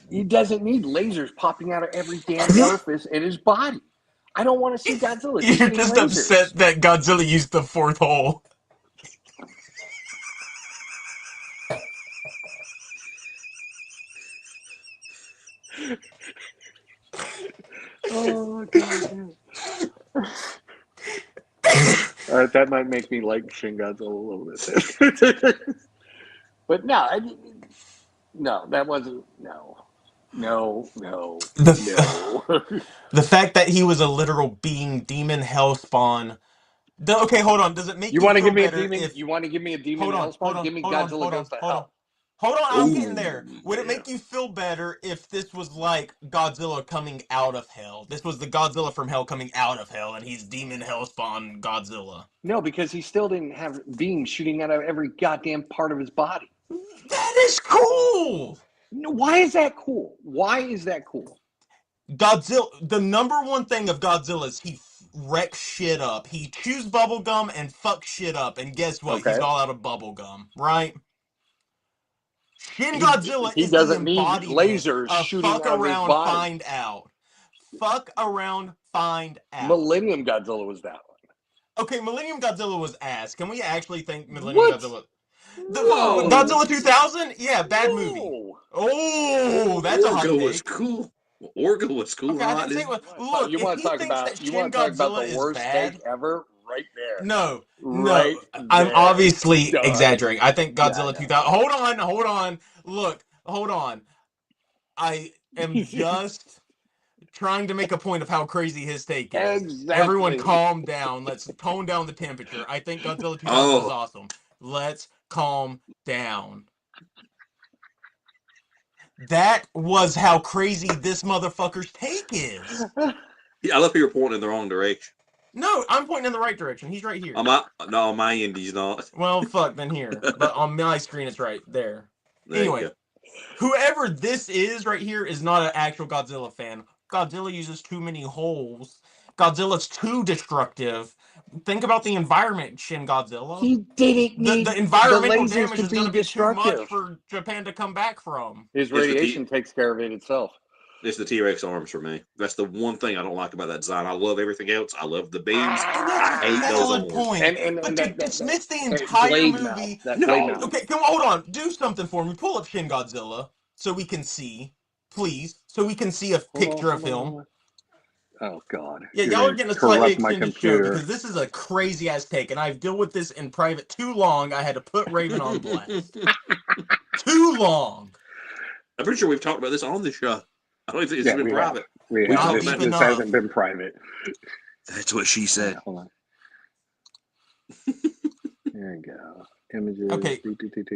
He doesn't need lasers popping out of every damn orifice in his body. I don't want to see Godzilla You're shooting just lasers. upset that Godzilla used the fourth hole. Oh, God. All right, that might make me like Shin Godzilla a little bit. But no, that wasn't. No. The fact that he was a literal being, demon, hellspawn. Okay, hold on. Does it make You you want to feel give me a better demon? if... You want to give me a demon Hold hellspawn? on, Give me Godzilla goes to hell. Hold on, I'm getting Ooh, there. Would it make you feel better if this was like Godzilla coming out of hell? This was the Godzilla from hell coming out of hell, and he's demon hellspawn Godzilla. No, because he still didn't have beams shooting out of every goddamn part of his body. That is cool! Why is that cool? Godzilla, the number one thing of Godzilla is he wrecks shit up. He chews bubblegum and fucks shit up, and guess what? Okay. He's all out of bubblegum, right? Shin Godzilla He is the doesn't need embodiment lasers of shooting fuck out of his around, body. find out. Fuck around, find out. Millennium Godzilla was that one. Okay, Millennium Godzilla was ass. Can we actually think Millennium Godzilla? Whoa. Godzilla 2000? Yeah, bad movie. Oh, that's a hot take. Orgo was cool. Orgo was cool. Okay, I didn't say it was. Look, You want to talk about the worst take ever? Right there. No, right no. I'm there. obviously Done. exaggerating. I think Godzilla Yeah, 2000. Hold on. Look, hold on. I am just trying to make a point of how crazy his take is. Exactly. Everyone calm down. Let's tone down the temperature. I think Godzilla 2000 is awesome. Let's calm down. That was how crazy this motherfucker's take is. Yeah, I love how you're pointing in the wrong direction. No, I'm pointing in the right direction. He's right here. On my end, he's not. Well, fuck, then here. But on my screen, it's right there. There Anyway, whoever this is right here is not an actual Godzilla fan. Godzilla uses too many holes. Godzilla's too destructive. Think about the environment, Shin Godzilla. He didn't need the environmental the lasers damage to is be going to be too destructive much for Japan to come back from. His radiation takes care of it itself. It's the T-Rex arms for me. That's the one thing I don't like about that design. I love everything else. I love the beams. And that's I a hate those valid arms. point. But to that dismiss the entire blade movie. mouth. That No. blade mouth. Okay, hold on. Do something for me. Pull up Shin Godzilla so we can see, please, so we can see a picture of him. Oh God. Yeah, You're y'all are gonna getting a slightly corrupt my extended show computer. because this is a crazy ass take, and I've dealt with this in private too long. I had to put Raven on blast. Too long. I'm pretty sure we've talked about this on the show. I don't think it's been we private. We We have. talked Not about deep This enough. hasn't been private. That's what she said. Hold on. There you go. Images. Okay.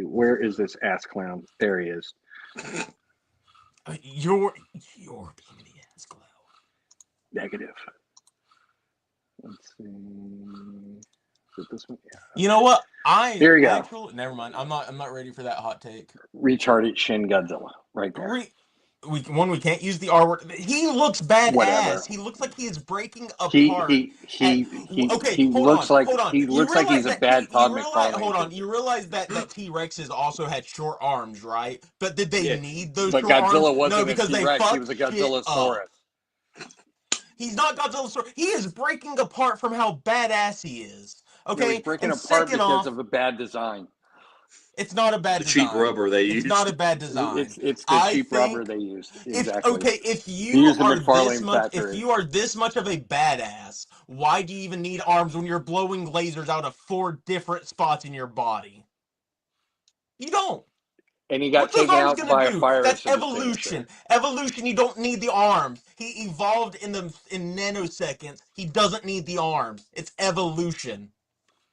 Where is this ass clown? There he is. Your beam the ass glow. Negative. Let's see. Is it this one? Yeah. You know what? Here we go. Actually, never mind. I'm not ready for that hot take. Retarded Shin Godzilla, right there. We can't use the R word. He looks badass. Whatever. He looks like he is breaking He apart. okay. He looks like He looks like he's a bad Todd McFarlane. Hold on. You realize that T-Rexes also had short arms, right? But did they need those short Godzilla arms? wasn't No, because a T-Rex. they He was a Godzillasaurus. He's not Godzillasaurus. He is breaking apart from how badass he is. Okay, he's breaking and apart second because off, of a bad design. It's not a bad design. Cheap rubber they used. It's not a bad design. It's the cheap rubber they used. Exactly. If you used the are McFarlane this much, factory. if you are this much of a badass, why do you even need arms when you're blowing lasers out of 4 different spots in your body? You don't. And he got What's those taken arms out gonna by do? a fire. That's evolution. Evolution. You don't need the arms. He evolved in nanoseconds. He doesn't need the arms. It's evolution.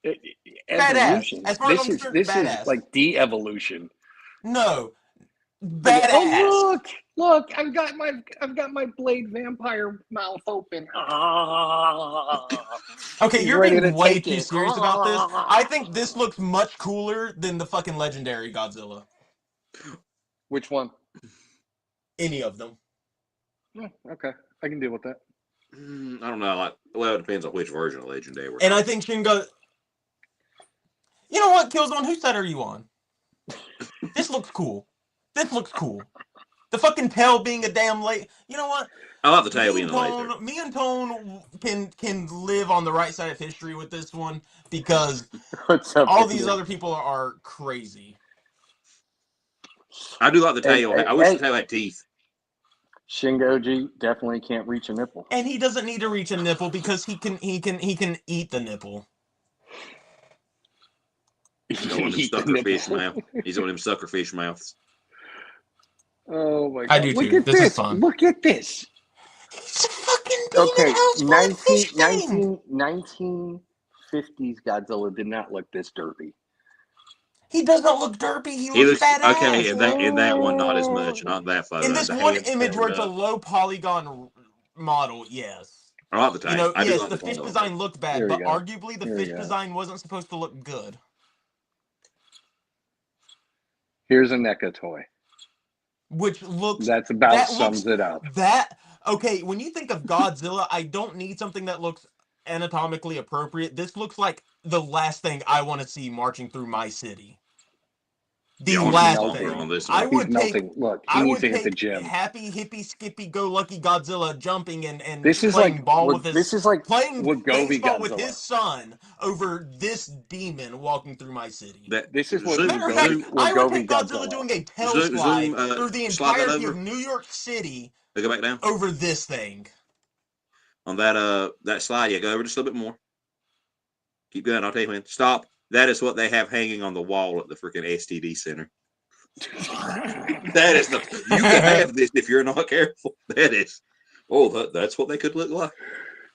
Evolution. Badass. As far as I'm concerned, this badass. is like de-evolution. No. Badass. Oh, look! I've got my blade vampire mouth open. Okay, you're being way too it. serious about this. I think this looks much cooler than the fucking legendary Godzilla. Which one? Any of them. Oh, okay, I can deal with that. I don't know. It depends on which version of legendary we're And I think Shingo. You know what, Killzone? Whose side are you on? This looks cool. The fucking tail being a damn late. You know what? I like the tail being a laser. Me and Tone can live on the right side of history with this one because all these other people are crazy. I do like the tail. I wish the tail had teeth. Shingoji definitely can't reach a nipple, and he doesn't need to reach a nipple because he can eat the nipple. He's one of them suckerfish mouths. He's one of them suckerfish mouths. Oh my god! I do too. Look at this is fun. Look at this. It's a fucking Okay, demon fish thing. 1950s Godzilla did not look this derpy. He doesn't look derpy. He looks badass. Okay, in that one, not as much. Not that photo. In this one image where it's a low polygon model, yes. I like the tail. You know, yes, like the fish design looked bad, but arguably the fish design wasn't supposed to look good. Here's a NECA toy. Which looks... sums it up. Okay, when you think of Godzilla, I don't need something that looks anatomically appropriate. This looks like the last thing I want to see marching through my city. The last thing. I would take the gym. Happy, hippie, skippy, go lucky Godzilla jumping and this is playing like ball with his... This is like playing baseball Godzilla with his son over this demon walking through my city. This is what I would take Godzilla doing a tail slide through the entirety of New York City go back down. over this thing. On that slide, go over just a little bit more. Keep going. I'll tell you when. Stop. That is what they have hanging on the wall at the freaking STD center. That is you can have this if you're not careful. That is. Oh, that's what they could look like.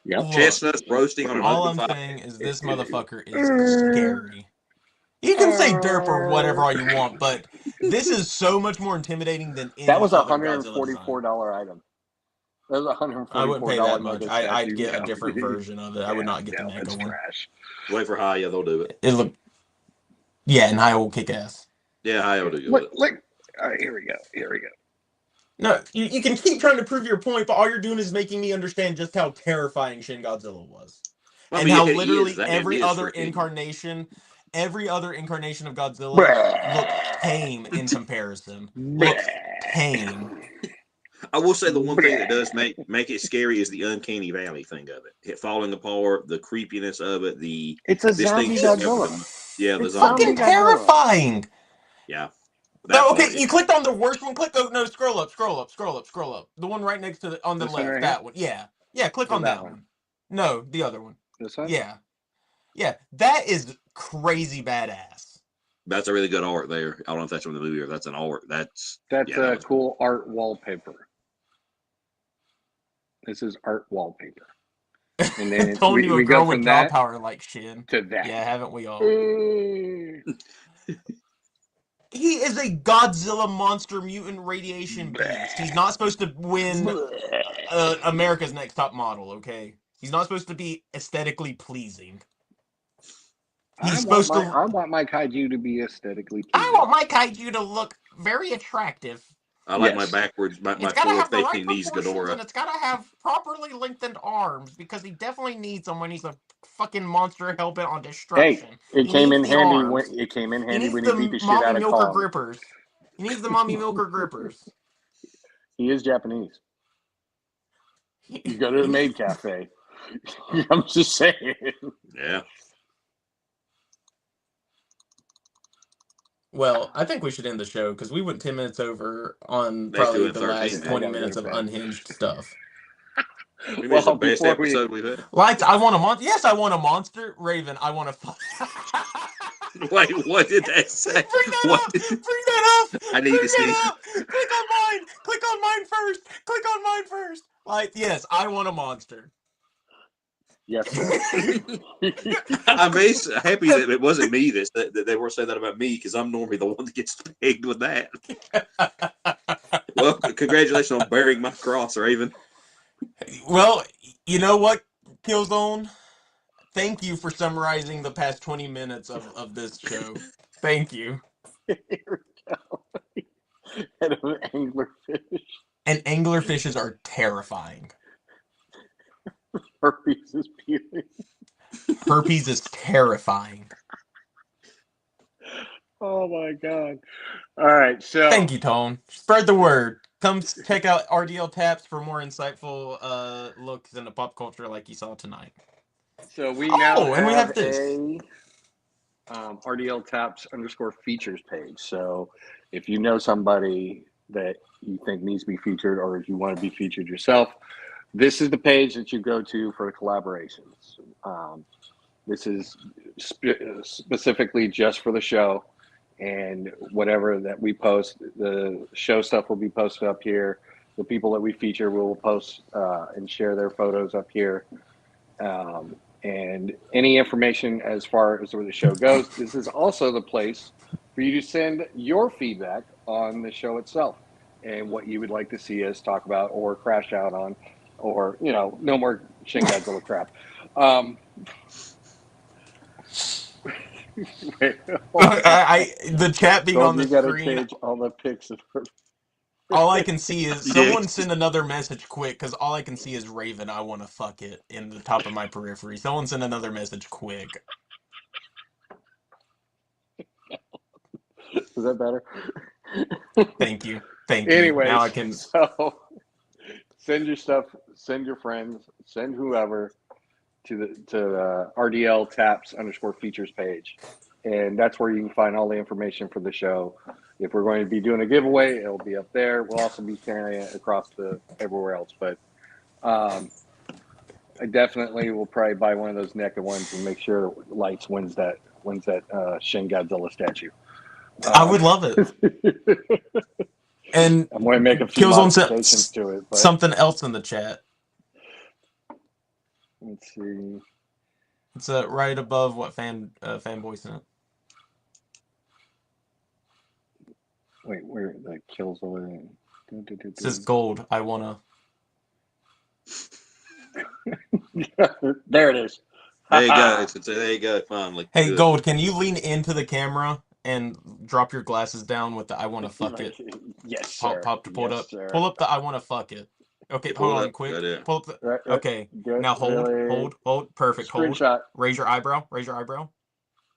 Yep. Chestnuts roasting on an all open I'm fire. saying is this motherfucker is scary. You can say derp or whatever all you want, but this is so much more intimidating than any That was other $144 item. That was $144. I wouldn't pay that much. I'd get a different version of it. I would not get the mega one. Trash. Wait for Haya, they'll do it. And Haya will kick ass. Yeah, Haya will do good. Look. All right, here we go. No, you can keep trying to prove your point, but all you're doing is making me understand just how terrifying Shin Godzilla was. And how literally every other incarnation of Godzilla looks tame in comparison. Looks tame. I will say the one thing that does make it scary is the uncanny valley thing of it. It falling apart, the creepiness of it, It's a this zombie thing sitting there Godzilla. with the It's zombie. Fucking zombie Godzilla. terrifying. Yeah. No, That okay, part, you clicked on the worst one. Click. Oh no, scroll up. The one right next to on the This one left. right That here? one. Yeah. Click Or on that that one? one. No, the other one. This one? Yeah. That is crazy badass. That's a really good art there. I don't know if that's from the movie or if that's an art. That's a cool art wallpaper. This is art wallpaper. And then Told you a we girl go with from jaw that power like Shin. to that. Yeah, haven't we all? Ooh. He is a Godzilla monster mutant radiation beast. He's not supposed to win America's Next Top Model, okay? He's not supposed to be aesthetically pleasing. He's supposed to. I want my kaiju to be aesthetically I pleasing. want my kaiju to look very attractive. I like Yes. my It's gotta have the right 450 knees proportions, Ghidorah. and it's gotta have properly lengthened arms, because he definitely needs them when he's a fucking monster hell-bent on destruction. Hey, it came in the handy arms. when he needs beat the the shit mommy out of milker Kong. grippers. He needs the mommy milker grippers. He is Japanese. You go to the maid cafe. I'm just saying. Yeah. Well, I think we should end the show because we went 10 minutes over on They probably doing the 13 last now. 20 minutes of unhinged stuff. Maybe it's the best episode we've had. Lights, I want a monster. Yes, I want a monster. Raven, I want a fuck. Wait, what did that say? Bring that What up! did- Bring that up! I need Bring to see. that up! Click on mine! Click on mine first! Click on mine first! Like, yes, I want a monster. Yes, sir. I'm happy that it wasn't me that they were saying that about me, because I'm normally the one that gets pegged with that. Well, congratulations on bearing my cross, Raven. Well, you know what, Killzone? Thank you for summarizing the past 20 minutes of this show. Thank you. Here we go. And an anglerfish. And anglerfishes are terrifying. Herpes is peeling. Herpes is terrifying. Oh my god. All right, so Thank you, Tone. Spread the word. Come check out RDL Taps for more insightful looks into pop culture like you saw tonight. So we now have, and we have this. a RDL Taps _features page. So if you know somebody that you think needs to be featured, or if you want to be featured yourself, this is the page that you go to for collaborations. This is specifically just for the show, and whatever that we post, the show stuff will be posted up here. The people that we feature will post and share their photos up here. And any information as far as where the show goes, this is also the place for you to send your feedback on the show itself and what you would like to see us talk about or crash out on, or, you know, no more Shin Godzilla crap. The chat being on the screen. Cage all the pics of her. All I can see is Yeah. someone send another message quick, because all I can see is Raven, I want to fuck it in the top of my periphery. Someone send another message quick. Is that better? Thank you. Anyways, now I can. So send your stuff, send your friends, send whoever to the RDL Taps _features page, and that's where you can find all the information for the show. If we're going to be doing a giveaway, it'll be up there. We'll also be carrying it across everywhere else. But I definitely will probably buy one of those NECA ones and make sure Lights wins that Shin Godzilla statue. I would love it. And I'm going to make a few modifications to it. But something else in the chat. Let's see. It's right above what fanboy sent. Wait, where the kills away? It says gold. I wanna. There it is. There you go. There you go. Finally. Hey, Good. Gold, can you lean into the camera and drop your glasses down with the "I wanna fuck it"? Yes, sir. Pull it up. Sir. Pull up the "I wanna fuck it." Okay, hold on, quick. Right, pull up the. Right, okay, good, now hold, really. hold. Perfect. Screenshot. Hold. Raise your eyebrow. Raise your eyebrow.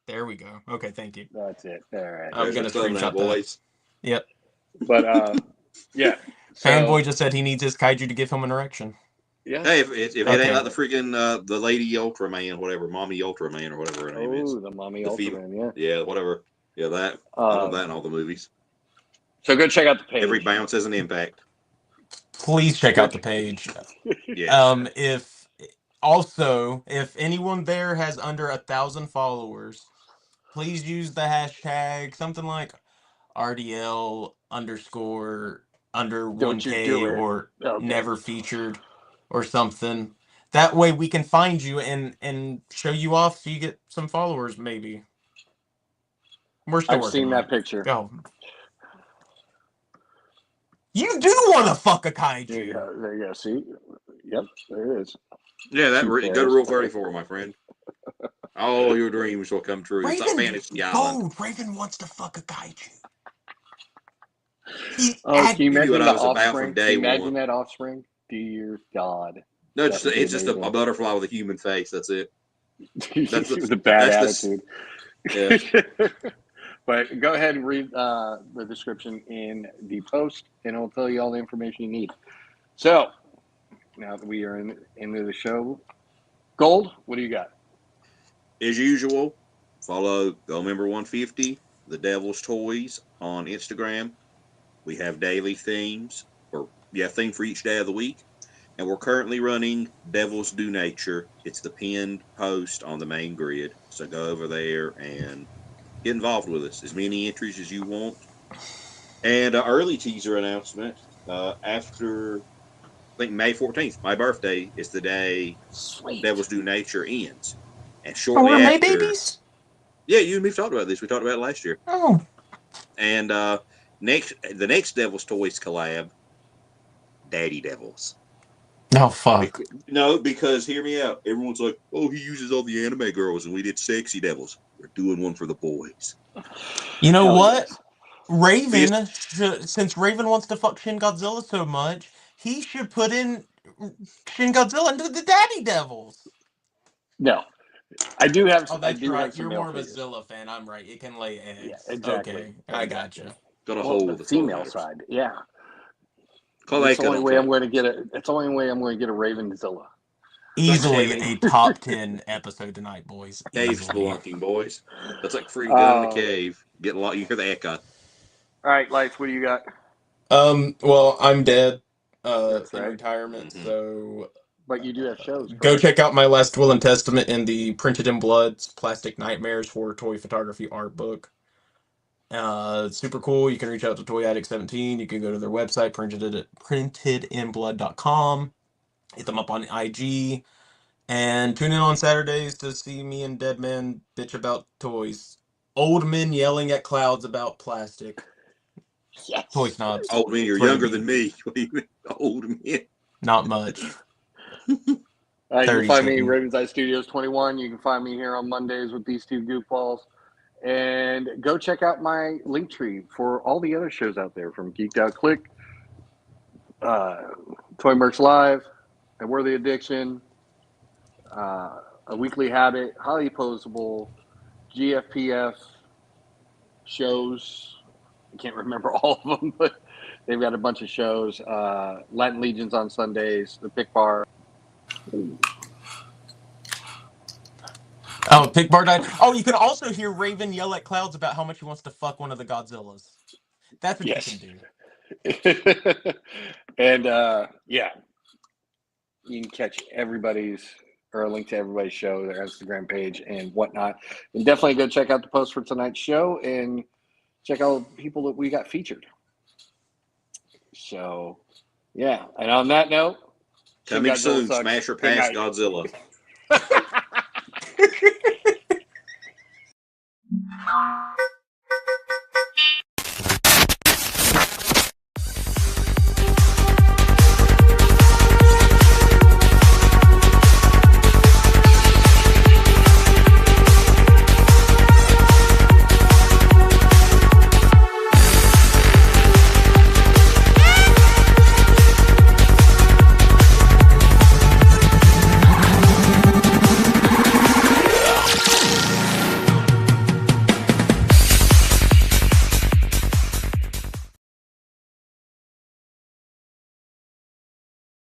There we go. Okay, thank you. That's it. All right. I'm gonna screenshot boys. Yep. But yeah, Fanboy just said he needs his kaiju to give him an erection. Yeah. Hey, if it Okay. ain't like the freaking the lady Ultraman, whatever, mommy Ultraman or whatever her name is. Oh, the mommy The Ultraman, Yeah, whatever. Yeah, that. I want that in all the movies. So go check out the page. Every bounce has an impact. Please check out the page. Yes. If anyone there has under 1,000 followers, please use the hashtag something like RDL underscore under Don't you 1K do it. or Okay. never featured or something. That way we can find you and show you off so you get some followers maybe. We're still I've working seen on that it. picture. Go. You do want to fuck a kaiju. There you go. There you go. See? Yep, there it is. Yeah, that Cute go to ass. Rule 34, my friend. All your dreams will come true. It's like Raven, Fantasy Island. Raven wants to fuck a kaiju. Can you imagine what the I was about offspring? from day Imagine one. that offspring. Dear God. No, That would be it's just a amazing. butterfly with a human face. That's it. With a bad attitude. Yeah. But go ahead and read the description in the post, and it'll tell you all the information you need. So, now that we are into the show, Gold, what do you got? As usual, follow GoMember 150, The Devil's Toys on Instagram. We have daily themes, theme for each day of the week. And we're currently running Devil's Due Nature. It's the pinned post on the main grid. So go over there and get involved with us. As many entries as you want. And an early teaser announcement. After, I think, May 14th, my birthday, is the day Sweet. Devil's Due Nature ends. And shortly we're after... May babies? Yeah, you and me talked about this. We talked about it last year. Oh. And the next Devil's Toys collab, Daddy Devils. No, fuck. No, because hear me out. Everyone's like, oh, he uses all the anime girls, and we did Sexy Devils. We're doing one for the boys. You know Hell what? yes. Raven, since Raven wants to fuck Shin Godzilla so much, he should put in Shin Godzilla into the Daddy Devils. No. I do have Oh, some, that's right. some You're male more of a figures. Zilla fan. I'm right. It can lay eggs. Yeah, exactly. Okay, I gotcha. Got a Well, hole. the female side, yeah. It's the only way I'm going to get it. It's the only way I'm going to get a Ravenzilla. Easily a top 10 episode tonight, boys. Cave Easily. spelunking, boys. That's like free gun in the cave. Getting a lot. You hear the echo. All right, Life, what do you got? Well, I'm dead. That's in right. retirement, so. But you do have shows. Correct? Go check out my Last Will and Testament and the Printed in Blood's Plastic Nightmares for Toy Photography art book. Super cool. You can reach out to Toy Addict 17. You can go to their website, printedinblood.com. Hit them up on IG. And tune in on Saturdays to see me and Dead Man bitch about toys. Old men yelling at clouds about plastic. Yes. Toy snobs. Old men, you're younger than me. Old men. Not much. You can 30 find me something. Raven's Eye Studios 21. You can find me here on Mondays with these two goofballs. And go check out my link tree for all the other shows out there, from Geeked Out Click, Toy Mercs Live, A Worthy Addiction, A Weekly Habit, Highly Posable, GFPF shows. I can't remember all of them, but they've got a bunch of shows. Latin Legions on Sundays, the Pick Bar. Oh, Pick Bar died. Oh, you can also hear Raven yell at clouds about how much he wants to fuck one of the Godzillas. That's what you can do. And yeah, you can catch everybody's, or a link to everybody's show, their Instagram page and whatnot. And definitely go check out the post for tonight's show and check out people that we got featured. So, yeah. And on that note, coming soon, smash or pass Godzilla.